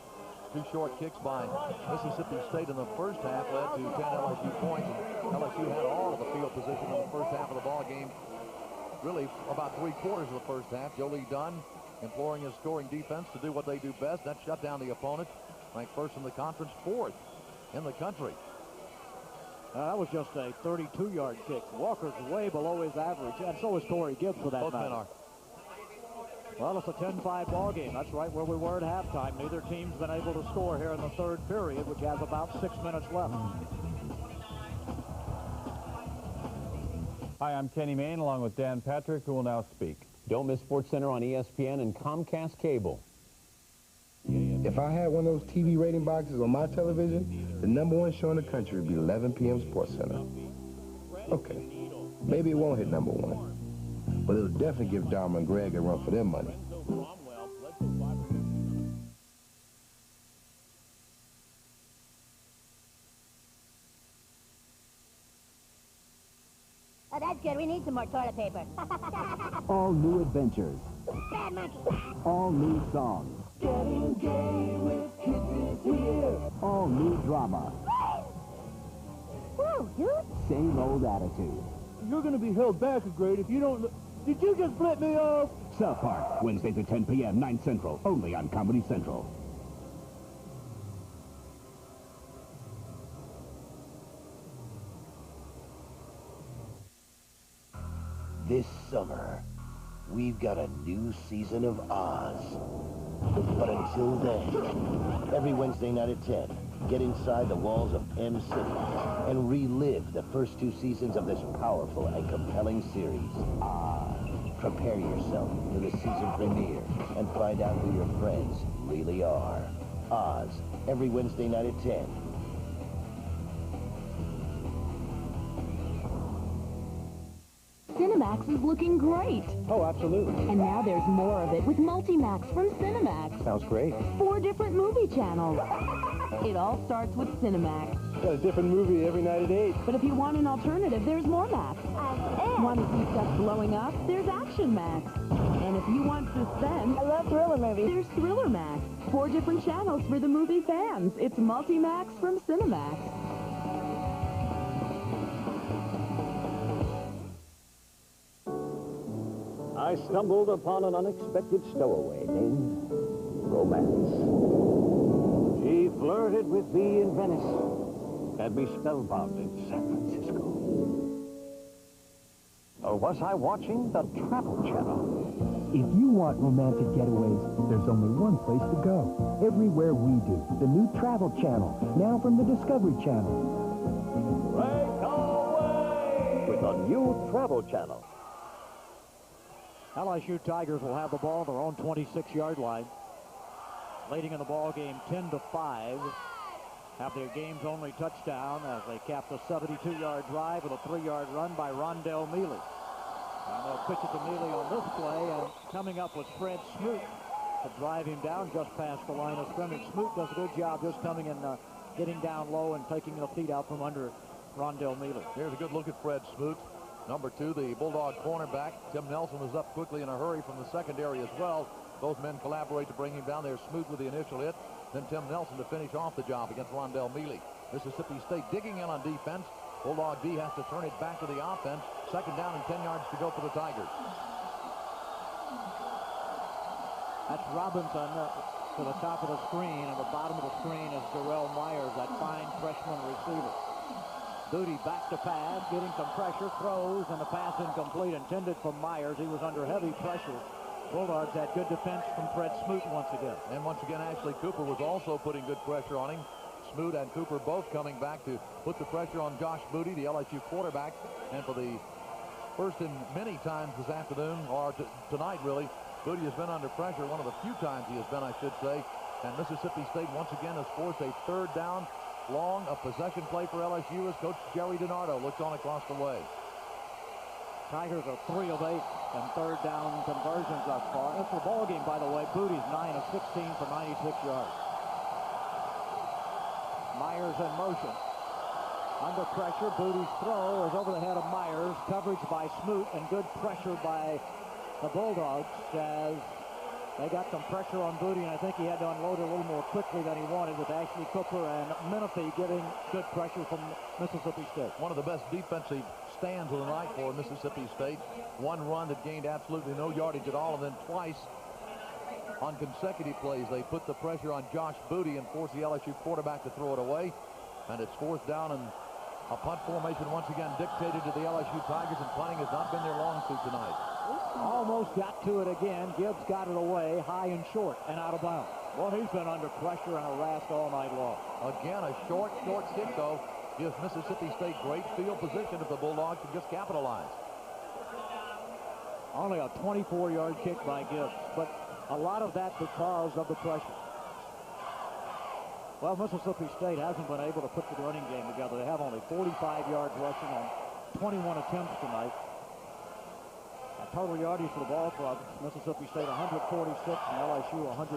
2 short kicks by Mississippi State in the first half led to 10 LSU points. And LSU had all of the field position in the first half of the ball game. really about three-quarters of the first half. Jolie Dunn imploring his scoring defense to do what they do best. That shut down the opponent. Ranked first in the conference, fourth in the country. That was just a 32-yard kick. Walker's way below his average, and so is Corey Gibbs for that Both matter. men are. Well, it's a 10-5 ball game. That's right where we were at halftime. Neither team's been able to score here in the third period, which has about 6 minutes left. Hi, I'm Kenny Mayne, along with Dan Patrick, who will now speak. Don't miss SportsCenter on ESPN and Comcast Cable. If I had one of those TV rating boxes on my television, the #1 show in the country would be 11 p.m. SportsCenter. Okay, maybe it won't hit #1, but it'll definitely give Dharma and Greg a run for their money. Oh, that's good. We need some more toilet paper. All new adventures. Bad monkey. All new songs. Getting gay with kids is here. All new drama. Whoa, dude. Same old attitude. You're going to be held back a grade if you don't... Did you just flip me off? South Park, Wednesdays at 10 p.m., 9 Central, only on Comedy Central. This summer, we've got a new season of Oz. But until then, every Wednesday night at 10, get inside the walls of M City and relive the first 2 seasons of this powerful and compelling series, Oz. Prepare yourself for the season premiere and find out who your friends really are. Oz, every Wednesday night at 10. Cinemax is looking great. Oh, absolutely. And now there's more of it with Multimax from Cinemax. Sounds great. 4 different movie channels. It all starts with Cinemax. Got a different movie every night at 8. But if you want an alternative, there's more Max. Want to see stuff blowing up? There's Action Max. And if you want suspense... I love thriller movies. There's Thriller Max. 4 different channels for the movie fans. It's Multimax from Cinemax. I stumbled upon an unexpected stowaway named Romance. She flirted with me in Venice, had me spellbound in San Francisco. Or was I watching the Travel Channel? If you want romantic getaways, there's only one place to go. Everywhere we do. The new Travel Channel, now from the Discovery Channel. Breakaway! With a new Travel Channel. LSU Tigers will have the ball at their own 26-yard line. Leading in the ball game 10-5. Have their game's only touchdown as they capped a 72-yard drive with a 3-yard run by Rondell Mealy. And they'll pitch it to Mealy on this play, and coming up was Fred Smoot to drive him down just past the line of scrimmage. Smoot does a good job just coming and getting down low and taking the feet out from under Rondell Mealy. Here's a good look at Fred Smoot. Number 2, the Bulldog cornerback. Tim Nelson was up quickly in a hurry from the secondary as well. Both men collaborate to bring him down there. Smoot with the initial hit, then Tim Nelson to finish off the job against Rondell Mealy. Mississippi State digging in on defense. Bulldog D has to turn it back to the offense. 2nd down and 10 yards to go for the Tigers. That's Robinson to the top of the screen, and the bottom of the screen is Darrell Myers, that fine freshman receiver. Duty back to pass, getting some pressure, throws, and the pass incomplete, intended for Myers. He was under heavy pressure. Bulldogs had good defense from Fred Smoot once again. And once again, Ashley Cooper was also putting good pressure on him. Smoot and Cooper both coming back to put the pressure on Josh Booty, the LSU quarterback. And for the first in many times this afternoon, or tonight really, Booty has been under pressure. One of the few times he has been, I should say. And Mississippi State once again has forced a 3rd down long, a possession play for LSU as Coach Jerry DiNardo looks on across the way. Tigers are 3 of 8 and 3rd down conversions thus far. That's the ball game, by the way. Booty's 9 of 16 for 96 yards. Myers in motion. Under pressure, Booty's throw is over the head of Myers. Coverage by Smoot and good pressure by the Bulldogs as They got some pressure on Booty, and I think he had to unload it a little more quickly than he wanted, with Ashley Cooper and Menifee getting good pressure from Mississippi State. One of the best defensive stands of the night for Mississippi State. One run that gained absolutely no yardage at all, and then twice on consecutive plays they put the pressure on Josh Booty and forced the LSU quarterback to throw it away. And it's 4th down, and a punt formation once again dictated to the LSU Tigers, and punting has not been their long suit tonight. Almost got to it again. Gibbs got it away, high and short, and out of bounds. Well, he's been under pressure and harassed all night long. Again, a short kick, though, gives Mississippi State great field position if the Bulldogs can just capitalize. Only a 24-yard kick by Gibbs, but a lot of that because of the pressure. Well, Mississippi State hasn't been able to put the running game together. They have only 45 yards rushing on 21 attempts tonight. Total yardage for the ball club, Mississippi State 146 and LSU 126.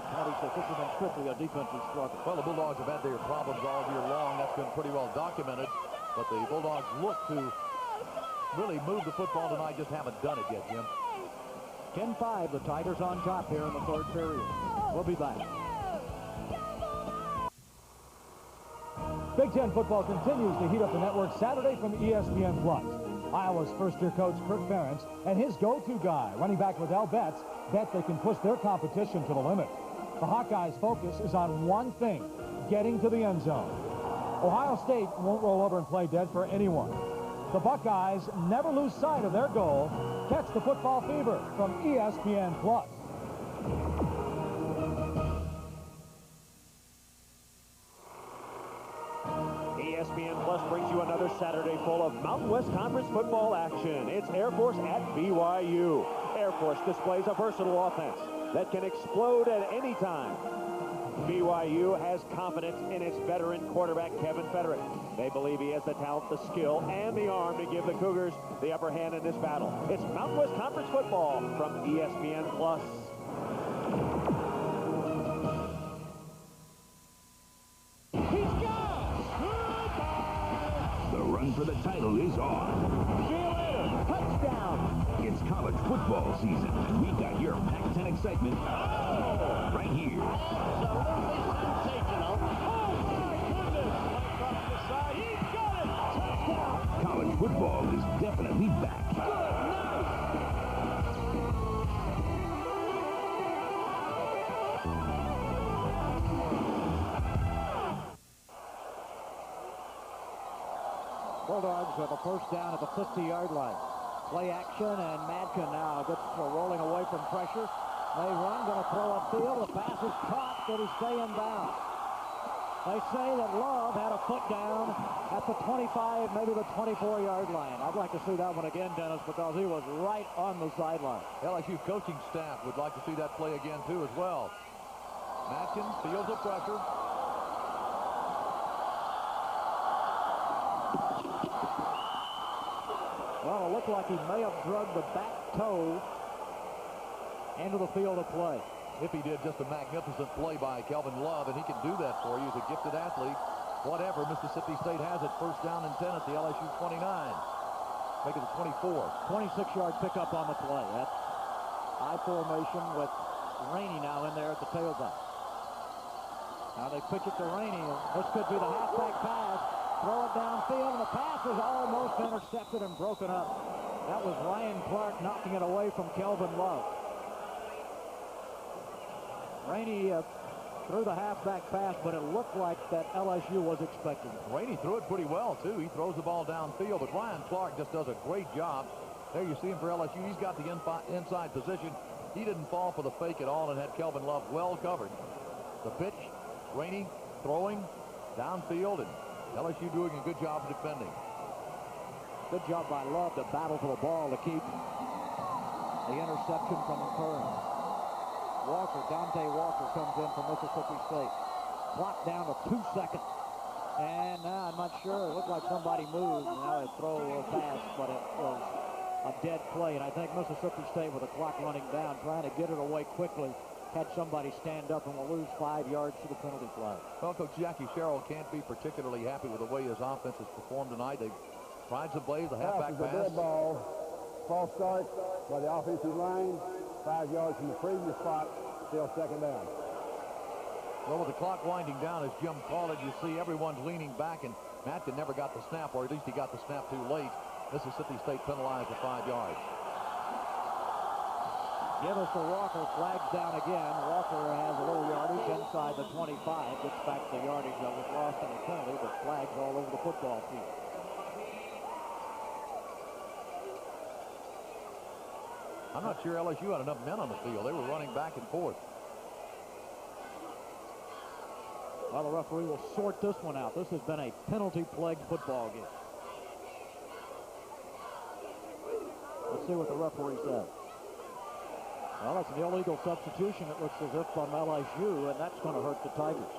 This has been strictly a defensive struggle. Well, the Bulldogs have had their problems all year long. That's been pretty well documented. But the Bulldogs look to really move the football tonight, just haven't done it yet, Jim. 10-5, the Tigers on top here in the 3rd period. We'll be back. Big Ten football continues to heat up the network Saturday from ESPN+. Iowa's first-year coach Kirk Ferentz and his go-to guy, running back Liddell Betts, bet they can push their competition to the limit. The Hawkeyes' focus is on one thing, getting to the end zone. Ohio State won't roll over and play dead for anyone. The Buckeyes never lose sight of their goal. Catch the football fever from ESPN+. ESPN Plus brings you another Saturday full of Mountain West Conference football action. It's Air Force at BYU. Air Force displays a versatile offense that can explode at any time. BYU has confidence in its veteran quarterback, Kevin Federick. They believe he has the talent, the skill, and the arm to give the Cougars the upper hand in this battle. It's Mountain West Conference football from ESPN Plus. The run for the title is on. See you later. Touchdown. It's college football season, and we've got your Pac-10 excitement right here. Absolutely sensational. Oh, my goodness. Right off the side. He's got it. Touchdown. College football is definitely back. Bulldogs with a first down at the 50-yard line. Play action, and Madkin now gets rolling away from pressure. They run, going to throw upfield. The pass is caught. Did he stay in bounds? They say that Love had a foot down at the 25, maybe the 24-yard line. I'd like to see that one again, Dennis, because he was right on the sideline. LSU coaching staff would like to see that play again, too, as well. Madkin feels the pressure. Well, it looked like he may have drugged the back toe into the field of play. If he did, just a magnificent play by Kelvin Love, and he can do that for you. He's a gifted athlete. Whatever, Mississippi State has it. First down and 10 at the LSU 29. Make it a 24. 26-yard pickup on the play. That's high formation with Rainey now in there at the tailback. Now they pitch it to Rainey. This could be the halfback pass. Throw it downfield, and the pass is almost intercepted and broken up. That was Ryan Clark knocking it away from Kelvin Love. Rainey threw the halfback pass, but it looked like that LSU was expecting it. Rainey threw it pretty well, too. He throws the ball downfield, but Ryan Clark just does a great job. There you see him for LSU. He's got the inside position. He didn't fall for the fake at all and had Kelvin Love well covered. The pitch, Rainey throwing downfield, and LSU doing a good job of defending. Good job by Love to battle for the ball to keep the interception from occurring. Dante Walker comes in from Mississippi State. Clock down to 2 seconds. And now I'm not sure. It looked like somebody moved. And now they throw a pass, but it was a dead play. And I think Mississippi State, with the clock running down, trying to get it away quickly, had somebody stand up and will lose 5 yards to the penalty flag. Well, Coach Jackie Sherrill can't be particularly happy with the way his offense has performed tonight. They've tried some plays, a halfback pass. Dead ball. False start by the offensive line. 5 yards from the previous spot. Still second down. Well, with the clock winding down, as Jim called it, you see everyone's leaning back, and Matkin never got the snap, or at least he got the snap too late. Mississippi State penalized the 5 yards. Give us the Walker, flags down again. Walker has a little yardage inside the 25. Gets back the yardage that was lost in the penalty, but flags all over the football field. I'm not sure LSU had enough men on the field. They were running back and forth. Well, the referee will sort this one out. This has been a penalty-plagued football game. Let's see what the referee says. Well, it's an illegal substitution, it looks as if, on LSU, and that's going to hurt the Tigers.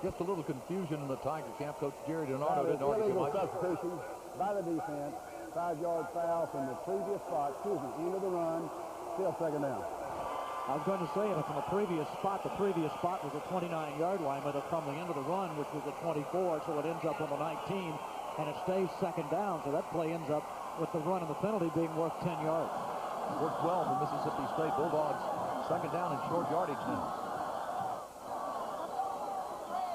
Just a little confusion in the Tiger camp. Coach Jerry Donato didn't argue too Illegal much. substitution by the defense. 5-yard foul from the previous spot. Excuse me, end of the run. Still second down. I was going to say it from the previous spot. The previous spot was a 29-yard line, but from the end of the run, which was a 24, so it ends up on the 19, and it stays second down. So that play ends up with the run and the penalty being worth 10 yards. Worked well for Mississippi State Bulldogs. Second down and short yardage now.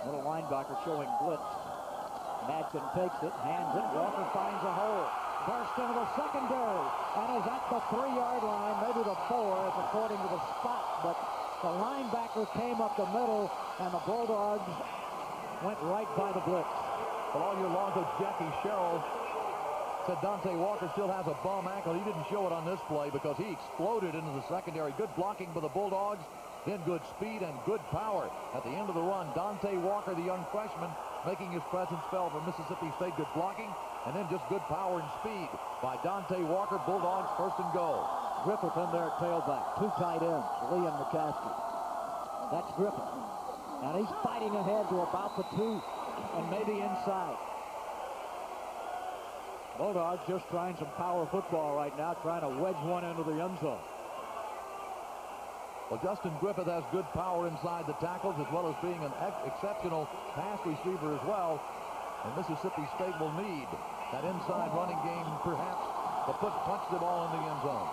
Little linebacker showing blitz. Madsen takes it, hands it. Walker finds a hole. Burst into the secondary and is at the 3-yard line, maybe the 4, if according to the spot. But the linebacker came up the middle, and the Bulldogs went right by the blitz. Well, all year long, Coach Jackie Sherrill said Dante Walker still has a bum ankle. He didn't show it on this play because he exploded into the secondary. Good blocking by the Bulldogs, then good speed and good power. At the end of the run, Dante Walker, the young freshman, making his presence felt for Mississippi State. Good blocking, and then just good power and speed by Dante Walker. Bulldogs first and goal. Griffith in there at tailback. 2 tight ends, Lee and McCaskey. That's Griffith. And he's fighting ahead to about the 2 and maybe inside. Bulldogs just trying some power football right now, trying to wedge one into the end zone. Well, Justin Griffith has good power inside the tackles as well as being an exceptional pass receiver as well. And Mississippi State will need that inside running game perhaps to punch the ball in the end zone.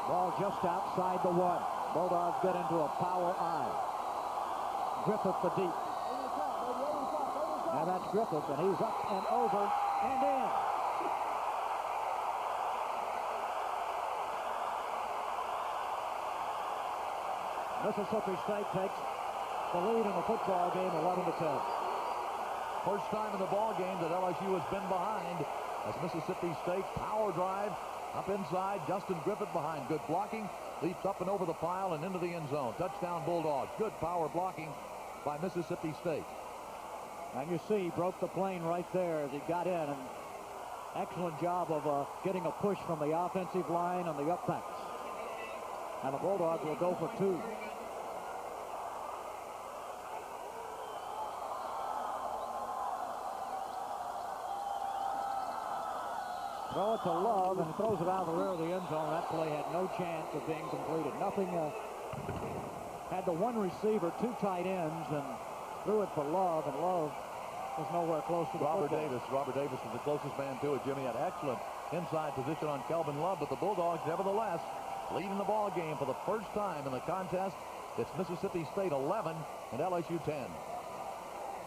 Ball just outside the 1. Bulldogs get into a power eye. Griffith the deep. And that's Griffith, and he's up and over and in. Mississippi State takes the lead in the football game, 11-10. First time in the ball game that LSU has been behind as Mississippi State power drive up inside. Justin Griffith behind. Good blocking. Leaps up and over the pile and into the end zone. Touchdown Bulldogs. Good power blocking by Mississippi State. And you see, he broke the plane right there as he got in. And excellent job of getting a push from the offensive line on the upbacks. And the Bulldogs will go for 2. Throw it to Love, and throws it out of the rear of the end zone. That play had no chance of being completed. Nothing. Had the 1 receiver, 2 tight ends, and threw it for Love, and Love was nowhere close to the Robert football. Davis. Robert Davis was the closest man to it. Jimmy had excellent inside position on Kelvin Love, but the Bulldogs, nevertheless, leading the ball game for the first time in the contest. It's Mississippi State 11 and LSU 10.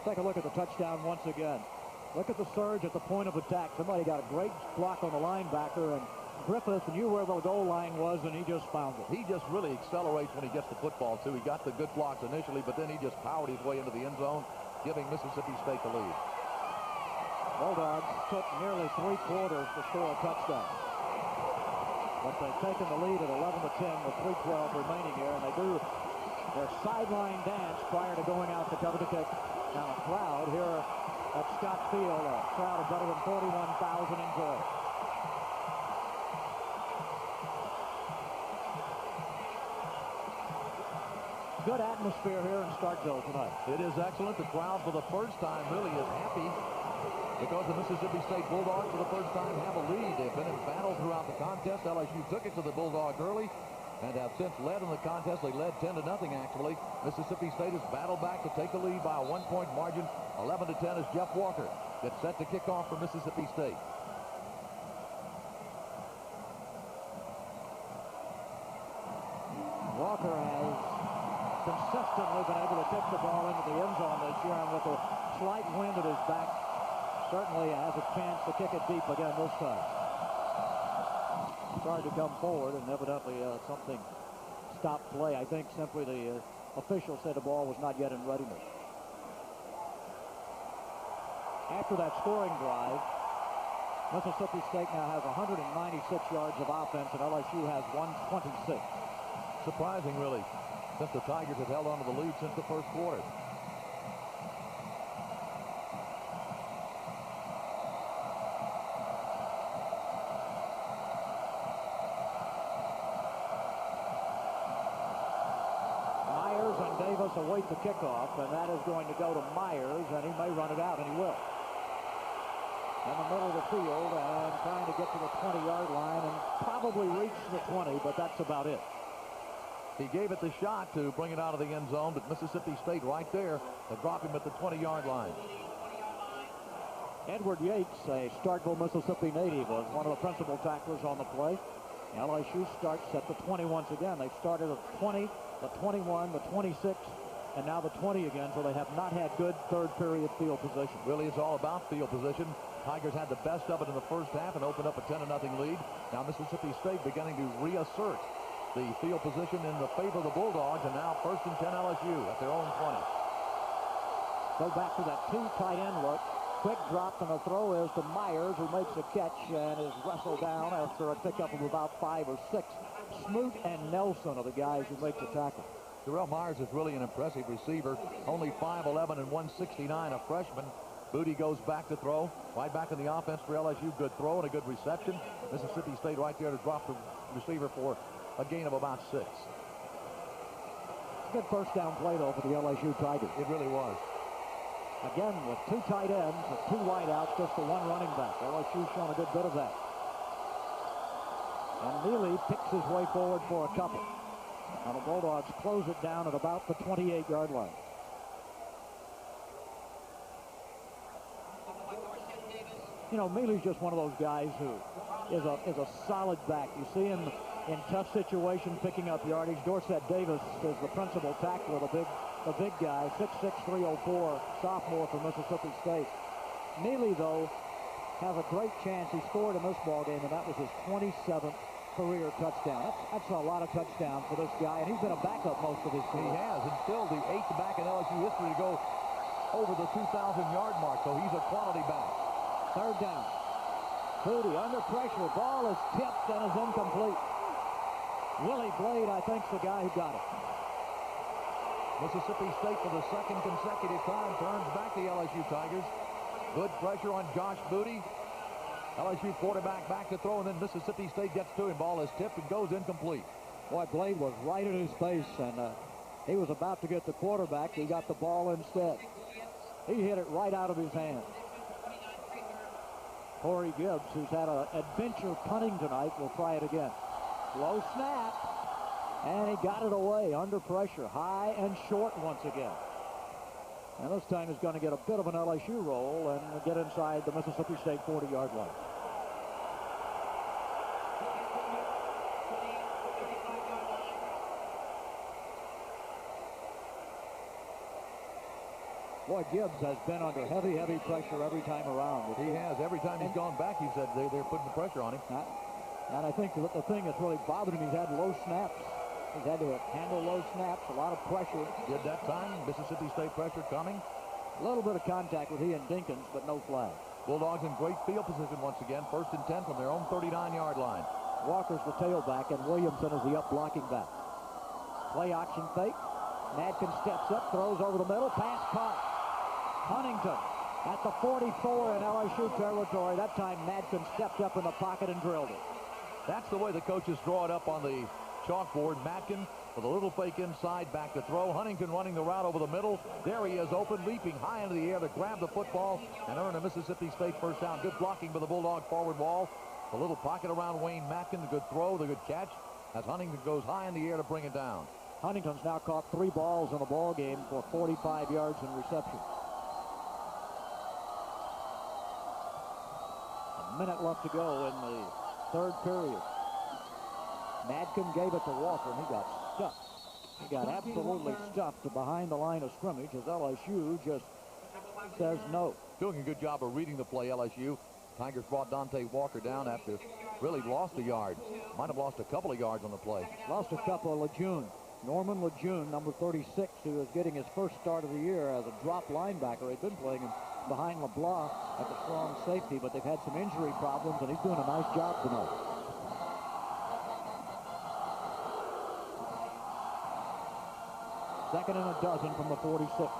Take a look at the touchdown once again. Look at the surge at the point of attack. Somebody got a great block on the linebacker, and Griffith knew where the goal line was, and he just found it. He just really accelerates when he gets the football, too. He got the good blocks initially, but then he just powered his way into the end zone, giving Mississippi State the lead. Bulldogs took nearly 3 quarters to score a touchdown. But they've taken the lead at 11-10 with 3:12 remaining here, and they do their sideline dance prior to going out to cover the kick. Now a crowd here at Scott Field, a crowd of better than 41,000 enjoy. Good atmosphere here in Starkville tonight. It is excellent. The crowd for the first time really is happy because the Mississippi State Bulldogs for the first time have a lead. They've been in battle throughout the contest. LSU took it to the Bulldogs early and have since led in the contest. They led 10-0 actually. Mississippi State has battled back to take the lead by a 1-point margin. 11-10 as Jeff Walker gets set to kick off for Mississippi State. consistently been able to kick the ball into the end zone this year, and with a slight wind at his back, certainly has a chance to kick it deep again this time. Started to come forward, and evidently something stopped play. I think simply the official said the ball was not yet in readiness. After that scoring drive, Mississippi State now has 196 yards of offense, and LSU has 126. Surprising, really, since the Tigers have held on to the lead since the first quarter. Myers and Davis await the kickoff, and that is going to go to Myers, and he may run it out, and he will. In the middle of the field and trying to get to the 20-yard line and probably reach the 20, but that's about it. He gave it the shot to bring it out of the end zone, but Mississippi State right there to drop him at the 20-yard line. Edward Yates, a Starkville, Mississippi native, was one of the principal tacklers on the play. LSU starts at the 20 once again. They started at 20, the 21, the 26, and now the 20 again, so they have not had good third period field position. Really, it's all about field position. Tigers had the best of it in the first half and opened up a 10-0 lead. Now Mississippi State beginning to reassert the field position in the favor of the Bulldogs, and now 1st and 10 LSU at their own 20. Go back to that two tight end look. Quick drop, and the throw is to Myers, who makes a catch and is wrestled down after a pickup of about 5 or 6. Smoot and Nelson are the guys who make the tackle. Darrell Myers is really an impressive receiver. Only 5'11" and 169, a freshman. Booty goes back to throw. Right back in the offense for LSU. Good throw and a good reception. Mississippi State right there to drop the receiver for a gain of about 6. Good first down play, though, for the LSU Tigers. It really was. Again, with 2 tight ends, with 2 wideouts, just the 1 running back. LSU's shown a good bit of that. And Neely picks his way forward for a couple. Now the Bulldogs close it down at about the 28-yard line. You know, Mealy's just one of those guys who is a solid back. You see him in tough situations picking up yardage. Dorsett Davis is the principal tackler, the big guy, 6'6", 304, sophomore for Mississippi State. Mealy, though, has a great chance. He scored in this ballgame, and that was his 27th career touchdown. That's a lot of touchdowns for this guy, and he's been a backup most of his career. He has, and still the 8th back in LSU history to go over the 2,000-yard mark, so he's a quality back. 3rd down. Booty under pressure. Ball is tipped and is incomplete. Willie Blade, I think, is the guy who got it. Mississippi State, for the 2nd consecutive time, turns back the LSU Tigers. Good pressure on Josh Booty. LSU quarterback back to throw, and then Mississippi State gets to him. Ball is tipped and goes incomplete. Boy, Blade was right in his face, and he was about to get the quarterback. He got the ball instead. He hit it right out of his hand. Corey Gibbs, who's had an adventure punting tonight, will try it again. Low snap, and he got it away under pressure. High and short once again. And this time he's going to get a bit of an LSU roll and get inside the Mississippi State 40-yard line. Boy, Gibbs has been under heavy, heavy pressure every time around. He has. Every time he's gone back, he said they're putting the pressure on him. And I think the thing that's really bothered him, he's had low snaps. He's had to handle low snaps, a lot of pressure. Did that time, Mississippi State pressure coming. A little bit of contact with he and Dinkins, but no flag. Bulldogs in great field position once again. 1st and 10 from their own 39-yard line. Walker's the tailback, and Williamson is the up-blocking back. Play action fake. Madkin steps up, throws over the middle, pass caught. Huntington at the 44 in LSU territory. That time Madkin stepped up in the pocket and drilled it. That's the way the coaches draw it up on the chalkboard. Madkin with a little fake inside, back to throw. Huntington running the route over the middle. There he is, open, leaping high into the air to grab the football and earn a Mississippi State first down. Good blocking by the Bulldog forward wall. A little pocket around Wayne Madkin. The good throw, the good catch as Huntington goes high in the air to bring it down. Huntington's now caught 3 balls in a ball game for 45 yards in reception. A minute left to go in the 3rd period. Madkin gave it to Walker, and he got stuck. He got absolutely stuffed behind the line of scrimmage as LSU just says no. Doing a good job of reading the play, LSU. Tigers brought Dante Walker down after really lost a yard. Might have lost a couple of yards on the play. Lost a couple. Lejeune. Norman Lejeune, number 36, who is getting his first start of the year as a drop linebacker. He'd been playing behind LeBlanc at the strong safety, but they've had some injury problems, and he's doing a nice job tonight. Second and a dozen from the 46.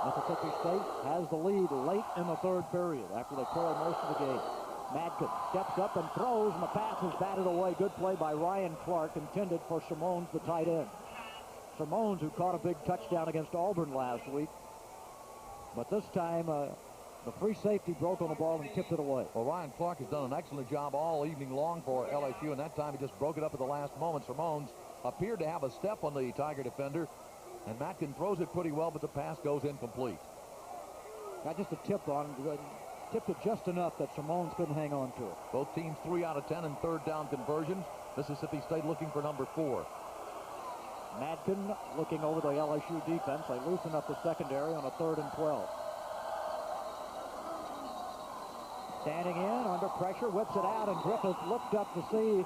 Mississippi State has the lead late in the third period after they trail most of the game. Madkin steps up and throws, and the pass is batted away. Good play by Ryan Clark, intended for Simones, the tight end. Simones, who caught a big touchdown against Auburn last week. But this time, the free safety broke on the ball and tipped it away. Well, Ryan Clark has done an excellent job all evening long for LSU, and that time he just broke it up at the last moment. Simones appeared to have a step on the Tiger defender, and Matkin throws it pretty well, but the pass goes incomplete. Got just a tip on him. Tipped it just enough that Simones couldn't hang on to it. Both teams 3 out of 10 in third down conversions. Mississippi State looking for number 4. Madkin looking over the LSU defense. They loosen up the secondary on a 3rd and 12. Standing in, under pressure, whips it out, and Griffith looked up to see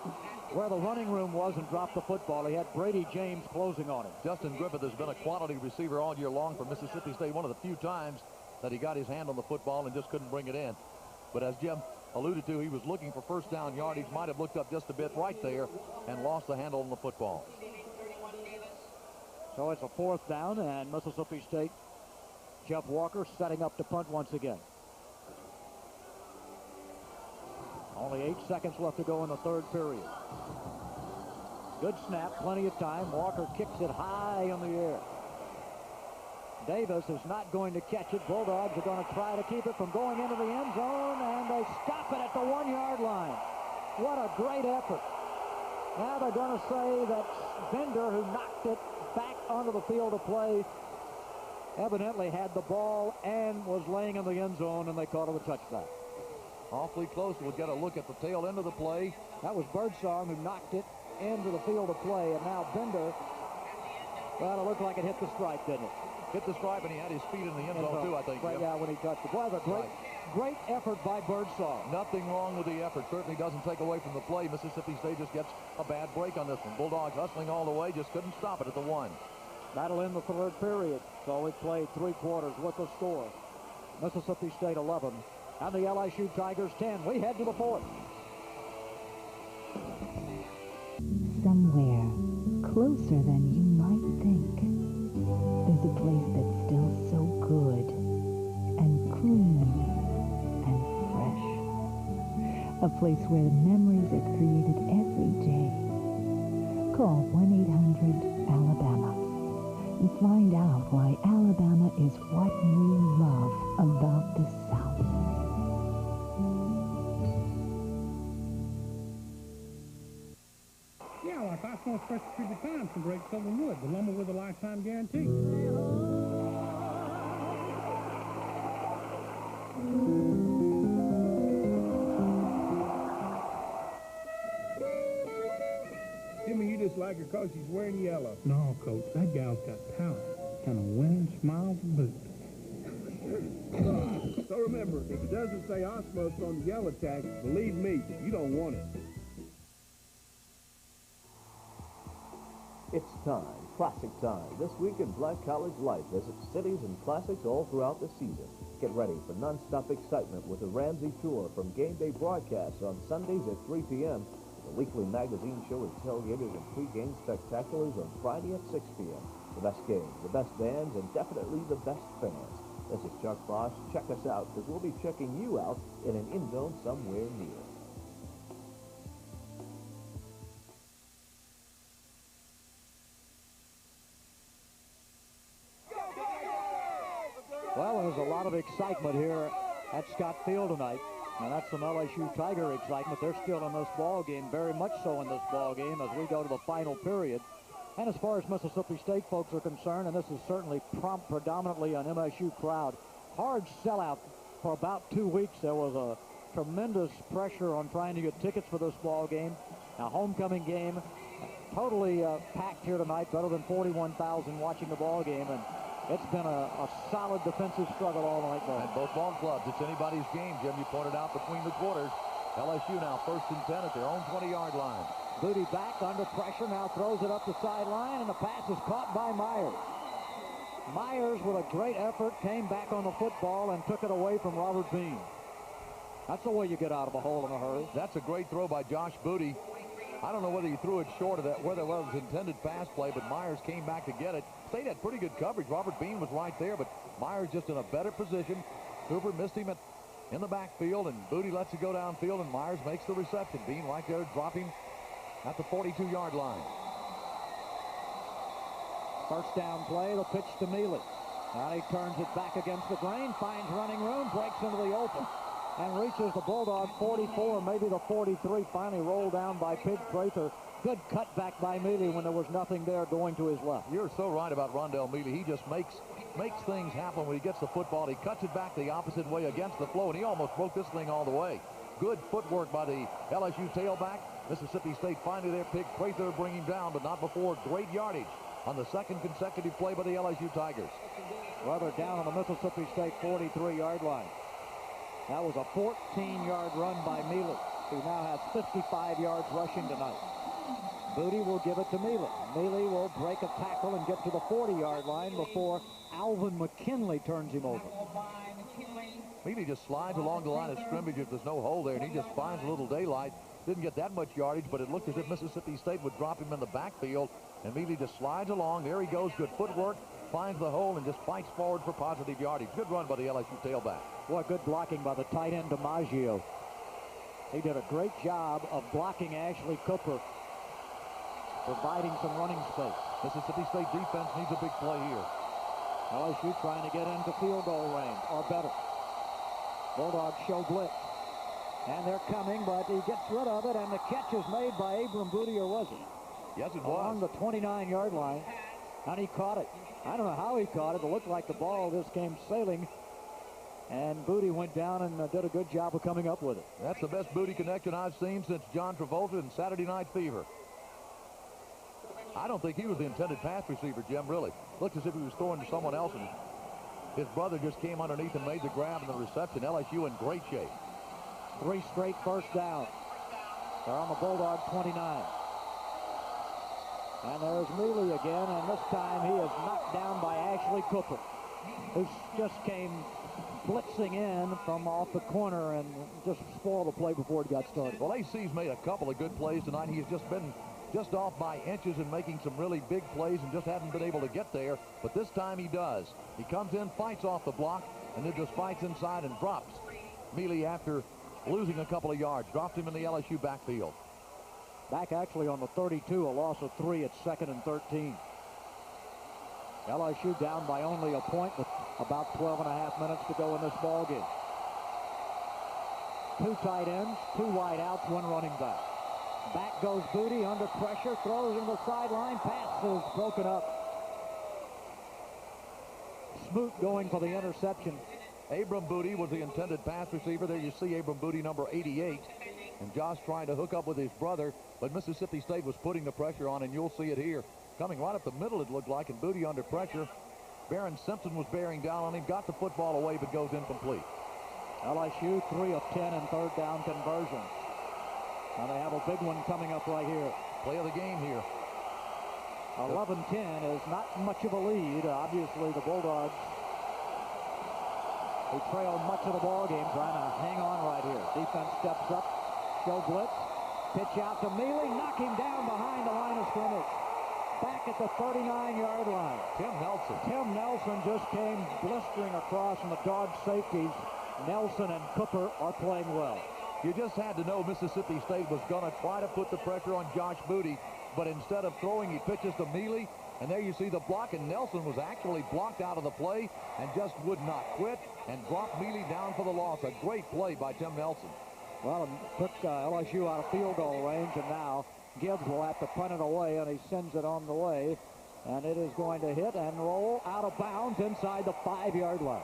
where the running room was and dropped the football. He had Brady James closing on him. Justin Griffith has been a quality receiver all year long for Mississippi State. One of the few times that he got his hand on the football and just couldn't bring it in. But as Jim alluded to, he was looking for first down yardage, might have looked up just a bit right there and lost the handle on the football. So it's a 4th down, and Mississippi State, Jeff Walker setting up to punt once again. Only 8 seconds left to go in the third period. Good snap, plenty of time. Walker kicks it high in the air. Davis is not going to catch it. Bulldogs are going to try to keep it from going into the end zone, and they stop it at the 1-yard line. What a great effort. Now they're going to say that Bender, who knocked it back onto the field of play, evidently had the ball and was laying in the end zone, and they called it a touchback. Awfully close. We'll get a look at the tail end of the play. That was Birdsong who knocked it into the field of play, and now Bender, well, it looked like it hit the stripe, didn't it? Hit the stripe, and he had his feet in the end zone, too, I think. Right, yeah, when he touched it. Boy, great effort by Birdsong. Nothing wrong with the effort. Certainly doesn't take away from the play. Mississippi State just gets a bad break on this one. Bulldogs hustling all the way, just couldn't stop it at the 1. That'll end the third period. So we played 3 quarters with the score. Mississippi State 11, and the LSU Tigers 10. We head to the 4th. Somewhere closer than you might think, there's a place that's still so good and clean and fresh. A place where the memories are created every day. Call 1-800-ALABAMA and find out why Alabama is what you love about the South. Yeah, like Osmo Special Treated Pine from Great Southern Wood, the lumber with a lifetime guarantee. Jimmy, you just like her because she's wearing yellow. No, Coach, that gal's got talent and a winning smile to boot. So remember, if it doesn't say Osmos on the yellow tag, believe me, you don't want it. It's time, classic time. This week in Black College Life, visit cities and classics all throughout the season. Get ready for non-stop excitement with the Ramsey Tour from game day broadcasts on Sundays at 3 p.m. The weekly magazine show with tailgaters and pre-game spectaculars on Friday at 6 p.m. The best games, the best bands, and definitely the best fans. This is Chuck Bosch. Check us out, because we'll be checking you out in an end zone somewhere near. Well, there's a lot of excitement here at Scott Field tonight. And that's some LSU Tiger excitement. They're still in this ball game, very much so in this ball game as we go to the final period. And as far as Mississippi State folks are concerned, and this is certainly predominantly an MSU crowd, hard sellout for about 2 weeks. There was a tremendous pressure on trying to get tickets for this ball game. A homecoming game, totally packed here tonight, better than 41,000 watching the ball game, and it's been a solid defensive struggle all night long. And both ball clubs, it's anybody's game, Jim. You pointed out between the quarters. LSU now 1st and 10 at their own 20-yard line. Booty back under pressure, now throws it up the sideline, and the pass is caught by Myers. Myers, with a great effort, came back on the football and took it away from Robert Bean. That's the way you get out of a hole in a hurry. That's a great throw by Josh Booty. I don't know whether he threw it short of that, whether it was intended pass play, but Myers came back to get it. State had pretty good coverage. Robert Bean was right there, but Myers just in a better position. Cooper missed him in the backfield, and Booty lets it go downfield, and Myers makes the reception. Bean right there dropping at the 42-yard line. First down play, the pitch to Mealy. Now he turns it back against the grain, finds running room, breaks into the open, and reaches the Bulldog 44, maybe the 43. Finally rolled down by Pig Prather. Good cutback by Mealy when there was nothing there going to his left. You're so right about Rondell Mealy. He just makes things happen when he gets the football. He cuts it back the opposite way against the flow, and he almost broke this thing all the way. Good footwork by the LSU tailback. Mississippi State finally there. Pig Prather bring him down, but not before great yardage on the second consecutive play by the LSU Tigers. Well, they're down on the Mississippi State 43-yard line. That was a 14-yard run by Mealy, who now has 55 yards rushing tonight. Booty will give it to Mealy. Mealy will break a tackle and get to the 40-yard line before Alvin McKinley turns him over. Mealy just slides along the line of scrimmage if there's no hole there, and he just finds a little daylight. Didn't get that much yardage, but it looked as if Mississippi State would drop him in the backfield, and Mealy just slides along. There he goes. Good footwork. Finds the hole and just fights forward for positive yardage. Good run by the LSU tailback. Boy, good blocking by the tight end DiMaggio. He did a great job of blocking Ashley Cooper, providing some running space. Mississippi State defense needs a big play here. LSU trying to get into field goal range, or better. Bulldogs show blitz. And they're coming, but he gets rid of it, and the catch is made by Abram Booty, or was it? Yes, it was. Along the 29-yard line, and he caught it. I don't know how he caught it. It looked like the ball just came sailing, and Booty went down and did a good job of coming up with it. That's the best Booty connection I've seen since John Travolta in Saturday Night Fever. I don't think he was the intended pass receiver, Jim, really. Looked as if he was throwing to someone else, and his brother just came underneath and made the grab and the reception. LSU in great shape. 3 straight first downs. They're on the Bulldog 29. And there's Mealy again, and this time he is knocked down by Ashley Cooper, who just came blitzing in from off the corner and just spoiled the play before it got started. Well, AC's made a couple of good plays tonight. He's just been just off by inches and making some really big plays and just hasn't been able to get there. But this time he does. He comes in, fights off the block, and then just fights inside and drops Mealy after losing a couple of yards. Dropped him in the LSU backfield. Back actually on the 32, a loss of 3 at 2nd and 13. LSU down by only a point with about 12.5 minutes to go in this ball game. 2 tight ends, 2 wide outs, 1 running back. Back goes Booty under pressure, throws in the sideline, pass is broken up. Smoot going for the interception. Abram Booty was the intended pass receiver. There you see Abram Booty, number 88. And Josh trying to hook up with his brother, but Mississippi State was putting the pressure on, and you'll see it here. Coming right up the middle, it looked like, and Booty under pressure. Barron Simpson was bearing down on him, got the football away, but goes incomplete. LSU 3 of 10 in third down conversions. Now they have a big one coming up right here. Play of the game here. 11-10 is not much of a lead. Obviously, the Bulldogs, who trail much of the ball game, trying to hang on right here. Defense steps up, show blitz, pitch out to Mealy, knock him down behind the line of scrimmage. Back at the 39-yard line. Tim Nelson just came blistering across, and the dog safeties, Nelson and Cooper, are playing well. You just had to know Mississippi State was going to try to put the pressure on Josh Booty, but instead of throwing, he pitches to Mealy, and there you see the block, and Nelson was actually blocked out of the play and just would not quit and dropped Mealy down for the loss. A great play by Tim Nelson. Well, it took LSU out of field goal range, and now Gibbs will have to punt it away, and he sends it on the way, and it is going to hit and roll out of bounds inside the 5-yard line.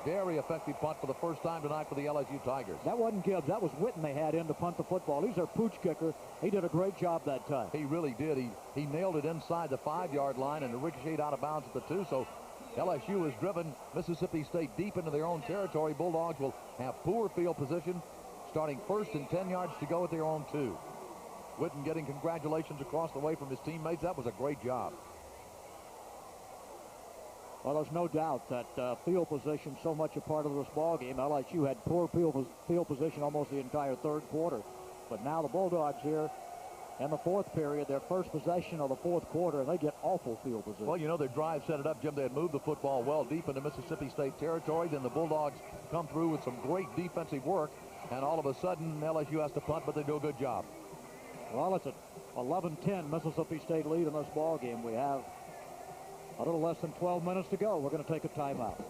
Very effective punt for the first time tonight for the LSU Tigers. That wasn't Gibbs. That was Witten they had in to punt the football. He's their pooch kicker. He did a great job that time. He really did. He nailed it inside the 5-yard line and ricocheted out of bounds at the 2. So LSU has driven Mississippi State deep into their own territory. Bulldogs will have poor field position, starting first and 10 yards to go at their own 2. Witten getting congratulations across the way from his teammates. That was a great job. Well, there's no doubt that field position so much a part of this ball game. LSU had poor field position almost the entire third quarter. But now the Bulldogs here in the fourth period, their first possession of the fourth quarter, and they get awful field position. Well, you know, their drive set it up, Jim. They had moved the football well deep into Mississippi State territory. Then the Bulldogs come through with some great defensive work. And all of a sudden, LSU has to punt, but they do a good job. Well, it's an 11-10 Mississippi State lead in this ball game. We have a little less than 12 minutes to go. We're going to take a timeout.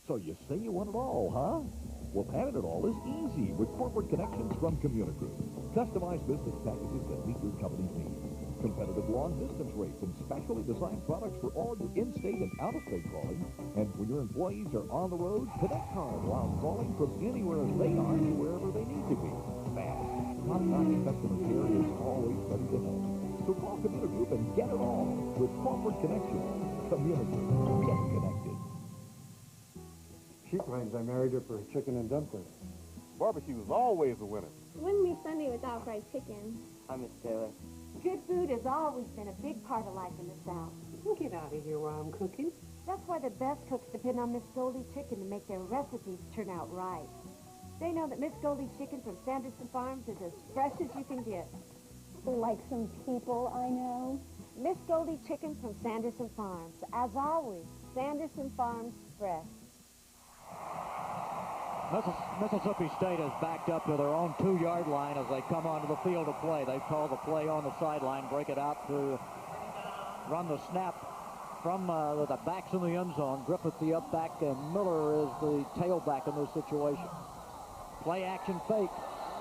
So you say you want it all, huh? Well, having it all is easy with corporate connections from Communigroup. Customized business packages that meet your company's needs. Competitive long-distance rates and specially designed products for all your in-state and out-of-state calling. And when your employees are on the road, Connect Card allows calling from anywhere they are to wherever they need to be. Fast, top-notch customer care is always ready to help. So call Communigroup and get it all with corporate connections. Communigroup. Get connected. She claims I married her for chicken and dumplings. Barbecue is always a winner. Wouldn't be Sunday without fried chicken. Hi, Miss Taylor. Good food has always been a big part of life in the South. Get out of here while I'm cooking. That's why the best cooks depend on Miss Goldie's Chicken to make their recipes turn out right. They know that Miss Goldie's Chicken from Sanderson Farms is as fresh as you can get. Like some people I know. Miss Goldie's Chicken from Sanderson Farms. As always, Sanderson Farms fresh. Mississippi State is backed up to their own 2-yard line as they come onto the field to play. They call the play on the sideline, break it out to run the snap from the backs in the end zone. Griffith the up back, and Miller is the tailback in this situation. Play action fake,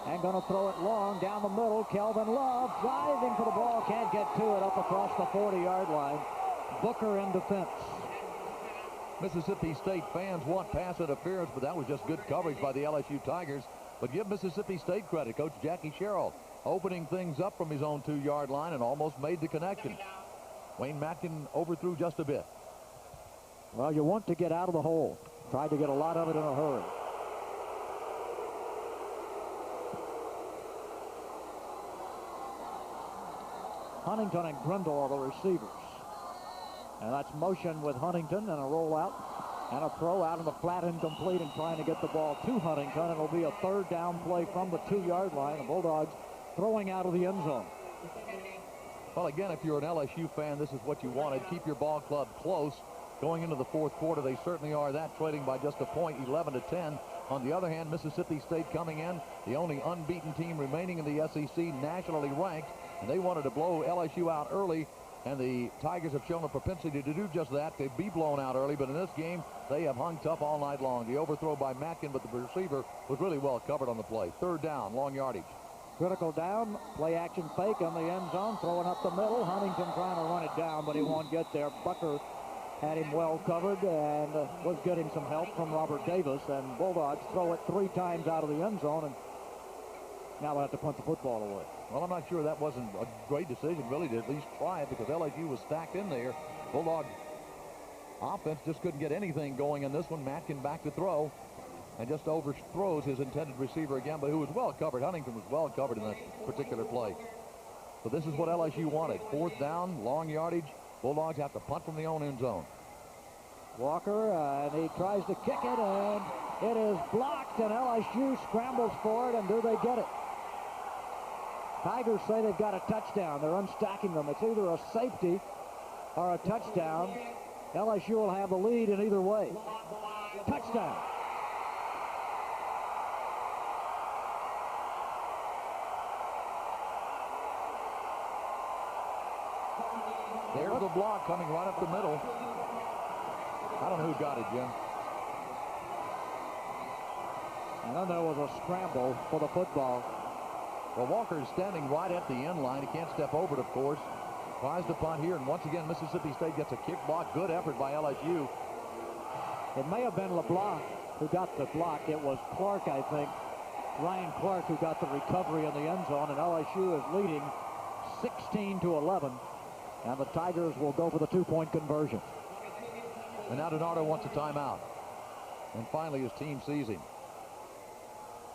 and going to throw it long down the middle. Kelvin Love driving for the ball, can't get to it up across the 40-yard line. Booker in defense. Mississippi State fans want pass interference, but that was just good coverage by the LSU Tigers. But give Mississippi State credit. Coach Jackie Sherrill opening things up from his own 2-yard line and almost made the connection. Wayne Matkin overthrew just a bit. Well, you want to get out of the hole. Tried to get a lot of it in a hurry. Huntington and Grindle are the receivers. And that's motion with Huntington and a rollout and a throw out in the flat incomplete and trying to get the ball to Huntington. It'll be a third down play from the 2-yard line. The Bulldogs throwing out of the end zone. Well, again, if you're an LSU fan, this is what you wanted. Keep your ball club close. Going into the fourth quarter, they certainly are that, trailing by just a point, 11-10. On the other hand, Mississippi State coming in, the only unbeaten team remaining in the SEC, nationally ranked, and they wanted to blow LSU out early. And the Tigers have shown a propensity to do just that, to be blown out early. But in this game, they have hung tough all night long. The overthrow by Matkin, but the receiver was really well covered on the play. Third down, long yardage. Critical down, play action fake on the end zone, throwing up the middle. Huntington trying to run it down, but he won't get there. Bucker had him well covered and was getting some help from Robert Davis. And Bulldogs throw it 3 times out of the end zone, and now they'll have to punt the football away. Well, I'm not sure that wasn't a great decision, really, to at least try it, because LSU was stacked in there. Bulldog offense just couldn't get anything going in this one. Matkin back to throw and just overthrows his intended receiver again, but who was well covered. Huntington was well covered in that particular play. So this is what LSU wanted. 4th down, long yardage. Bulldogs have to punt from the own end zone. Walker, and he tries to kick it, and it is blocked, and LSU scrambles for it, and do they get it? Tigers say they've got a touchdown. They're unstacking them. It's either a safety or a touchdown, LSU will have the lead in either way. Touchdown. There's a block coming right up the middle. I don't know who got it, Jim. And then there was a scramble for the football. Well, Walker is standing right at the end line. He can't step over it, of course. Tries to punt here, and once again, Mississippi State gets a kick block. Good effort by LSU. It may have been LeBlanc who got the block. It was Clark, I think, Ryan Clark, who got the recovery in the end zone, and LSU is leading 16-11, and the Tigers will go for the two-point conversion. And now Donato wants a timeout, and finally his team sees him.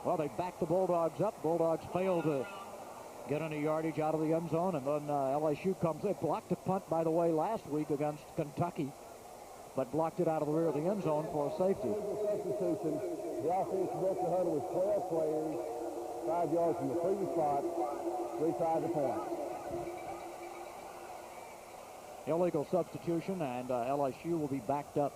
Well, they backed the Bulldogs up. Bulldogs failed to get any yardage out of the end zone, and then LSU comes. They blocked a punt, by the way, last week against Kentucky, but blocked it out of the rear of the end zone for a safety. Substitution. The offense broke the huddle with 12 players, 5 yards from the previous spot, 3 tries the point. Illegal substitution, and LSU will be backed up.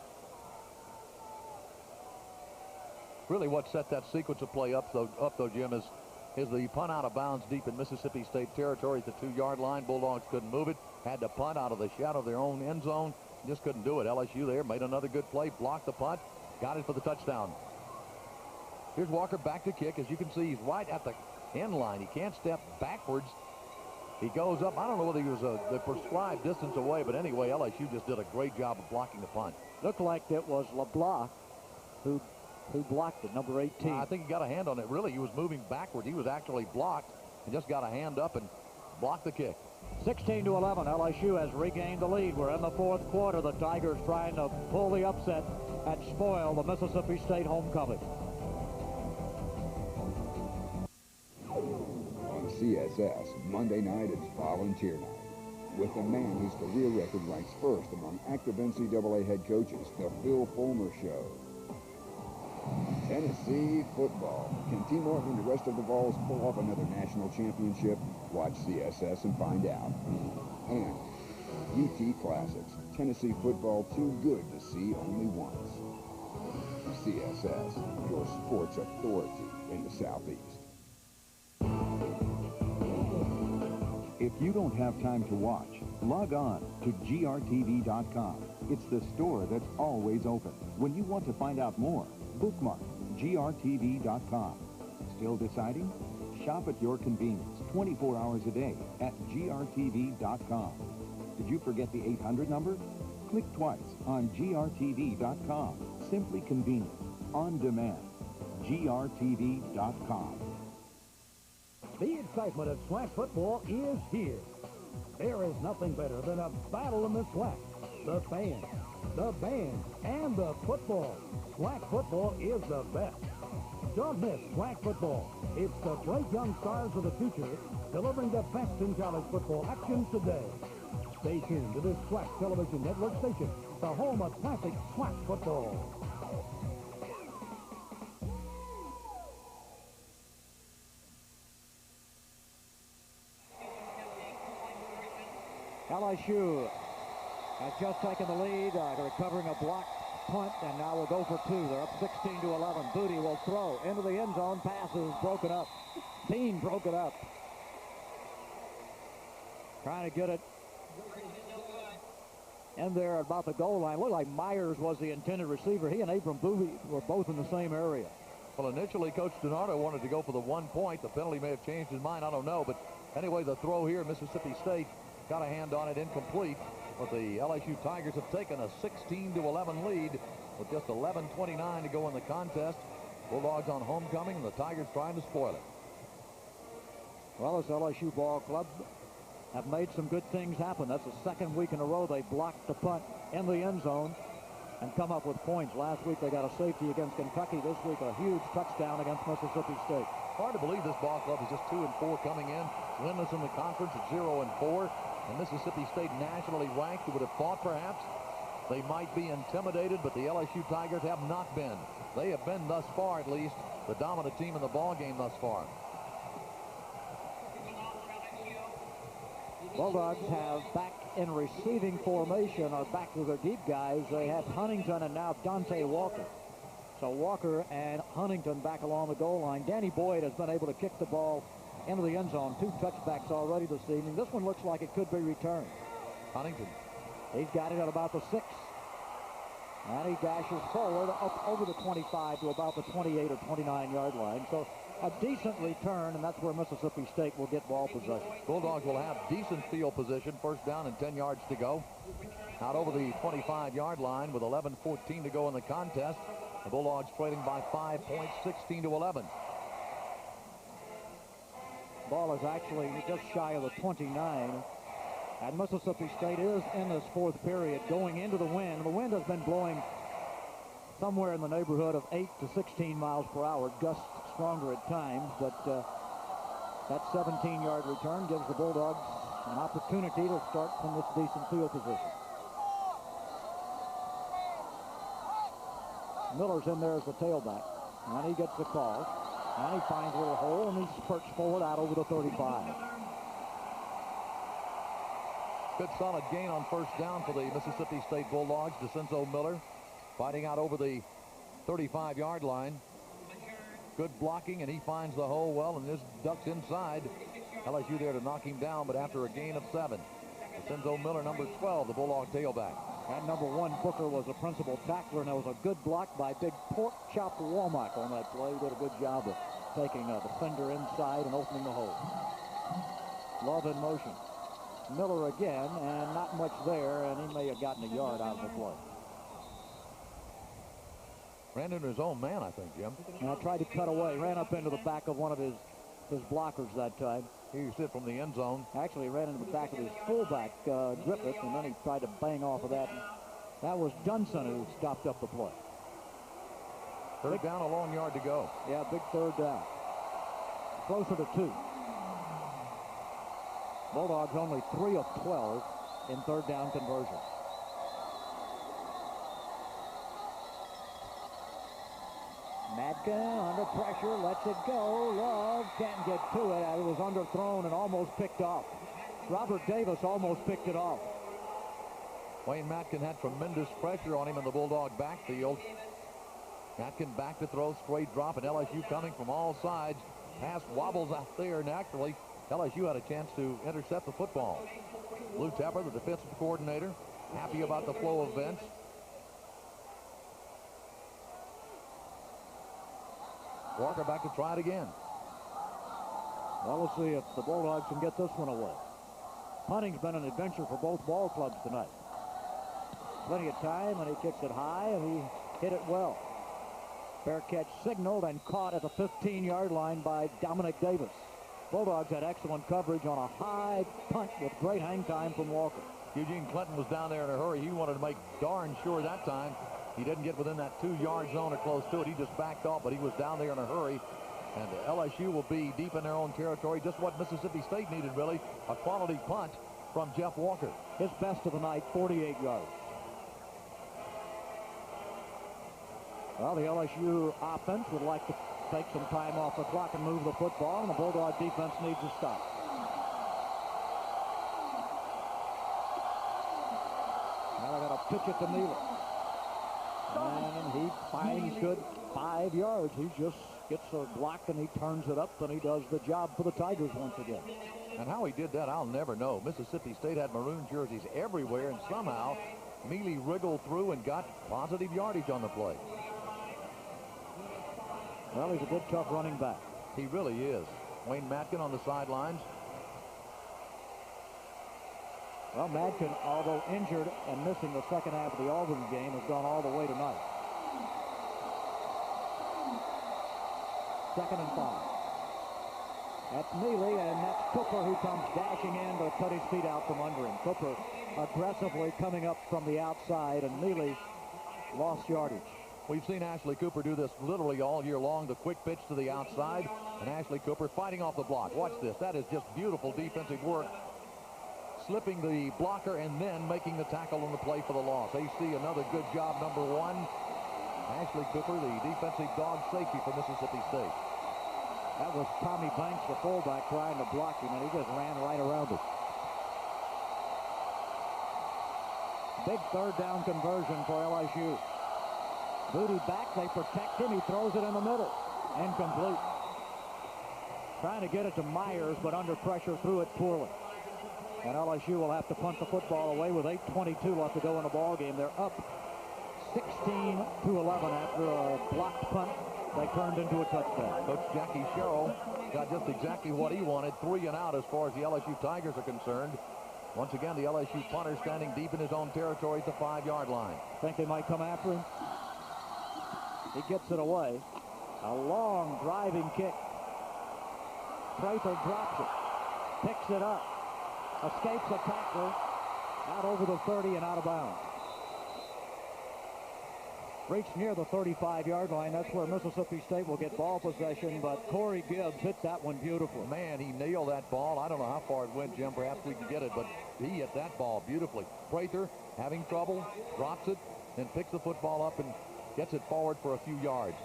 Really what set that sequence of play up though, Jim, is the punt out of bounds deep in Mississippi State territory at the 2-yard line. Bulldogs couldn't move it. Had to punt out of the shadow of their own end zone. Just couldn't do it. LSU there made another good play, blocked the punt, got it for the touchdown. Here's Walker back to kick. As you can see, he's right at the end line. He can't step backwards. He goes up. I don't know whether he was the prescribed distance away, but anyway, LSU just did a great job of blocking the punt. Looked like it was LeBlanc who blocked it, number 18. I think he got a hand on it. Really, he was moving backward. He was actually blocked and just got a hand up and blocked the kick. 16-11, LSU has regained the lead. We're in the fourth quarter. The Tigers trying to pull the upset and spoil the Mississippi State homecoming. On CSS, Monday night is volunteer night. With the man whose career record ranks first among active NCAA head coaches, the Phil Fulmer Show. Tennessee football. Can Team Norton and the rest of the Vols pull off another national championship? Watch CSS and find out. And UT Classics. Tennessee football too good to see only once. CSS, your sports authority in the Southeast. If you don't have time to watch, log on to grtv.com. It's the store that's always open. When you want to find out more, bookmark grtv.com. Still deciding? Shop at your convenience 24 hours a day at grtv.com. Did you forget the 800 number? Click twice on grtv.com. Simply convenient. On demand. grtv.com. The excitement of SWAC football is here. There is nothing better than a battle in the SWAC. The fans, the band, and the football. SWAC football is the best. Don't miss SWAC football. It's the bright young stars of the future delivering the best in college football action today. Stay tuned to this SWAC television network station, the home of classic SWAC football. LSU has just taken the lead, recovering a blocked punt, and now will go for 2. They're up 16-11. Booty will throw into the end zone. Passes broken up. Team broken up. Trying to get it in there about the goal line. Looked like Myers was the intended receiver. He and Abram Booty were both in the same area. Well, initially, Coach Donato wanted to go for the 1 point. The penalty may have changed his mind. I don't know. But anyway, the throw here, Mississippi State got a hand on it, incomplete. But the LSU Tigers have taken a 16-11 lead with just 11:29 to go in the contest. Bulldogs on homecoming, and the Tigers trying to spoil it. Well, this LSU ball club have made some good things happen. That's the second week in a row they blocked the punt in the end zone and come up with points. Last week they got a safety against Kentucky. This week a huge touchdown against Mississippi State. Hard to believe this ball club is just 2-4 coming in. Winless in the conference at 0-4. And Mississippi State nationally ranked. You would have thought perhaps they might be intimidated, but the LSU Tigers have not been. They have been, thus far at least, the dominant team in the ball game thus far. Bulldogs have back in receiving formation, or back to their deep guys. They have Huntington and now Dante Walker. So Walker and Huntington back along the goal line. Danny Boyd has been able to kick the ball into the end zone. 2 touchbacks already this evening. This one looks like it could be returned. Huntington. He's got it at about the 6. And he dashes forward up over the 25 to about the 28 or 29-yard line. So a decent return, and that's where Mississippi State will get ball possession. Bulldogs will have decent field position. First down and 10 yards to go. Out over the 25-yard line with 11:14 to go in the contest. The Bulldogs trailing by 5 points, 16-11. Ball is actually just shy of the 29. And Mississippi State is in this fourth period going into the wind. The wind has been blowing somewhere in the neighborhood of 8 to 16 miles per hour, gusts stronger at times, but that 17-yard return gives the Bulldogs an opportunity to start from this decent field position. Miller's in there as the tailback, and he gets the call, and he finds a little hole, and he spurts forward out over the 35. Good solid gain on first down for the Mississippi State Bulldogs. DeCenzo Miller fighting out over the 35-yard line. Good blocking, and he finds the hole well, and this ducks inside. LSU there to knock him down, but after a gain of 7. DeCenzo Miller, number 12, the Bulldog tailback. And number 1, Booker, was a principal tackler, and there was a good block by big Pork Chop Womack on that play. He did a good job of taking a defender inside and opening the hole. Love in motion. Miller again, and not much there, and he may have gotten a yard out of the play. Ran into his own man, I think, Jim. And I tried to cut away. Ran up into the back of one of his blockers that time. He hit from the end zone. Actually ran into the back of his fullback, Griffith, and then he tried to bang off of that. That was Dunson who stopped up the play. Third down, a long yard to go. Yeah, big third down. Closer to 2. Bulldogs only 3 of 12 in third down conversions. Madka under pressure, lets it go. Love can't get to it. It was underthrown and almost picked off. Robert Davis almost picked it off. Wayne Matkin had tremendous pressure on him in the Bulldog backfield. Matkin back to throw, straight drop, and LSU coming from all sides. Pass wobbles out there, and actually LSU had a chance to intercept the football. Lou Tepper, the defensive coordinator, happy about the flow of events. Walker back to try it again. Well, we'll see if the Bulldogs can get this one away. Punting's been an adventure for both ball clubs tonight. Plenty of time, and he kicks it high, and he hit it well. Fair catch signaled and caught at the 15-yard line by Dominic Davis. Bulldogs had excellent coverage on a high punt with great hang time from Walker. Eugene Clinton was down there in a hurry. He wanted to make darn sure that time he didn't get within that 2-yard zone or close to it. He just backed off, but he was down there in a hurry. And LSU will be deep in their own territory. Just what Mississippi State needed, really. A quality punt from Jeff Walker. His best of the night, 48 yards. Well, the LSU offense would like to take some time off the clock and move the football, and the Bulldog defense needs a stop. Now they're going to pitch it to Neely. And he finds good 5 yards. He just gets a block and he turns it up, and he does the job for the Tigers once again. And how he did that, I'll never know. Mississippi State had maroon jerseys everywhere, and somehow Mealy wriggled through and got positive yardage on the play. Well, he's a good, tough running back. He really is. Wayne Matkin on the sidelines. Well, Madkin, although injured and missing the second half of the Auburn game, has gone all the way tonight. 2nd and 5. That's Neely, and that's Cooper who comes dashing in to cut his feet out from under him. Cooper aggressively coming up from the outside, and Neely lost yardage. We've seen Ashley Cooper do this literally all year long, the quick pitch to the outside, and Ashley Cooper fighting off the block. Watch this. That is just beautiful defensive work. Slipping the blocker and then making the tackle on the play for the loss. AC, another good job, number 1. Ashley Cooper, the defensive dog safety for Mississippi State. That was Tommy Banks, the fullback, trying to block him, and he just ran right around it. Big third down conversion for LSU. Booty back, they protect him. He throws it in the middle. Incomplete. Trying to get it to Myers, but under pressure threw it poorly. And LSU will have to punt the football away with 8:22 left to go in the ball game. They're up 16-11 after a blocked punt. They turned into a touchdown. Coach Jackie Sherrill got just exactly what he wanted, 3 and out as far as the LSU Tigers are concerned. Once again, the LSU punter standing deep in his own territory at the 5-yard line. Think they might come after him? He gets it away. A long driving kick. Prather drops it. Picks it up. Escapes a tackler. Out over the 30 and out of bounds. Reached near the 35-yard line. That's where Mississippi State will get ball possession, but Corey Gibbs hit that one beautifully. Man, he nailed that ball. I don't know how far it went, Jim. Perhaps we can get it, but he hit that ball beautifully. Prather having trouble, drops it, then picks the football up and gets it forward for a few yards.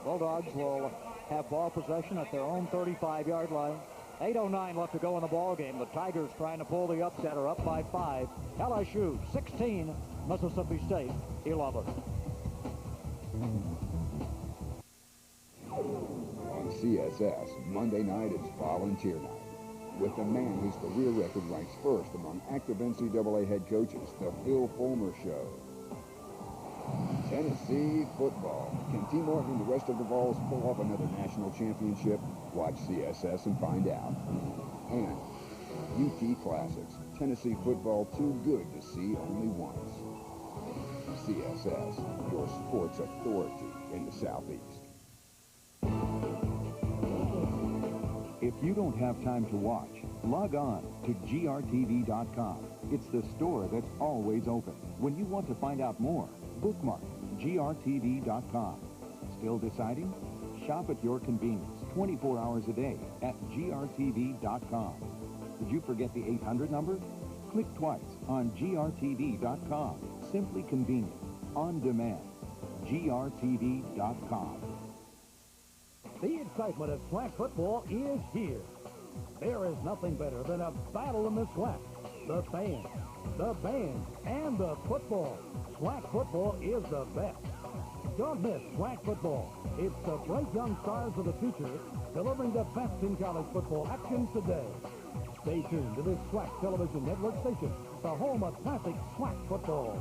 Bulldogs will have ball possession at their own 35-yard line. 8:09 left to go in the ball game. The Tigers trying to pull the upset, are up by 5. LSU 16, Mississippi State 11. On CSS, Monday night is volunteer night. With the man whose career record ranks first among active NCAA head coaches, the Phil Fulmer Show. Tennessee football. Can T. Martin and the rest of the Vols pull off another national championship? Watch CSS and find out. And UT Classics. Tennessee football too good to see only once. CSS, your sports authority in the Southeast. If you don't have time to watch, log on to grtv.com. It's the store that's always open. When you want to find out more, bookmark grtv.com. Still deciding? Shop at your convenience 24 hours a day at grtv.com. Did you forget the 800 number? Click twice on grtv.com. Simply convenient. On demand. grtv.com. The excitement of SWAC football is here. There is nothing better than a battle in the SWAC. The fans, the band, and the football. SWAC football is the best. Don't miss SWAC football. It's the bright young stars of the future delivering the best in college football action today. Stay tuned to this SWAC television network station, the home of classic SWAC football.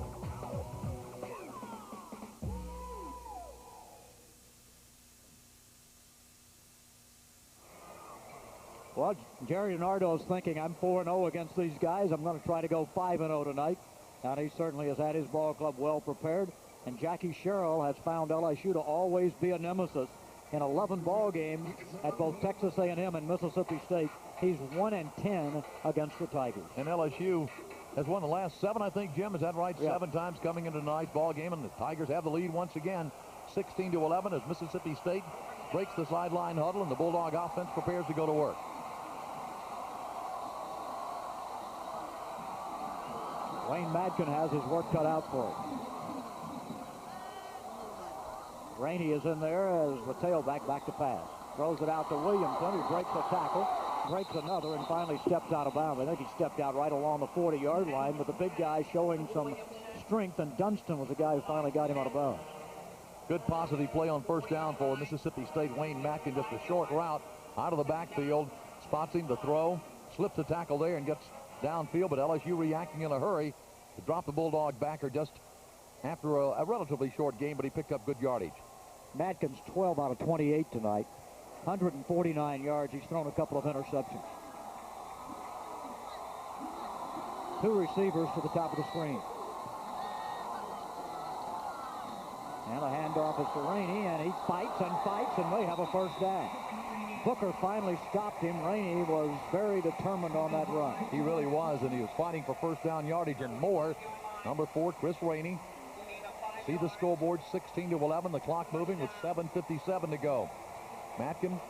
Well, Jerry Nardo's thinking, I'm 4-0 against these guys. I'm going to try to go 5-0 tonight. And he certainly has had his ball club well prepared. And Jackie Sherrill has found LSU to always be a nemesis. In 11 ball games at both Texas A&M and Mississippi State, he's 1-10 against the Tigers. And LSU has won the last 7, I think, Jim. Is that right? Yeah. 7 times coming into tonight's ball game, and the Tigers have the lead once again, 16-11, as Mississippi State breaks the sideline huddle, and the Bulldog offense prepares to go to work. Wayne Madkin has his work cut out for him. Rainey is in there as the tailback back to pass. Throws it out to Williamson, who breaks a tackle, breaks another, and finally steps out of bounds. I think he stepped out right along the 40-yard line, with the big guy showing some strength, and Dunston was the guy who finally got him out of bounds. Good positive play on first down for Mississippi State. Wayne Madkin, just a short route out of the backfield, spots him to throw, slips a tackle there and gets downfield, but LSU reacting in a hurry to drop the Bulldog backer just after a relatively short game, but he picked up good yardage. Madkin's 12 out of 28 tonight. 149 yards. He's thrown a couple of interceptions. 2 receivers to the top of the screen. And a handoff is to Rainey, and he fights and they have a first down. Booker finally stopped him. Rainey was very determined on that run. He really was, and he was fighting for first down yardage and more. Number 4, Chris Rainey. See the scoreboard, 16-11. The clock moving with 7:57 to go. Madkin,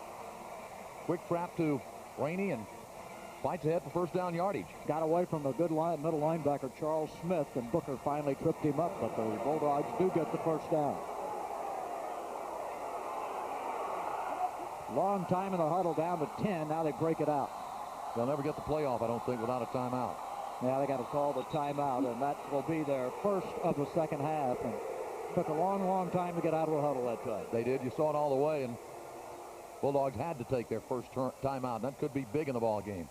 quick trap to Rainey and fights ahead for first down yardage. Got away from a good middle linebacker, Charles Smith, and Booker finally tripped him up, but the Bulldogs do get the first down. Long time in the huddle, down to 10. Now they break it out. They'll never get the playoff, I don't think, without a timeout. Yeah, they got to call the timeout, and that will be their first of the second half. And took a long, long time to get out of the huddle that time. They did. You saw it all the way, and Bulldogs had to take their first timeout. That could be big in the ball game.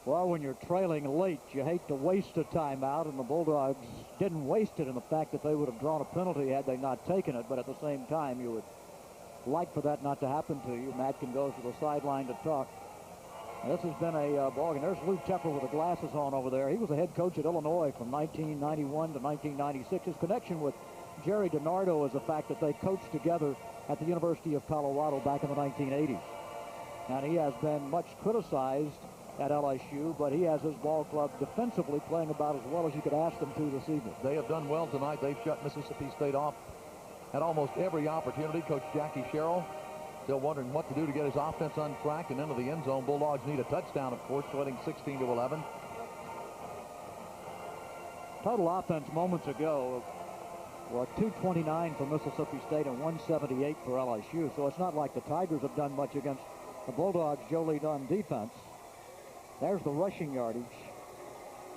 Well, when you're trailing late, you hate to waste a timeout, and the Bulldogs didn't waste it in the fact that they would have drawn a penalty had they not taken it. But at the same time, you would like for that not to happen to you. Matkin goes to the sideline to talk. This has been a ball game. There's Lou Tepper with the glasses on over there. He was the head coach at Illinois from 1991 to 1996. His connection with Jerry DiNardo is the fact that they coached together at the University of Colorado back in the 1980s. And he has been much criticized at LSU, but he has his ball club defensively playing about as well as you could ask them to this evening. They have done well tonight. They've shut Mississippi State off at almost every opportunity. Coach Jackie Sherrill still wondering what to do to get his offense on track and into the end zone. Bulldogs need a touchdown, of course, leading 16-11. Total offense moments ago, well, 229 for Mississippi State and 178 for LSU. So it's not like the Tigers have done much against the Bulldogs' Jolie Dunn defense. There's the rushing yardage,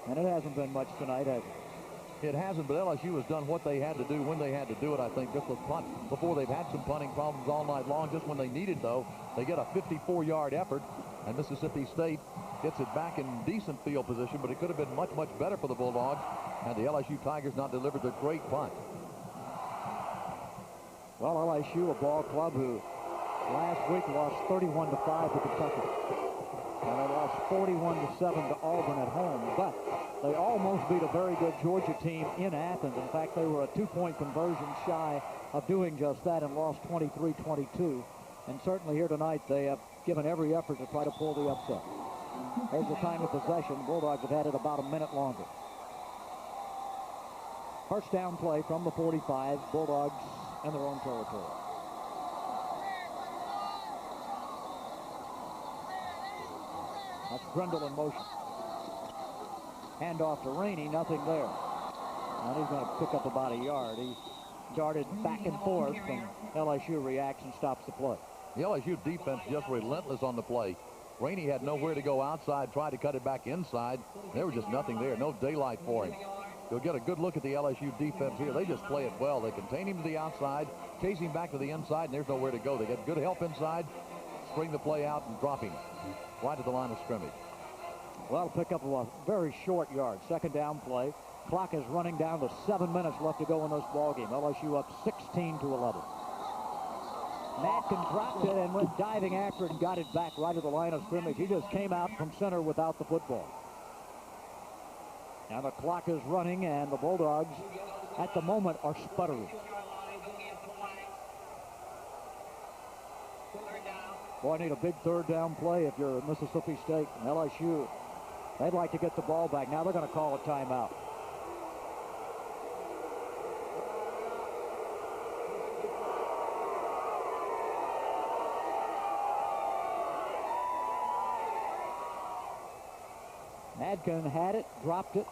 and it hasn't been much tonight, has it? It hasn't, but LSU has done what they had to do when they had to do it, I think. Just with punt before they've had some punting problems all night long. Just when they need it, though, they get a 54-yard effort, and Mississippi State gets it back in decent field position, but it could have been much, much better for the Bulldogs had the LSU Tigers not delivered the great punt. Well, LSU, a ball club who last week lost 31-5 to Kentucky. And they lost 41-7 to Auburn at home, but they almost beat a very good Georgia team in Athens. In fact, they were a 2-point conversion shy of doing just that and lost 23-22. And certainly here tonight, they have given every effort to try to pull the upset. There's the time of possession. The Bulldogs have had it about a minute longer. First down play from the 45. Bulldogs in their own territory. That's Grindle in motion. Hand off to Rainey, nothing there. And he's going to pick up about a yard. He darted back and forth, and LSU reacts and stops the play. The LSU defense just relentless on the play. Rainey had nowhere to go outside, tried to cut it back inside. There was just nothing there, no daylight for him. You'll get a good look at the LSU defense here. They just play it well. They contain him to the outside, chase him back to the inside, and there's nowhere to go. They get good help inside, spring the play out, and drop him right at the line of scrimmage. Well, pick up a very short yard. Second down play. Clock is running down to 7 minutes left to go in this ball game. LSU up 16-11. Matkin dropped it and went diving after it and got it back right at the line of scrimmage. He just came out from center without the football. Now the clock is running, and the Bulldogs at the moment are sputtering. Boy, I need a big third down play if you're Mississippi State and LSU. They'd like to get the ball back. Now they're going to call a timeout. Matkin had it, dropped it,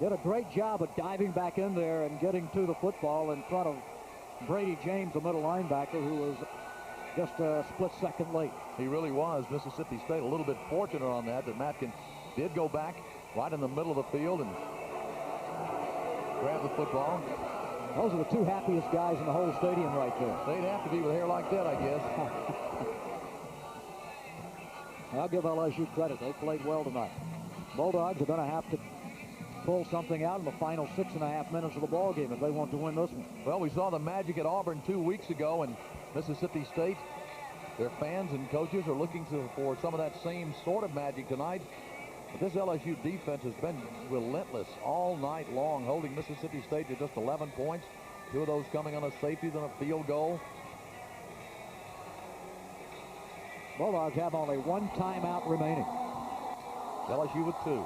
did a great job of diving back in there and getting to the football in front of Brady James, the middle linebacker, who was just a split second late. He really was. Mississippi State a little bit fortunate on that Matkin did go back right in the middle of the field and grab the football. Those are the two happiest guys in the whole stadium right there. They'd have to be with hair like that, I guess. I'll give LSU credit. They played well tonight. Bulldogs are going to have to pull something out in the final 6.5 minutes of the ball game if they want to win this one. Well, we saw the magic at Auburn 2 weeks ago, and Mississippi State, their fans and coaches are looking for some of that same sort of magic tonight. But this LSU defense has been relentless all night long, holding Mississippi State to just 11 points. 2 of those coming on a safety, then a field goal. Bulldogs have only 1 timeout remaining. LSU with 2.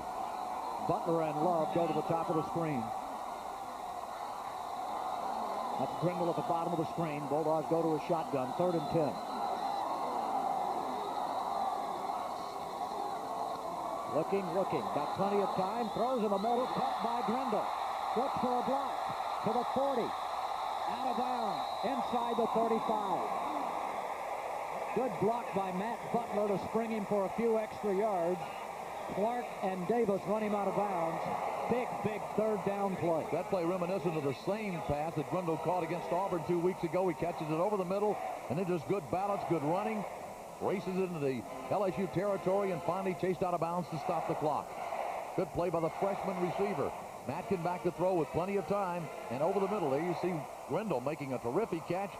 Butler and Love go to the top of the screen. That's Grindle at the bottom of the screen. Bulldogs go to a shotgun, 3rd and 10. Looking, got plenty of time, throws in the middle, caught by Grindle. Looks for a block to the 40. Out of bounds, inside the 35. Good block by Matt Butler to spring him for a few extra yards. Clark and Davis run him out of bounds. Big, big third down play. That play reminiscent of the same pass that Grindle caught against Auburn 2 weeks ago. He catches it over the middle, and then just good balance, good running. Races into the LSU territory and finally chased out of bounds to stop the clock. Good play by the freshman receiver. Matkin back to throw with plenty of time, and over the middle there you see Grindle making a terrific catch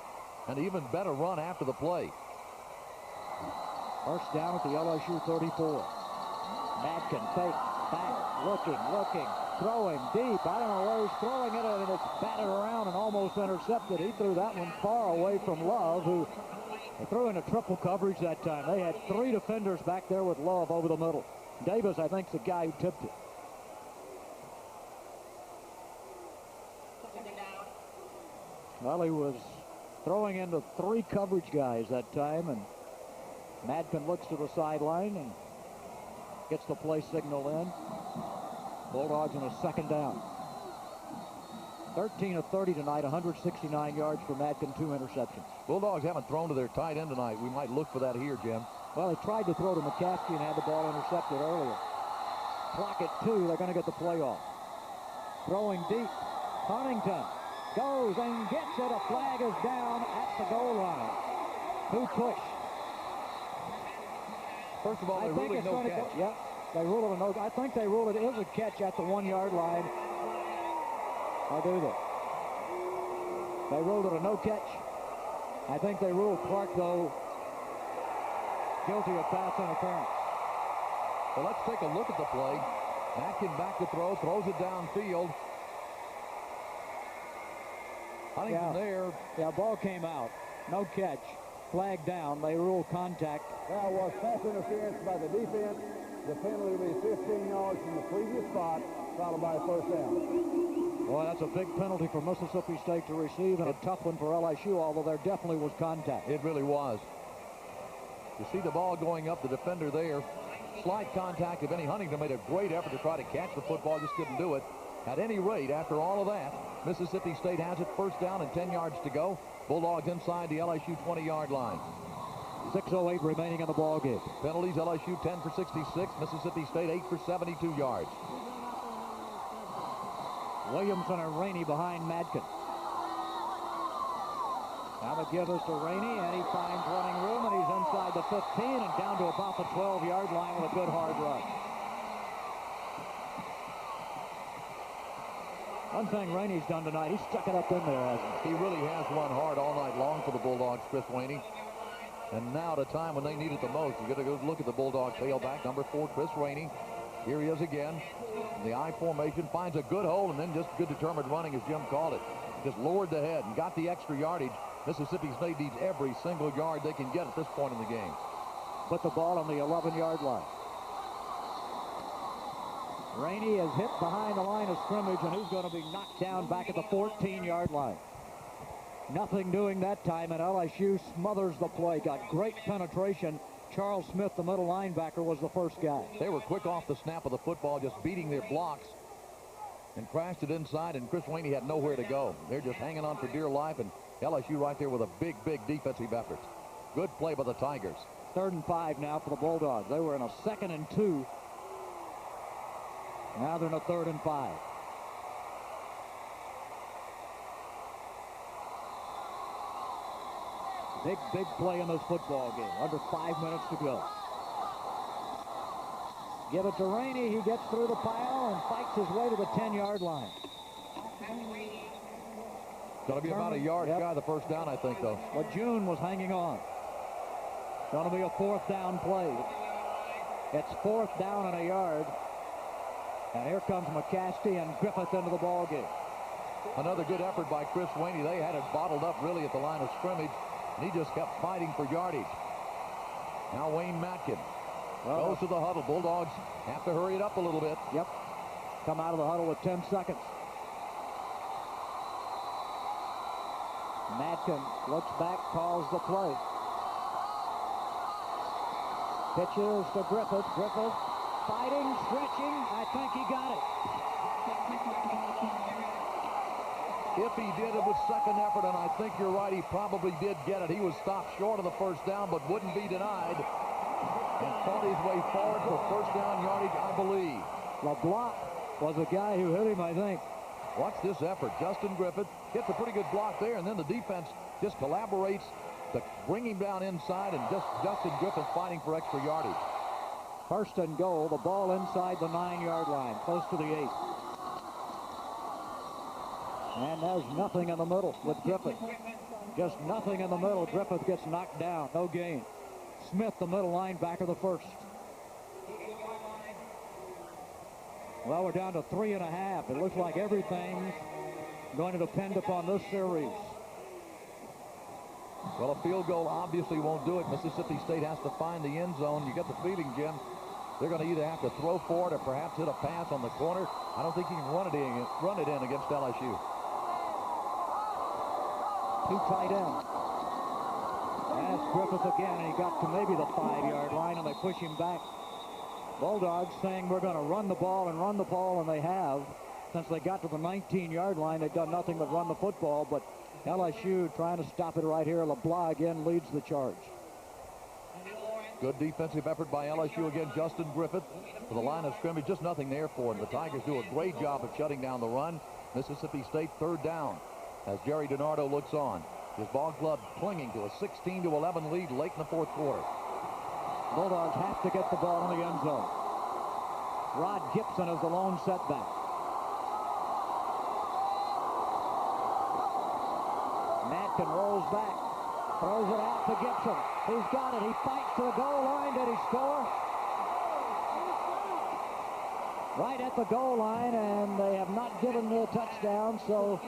and even better run after the play. First down at the LSU 34. Matkin fake, back, looking, throwing deep. I don't know where he's throwing it, and it's batted around and almost intercepted. He threw that one far away from Love, who threw in a triple coverage that time. They had 3 defenders back there with Love over the middle. Davis, I think, is the guy who tipped it. Well, he was throwing into 3 coverage guys that time, and Madkin looks to the sideline and gets the play signal in. Bulldogs on a second down. 13 of 30 tonight, 169 yards for Madkin, 2 interceptions. Bulldogs haven't thrown to their tight end tonight. We might look for that here, Jim. Well, they tried to throw to McCaskey and had the ball intercepted earlier. Clock at 2, they're going to get the play off. Throwing deep, Huntington goes and gets it. A flag is down at the goal line. Who push? First of all, I think it's going to go. Yeah, they rule it a no. I think they rule it is a catch at the 1-yard line. Or do they? They ruled it a no catch. I think they ruled Clark, though, guilty of pass interference. Well, let's take a look at the play. Matkin back to throw, throws it downfield. Huntington there. Yeah, ball came out. No catch. Flag down. They rule contact. That was pass interference by the defense. The penalty will be 15 yards from the previous spot, followed by a first down. Boy, that's a big penalty for Mississippi State to receive, and a tough one for LSU, although there definitely was contact. It really was. You see the ball going up, the defender there. Slight contact. If any, Huntington made a great effort to try to catch the football, just couldn't do it. At any rate, after all of that, Mississippi State has it, first down and 10 yards to go. Bulldogs inside the LSU 20-yard line. 6:08 remaining in the ball game. Penalties, LSU 10 for 66, Mississippi State 8 for 72 yards. Williamson and Rainey behind Madkin. Now the give is to Rainey, and he finds running room, and he's inside the 15 and down to about the 12-yard line with a good hard run. One thing Rainey's done tonight, he's stuck it up in there, hasn't he? He really has run hard all night long for the Bulldogs, Chris Rainey. And now at a time when they need it the most, you got to go look at the Bulldog tailback, number 4, Chris Rainey. Here he is again. The I formation, finds a good hole, and then just good determined running, as Jim called it. Just lowered the head and got the extra yardage. Mississippi State needs every single yard they can get at this point in the game. Put the ball on the 11-yard line. Rainey is hit behind the line of scrimmage, and he's going to be knocked down back at the 14-yard line. Nothing doing that time, and LSU smothers the play. Got great penetration. Charles Smith, the middle linebacker, was the first guy. They were quick off the snap of the football, just beating their blocks, and crashed it inside, and Chris Rainey had nowhere to go. They're just hanging on for dear life, and LSU right there with a big, big defensive effort. Good play by the Tigers. 3rd and 5 now for the Bulldogs. They were in a 2nd and 2. Now they're in a 3rd and 5. Big, big play in this football game. Under 5 minutes to go. Give it to Rainey. He gets through the pile and fights his way to the 10-yard line. Going to be about a yard shy the first down, I think, though. But June was hanging on. Going to be a 4th down play. It's 4th down and a yard. And here comes McCaskey and Griffith into the ball game. Another good effort by Chris Rainey. They had it bottled up really at the line of scrimmage, and he just kept fighting for yardage. Now Wayne Matkin goes to the huddle. Bulldogs have to hurry it up a little bit. Yep. Come out of the huddle with 10 seconds. Matkin looks back, calls the play. Pitches to Griffith. Griffith fighting, stretching. I think he got it. If he did, it was second effort, and I think you're right, he probably did get it. He was stopped short of the first down, but wouldn't be denied. and fought his way forward for first down yardage, I believe. LeBlanc was the guy who hit him, I think. Watch this effort. Justin Griffith gets a pretty good block there, and then the defense just collaborates to bring him down inside, and just Justin Griffith fighting for extra yardage. First and goal, the ball inside the 9-yard line, close to the 8. And there's nothing in the middle with Griffith. Just nothing in the middle. Griffith gets knocked down. No gain. Smith, the middle linebacker, the first. Well, we're down to 3.5. It looks like everything's going to depend upon this series. Well, a field goal obviously won't do it. Mississippi State has to find the end zone. You get the feeling, Jim, they're going to either have to throw for it or perhaps hit a pass on the corner. I don't think you can run it in against LSU. Two tight ends. That's Griffith again, and he got to maybe the 5-yard line, and they push him back. Bulldogs saying we're going to run the ball, and they have. Since they got to the 19-yard line, they've done nothing but run the football, but LSU trying to stop it right here. LeBlanc again leads the charge. Good defensive effort by LSU again. Justin Griffith for the line of scrimmage. Just nothing there for him. The Tigers do a great job of shutting down the run. Mississippi State third down as Jerry DiNardo looks on. His ball club clinging to a 16-11 lead late in the fourth quarter. Bulldogs have to get the ball in the end zone. Rod Gibson is the lone setback. Matkin rolls back. Throws it out to Gibson. He's got it. He fights to the goal line. Did he score? Right at the goal line, and they have not given the touchdown, so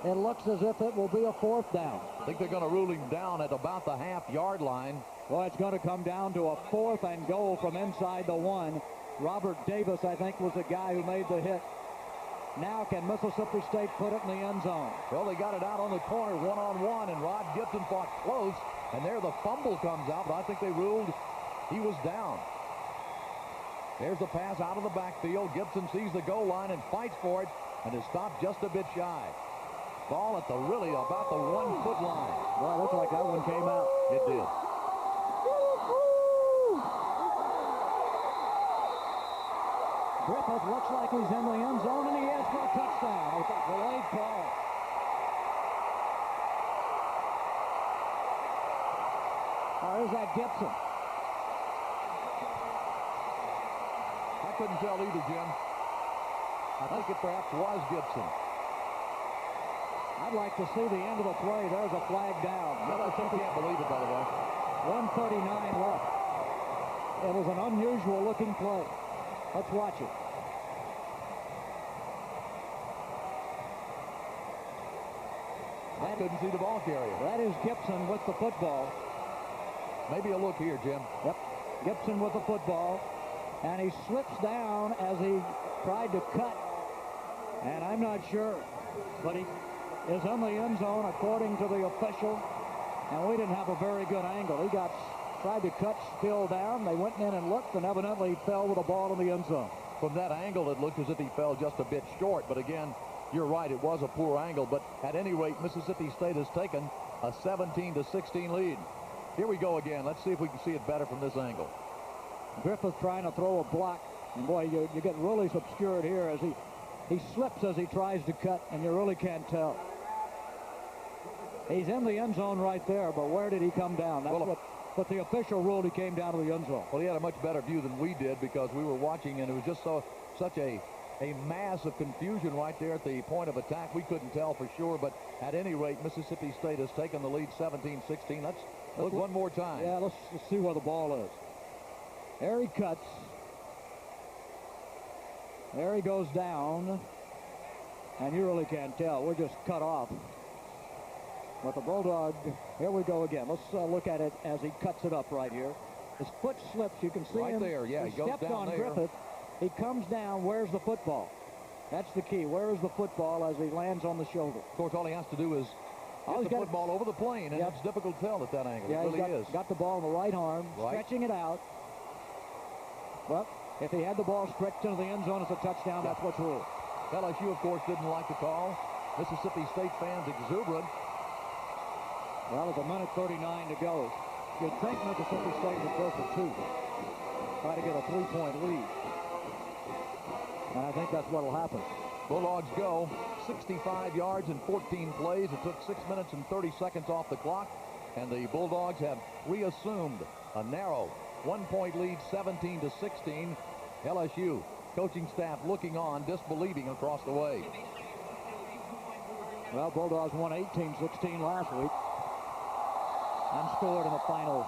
it looks as if it will be a fourth down. I think they're going to rule him down at about the half-yard line. Well, it's going to come down to a fourth and goal from inside the 1. Robert Davis, I think, was the guy who made the hit. Now can Mississippi State put it in the end zone? Well, they got it out on the corner one-on-one, and Rod Gibson fought close, and there the fumble comes out, but I think they ruled he was down. There's the pass out of the backfield. Gibson sees the goal line and fights for it, and is stopped just a bit shy. Ball at the really about the 1-foot line. Well, it looks like that one came out. It did. Griffith looks like he's in the end zone, and he is for a touchdown. It's a delayed call. Or is that Gibson? I couldn't tell either, Jim. I think it perhaps was Gibson. I'd like to see the end of the play. There's a flag down. I can't believe it, by the way. 1:39 left. It was an unusual looking play. Let's watch it. I couldn't see the ball carrier. That is Gibson with the football. Maybe a look here, Jim. Yep. Gibson with the football. And he slips down as he tried to cut. And I'm not sure. But he is in the end zone according to the official. And we didn't have a very good angle. He tried to cut Still down. They went in and looked, and evidently he fell with the ball in the end zone. From that angle, it looked as if he fell just a bit short. But again, you're right, it was a poor angle. But at any rate, Mississippi State has taken a 17-16 lead. Here we go again. Let's see if we can see it better from this angle. Griffith trying to throw a block. And boy, you get really obscured here as he slips as he tries to cut, and you really can't tell. He's in the end zone right there, but where did he come down? That's what the official ruled. He came down to the end zone. Well, he had a much better view than we did because we were watching, and it was just such a mass of confusion right there at the point of attack. We couldn't tell for sure, but at any rate, Mississippi State has taken the lead 17-16. Let's look one more time. Yeah, let's see where the ball is. There he cuts. There he goes down. And you really can't tell. We're just cut off. But the Bulldog, here we go again. Let's look at it as he cuts it up right here. His foot slips. You can see right him. There, yeah, he goes stepped down on there. Griffith. He comes down. Where's the football? That's the key. Where is the football as he lands on the shoulder? Of course, all he has to do is get the football over the plane, and it's difficult to tell at that angle. Yeah, it really is. Got the ball in the right arm, stretching it out. Well, if he had the ball stretched into the end zone, it's a touchdown. That's what's ruled. LSU, of course, didn't like the call. Mississippi State fans exuberant. Well, with 1:39 to go, you'd think Mississippi State would go for 2. try to get a 3-point lead. And I think that's what will happen. Bulldogs go 65 yards in 14 plays. It took 6 minutes and 30 seconds off the clock. And the Bulldogs have reassumed a narrow 1-point lead, 17-16. LSU coaching staff looking on, disbelieving across the way. Well, Bulldogs won 18-16 last week and scored in the final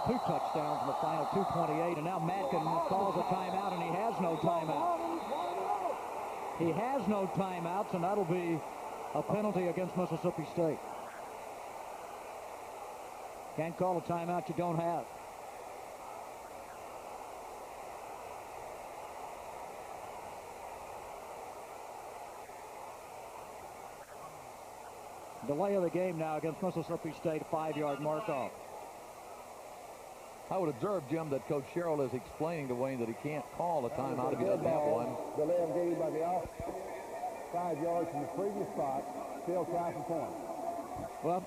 2 touchdowns in the final 2:28. And now Madkin calls a timeout, and he has no timeout. He has no timeouts, and that'll be a penalty against Mississippi State. Can't call a timeout you don't have. Delay of the game now against Mississippi State, 5-yard mark-off. I would observe, Jim, that Coach Sherrill is explaining to Wayne that he can't call a timeout if he doesn't have one. Delay of game by the off. 5 yards from the previous spot. Still try for point. Well,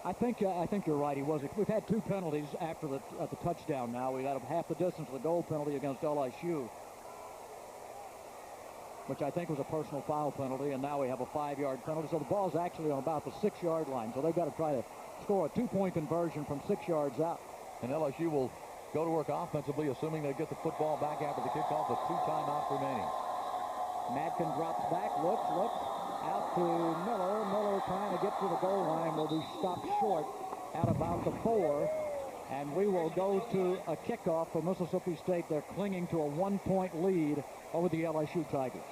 I think you're right. He was. We've had 2 penalties after the touchdown. Now we got half the distance of the goal penalty against LSU, which I think was a personal foul penalty, and now we have a 5-yard penalty. So the ball's actually on about the 6-yard line. So they've got to try to score a 2-point conversion from 6 yards out. And LSU will go to work offensively, assuming they get the football back after the kickoff with 2 timeouts remaining. Madkin drops back, looks, out to Miller. Miller trying to get to the goal line will be stopped short at about the 4. And we will go to a kickoff for Mississippi State. They're clinging to a 1-point lead over the LSU Tigers.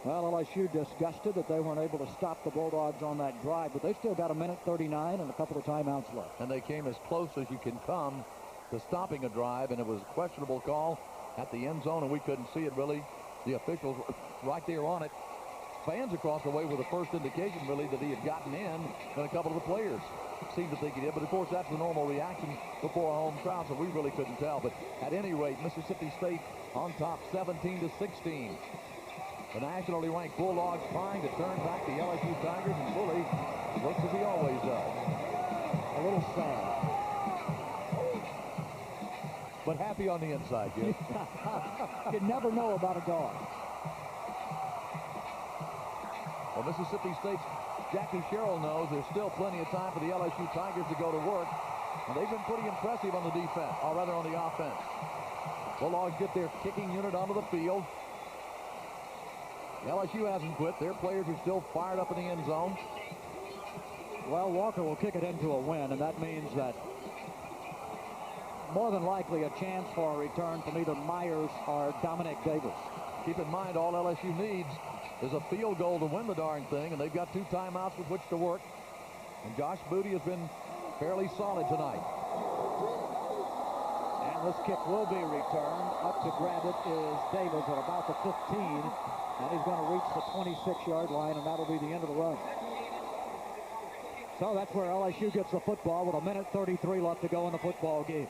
Well, LSU disgusted that they weren't able to stop the Bulldogs on that drive, but they still got a minute 39 and a couple of timeouts left. And they came as close as you can come to stopping a drive, and it was a questionable call at the end zone, and we couldn't see it really. The officials were right there on it. Fans across the way were the first indication, really, that he had gotten in, and a couple of the players seemed to think he did. But, of course, that's the normal reaction before a home crowd, so we really couldn't tell. But at any rate, Mississippi State on top 17-16. The nationally ranked Bulldogs trying to turn back the LSU Tigers, and Bully looks as he always does. A little sad. But happy on the inside, Jim. You never know about a dog. Well, Mississippi State's Jackie Sherrill knows there's still plenty of time for the LSU Tigers to go to work. And they've been pretty impressive on the defense, or rather on the offense. Bulldogs get their kicking unit onto the field. LSU hasn't quit. Their players are still fired up in the end zone. Well, Walker will kick it into a win, and that means that more than likely a chance for a return from either Myers or Dominic Davis. Keep in mind, all LSU needs is a field goal to win the darn thing, and they've got 2 timeouts with which to work. And Josh Booty has been fairly solid tonight. And this kick will be returned. Up to grab it is Davis at about the 15, and he's going to reach the 26-yard line, and that'll be the end of the run. So that's where LSU gets the football with a minute 33 left to go in the football game.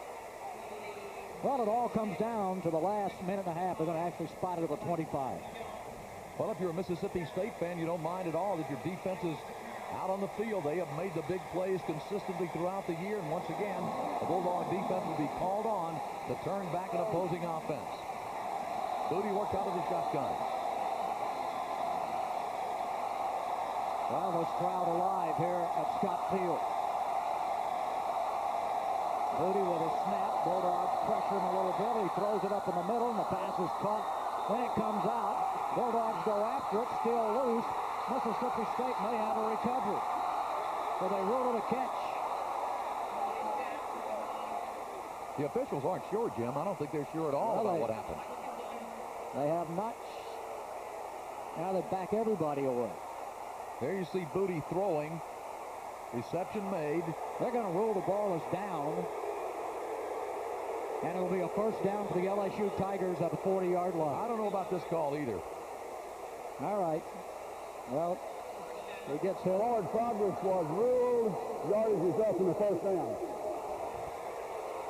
Well, it all comes down to the last minute and a half. They're going to actually spot it at the 25. Well, if you're a Mississippi State fan, you don't mind at all that your defense is out on the field. They have made the big plays consistently throughout the year. And once again, the Bulldog defense will be called on to turn back an opposing offense. Booty worked out of the shotgun. Well, this crowd alive here at Scott Field. Booty with a snap. Bulldogs pressure him a little bit. He throws it up in the middle, and the pass is caught. When it comes out, Bulldogs go after it, still loose. Mississippi State may have a recovery. So they rule it a catch. The officials aren't sure, Jim. I don't think they're sure at all about what happened. They have not. Now they back everybody away. There you see Booty throwing. Reception made. They're going to rule the ball is down. And it'll be a first down for the LSU Tigers at the 40-yard line. I don't know about this call either. All right. Well, he gets hit. Forward progress was ruled. Yardage results in the first down.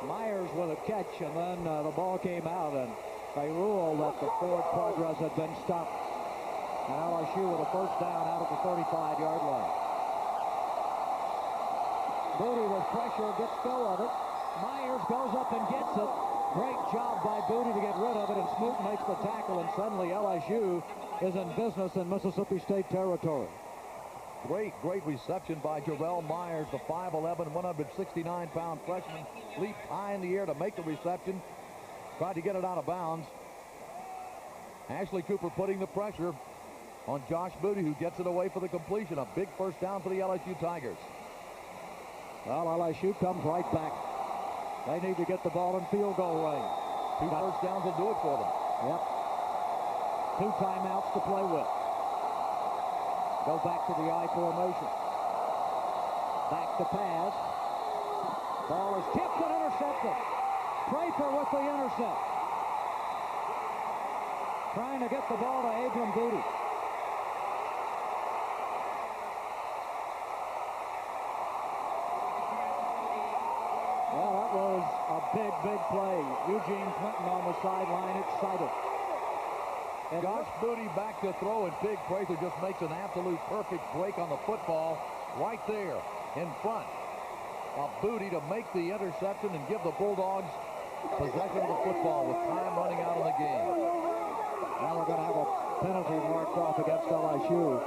Myers with a catch, and then the ball came out, and they ruled that the forward progress had been stopped. And LSU with a first down out at the 35-yard line. Booty with pressure gets go of it. Myers goes up and gets it. Great job by Booty to get rid of it, and Smoot makes the tackle, and suddenly LSU is in business in Mississippi State territory. Great reception by Jarrell Myers, the 5'11", 169-pound freshman. Leaped high in the air to make the reception. Tried to get it out of bounds. Ashley Cooper putting the pressure on Josh Booty, who gets it away for the completion. A big first down for the LSU Tigers. Well, LSU comes right back. They need to get the ball in field goal range. Two first downs will do it for them. Yep. 2 timeouts to play with. Go back to the I formation. Back to pass. Ball is tipped and intercepted. Prather with the intercept. Trying to get the ball to Abram Booty. Well, that was a big play. Eugene Clinton on the sideline, excited. Josh Booty back to throw, and Big Prather just makes an absolute perfect break on the football right there in front of Booty to make the interception and give the Bulldogs possession of the football with time running out of the game. Now we're going to have a penalty marked off against LSU.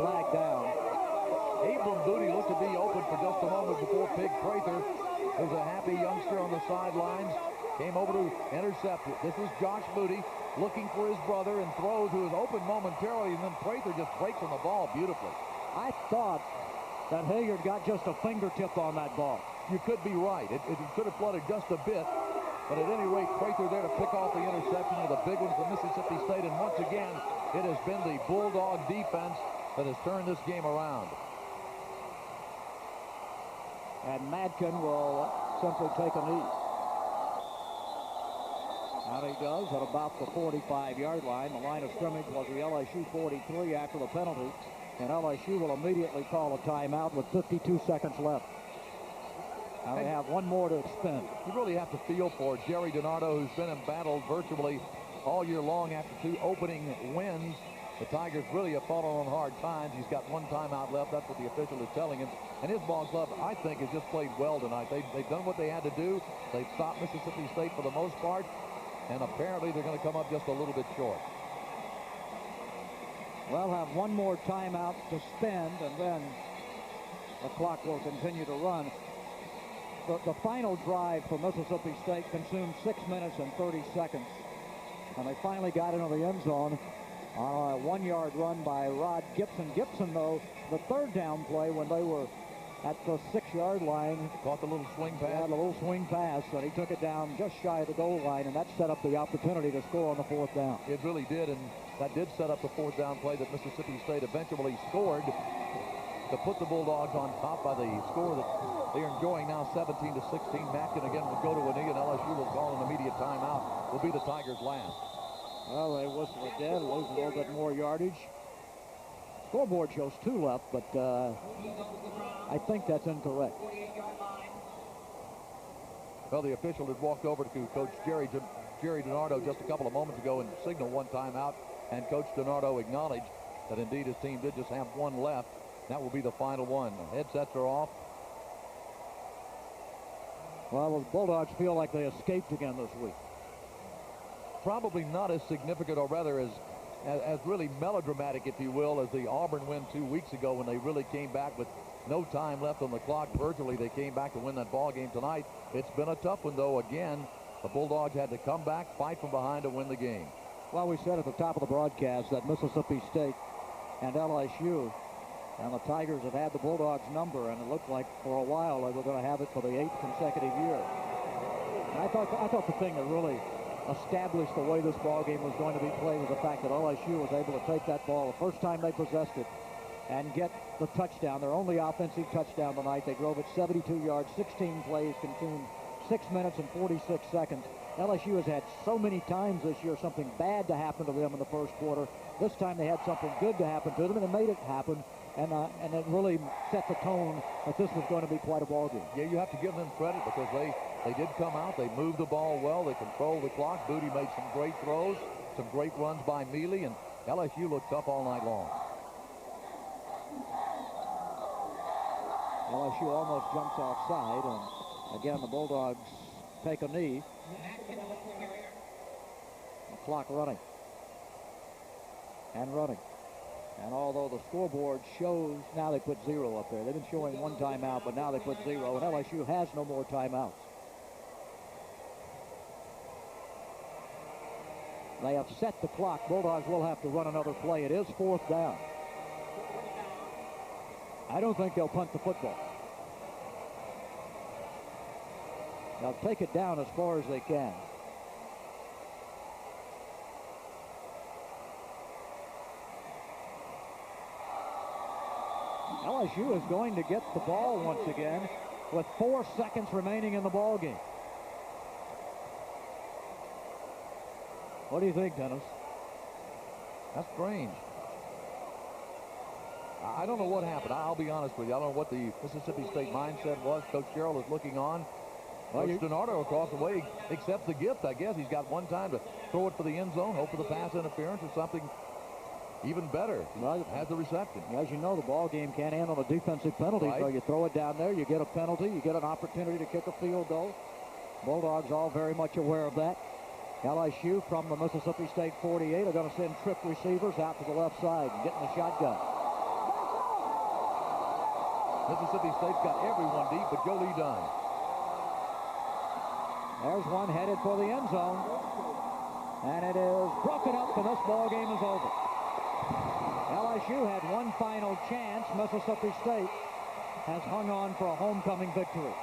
Flag down. Abram Booty looked to be open for just a moment before Big Prather, who's a happy youngster on the sidelines, came over to intercept. This is Josh Booty looking for his brother and throws, who is open momentarily, and then Prather just breaks on the ball beautifully. I thought that Hilliard got just a fingertip on that ball. You could be right. It could have flooded just a bit. But at any rate, Prather there to pick off the interception with a big one for Mississippi State. And once again, it has been the Bulldog defense that has turned this game around. And Madkin will simply take a knee. And he does at about the 45-yard line. The line of scrimmage was the LSU 43 after the penalty. And LSU will immediately call a timeout with 52 seconds left. Now they have one more to expend. You really have to feel for Jerry DiNardo, who's been embattled virtually all year long after 2 opening wins. The Tigers really have fallen on hard times. He's got 1 timeout left. That's what the official is telling him. And his ball club, I think, has just played well tonight. They've done what they had to do. They've stopped Mississippi State for the most part. And apparently they're going to come up just a little bit short. We'll have one more timeout to spend, and then the clock will continue to run. The final drive for Mississippi State consumed 6 minutes and 30 seconds. And they finally got into the end zone on a 1-yard run by Rod Gibson. Gibson, though, the third down play when they were at the 6-yard line. Caught the little swing pass. Yeah, the little swing pass, and he took it down just shy of the goal line, and that set up the opportunity to score on the 4th down. It really did, and that did set up the 4th down play that Mississippi State eventually scored to put the Bulldogs on top by the score that they are enjoying now, 17-16. Mackin again will go to a knee, and LSU will call an immediate timeout. Will be the Tigers' last. Well, they whistle it dead, lose a little bit more yardage. Scoreboard shows 2 left, but I think that's incorrect. Well, the official had walked over to Coach Jerry DiNardo just a couple of moments ago and signaled 1 timeout, and Coach DiNardo acknowledged that indeed his team did just have 1 left. That will be the final one. The headsets are off. Well, the Bulldogs feel like they escaped again this week. Probably not as significant, or rather as really melodramatic, if you will, as the Auburn win 2 weeks ago when they really came back with no time left on the clock. Virtually, they came back to win that ball game tonight. It's been a tough one, though. Again, the Bulldogs had to come back, fight from behind to win the game. Well, we said at the top of the broadcast that Mississippi State and LSU and the Tigers have had the Bulldogs' number, and it looked like for a while they were going to have it for the 8th consecutive year. And I thought the thing that really established the way this ball game was going to be played was the fact that LSU was able to take that ball the first time they possessed it and get the touchdown, their only offensive touchdown tonight. They drove it 72 yards, 16 plays, consumed 6 minutes and 46 seconds. LSU has had so many times this year something bad to happen to them in the first quarter. This time they had something good to happen to them, and it made it happen. And it really set the tone that this was going to be quite a ball game. Yeah, you have to give them credit because they did come out. They moved the ball well. They controlled the clock. Booty made some great throws, some great runs by Mealy, and LSU looked tough all night long. LSU almost jumps offside, and Again, the Bulldogs take a knee. The clock running. And running. And although the scoreboard shows, now they put 0 up there. They've been showing 1 timeout, but now they put 0. And LSU has no more timeouts. They have set the clock. Bulldogs will have to run another play. It is 4th down. I don't think they'll punt the football. They'll take it down as far as they can. LSU is going to get the ball once again with 4 seconds remaining in the ball game. What do you think, Dennis? That's strange. I don't know what happened. I'll be honest with you. I don't know what the Mississippi State mindset was. Coach Sherrill is looking on. Coach DiNardo across the way accepts the gift, I guess. He's got one time to throw it for the end zone, hope for the pass interference or something even better. Well, has the reception. As you know, the ball game can't handle a defensive penalty, right. So you throw it down there, you get a penalty, you get an opportunity to kick a field goal. Bulldogs all very much aware of that. LSU from the Mississippi State 48 are going to send trip receivers out to the left side and get in the shotgun. Mississippi State's got everyone deep but Jolie Dunn. There's one headed for the end zone. And it is broken up, and this ball game is over. LSU had one final chance. Mississippi State has hung on for a homecoming victory.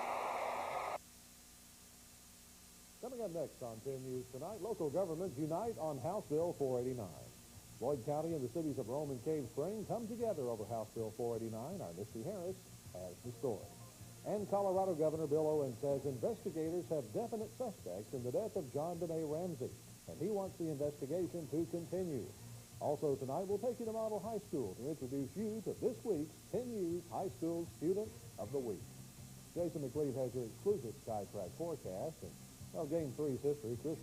Coming up next on 10 News Tonight, local governments unite on House Bill 489. Lloyd County and the cities of Rome and Cave Spring come together over House Bill 489. Our Misty Harris has the story. And Colorado Governor Bill Owens says investigators have definite suspects in the death of John Benet Ramsey, and he wants the investigation to continue. Also tonight, we'll take you to Model High School to introduce you to this week's 10 News High School Student of the Week. Jason McLeod has your exclusive SkyTrack forecast, and well, Game 3's history, Chris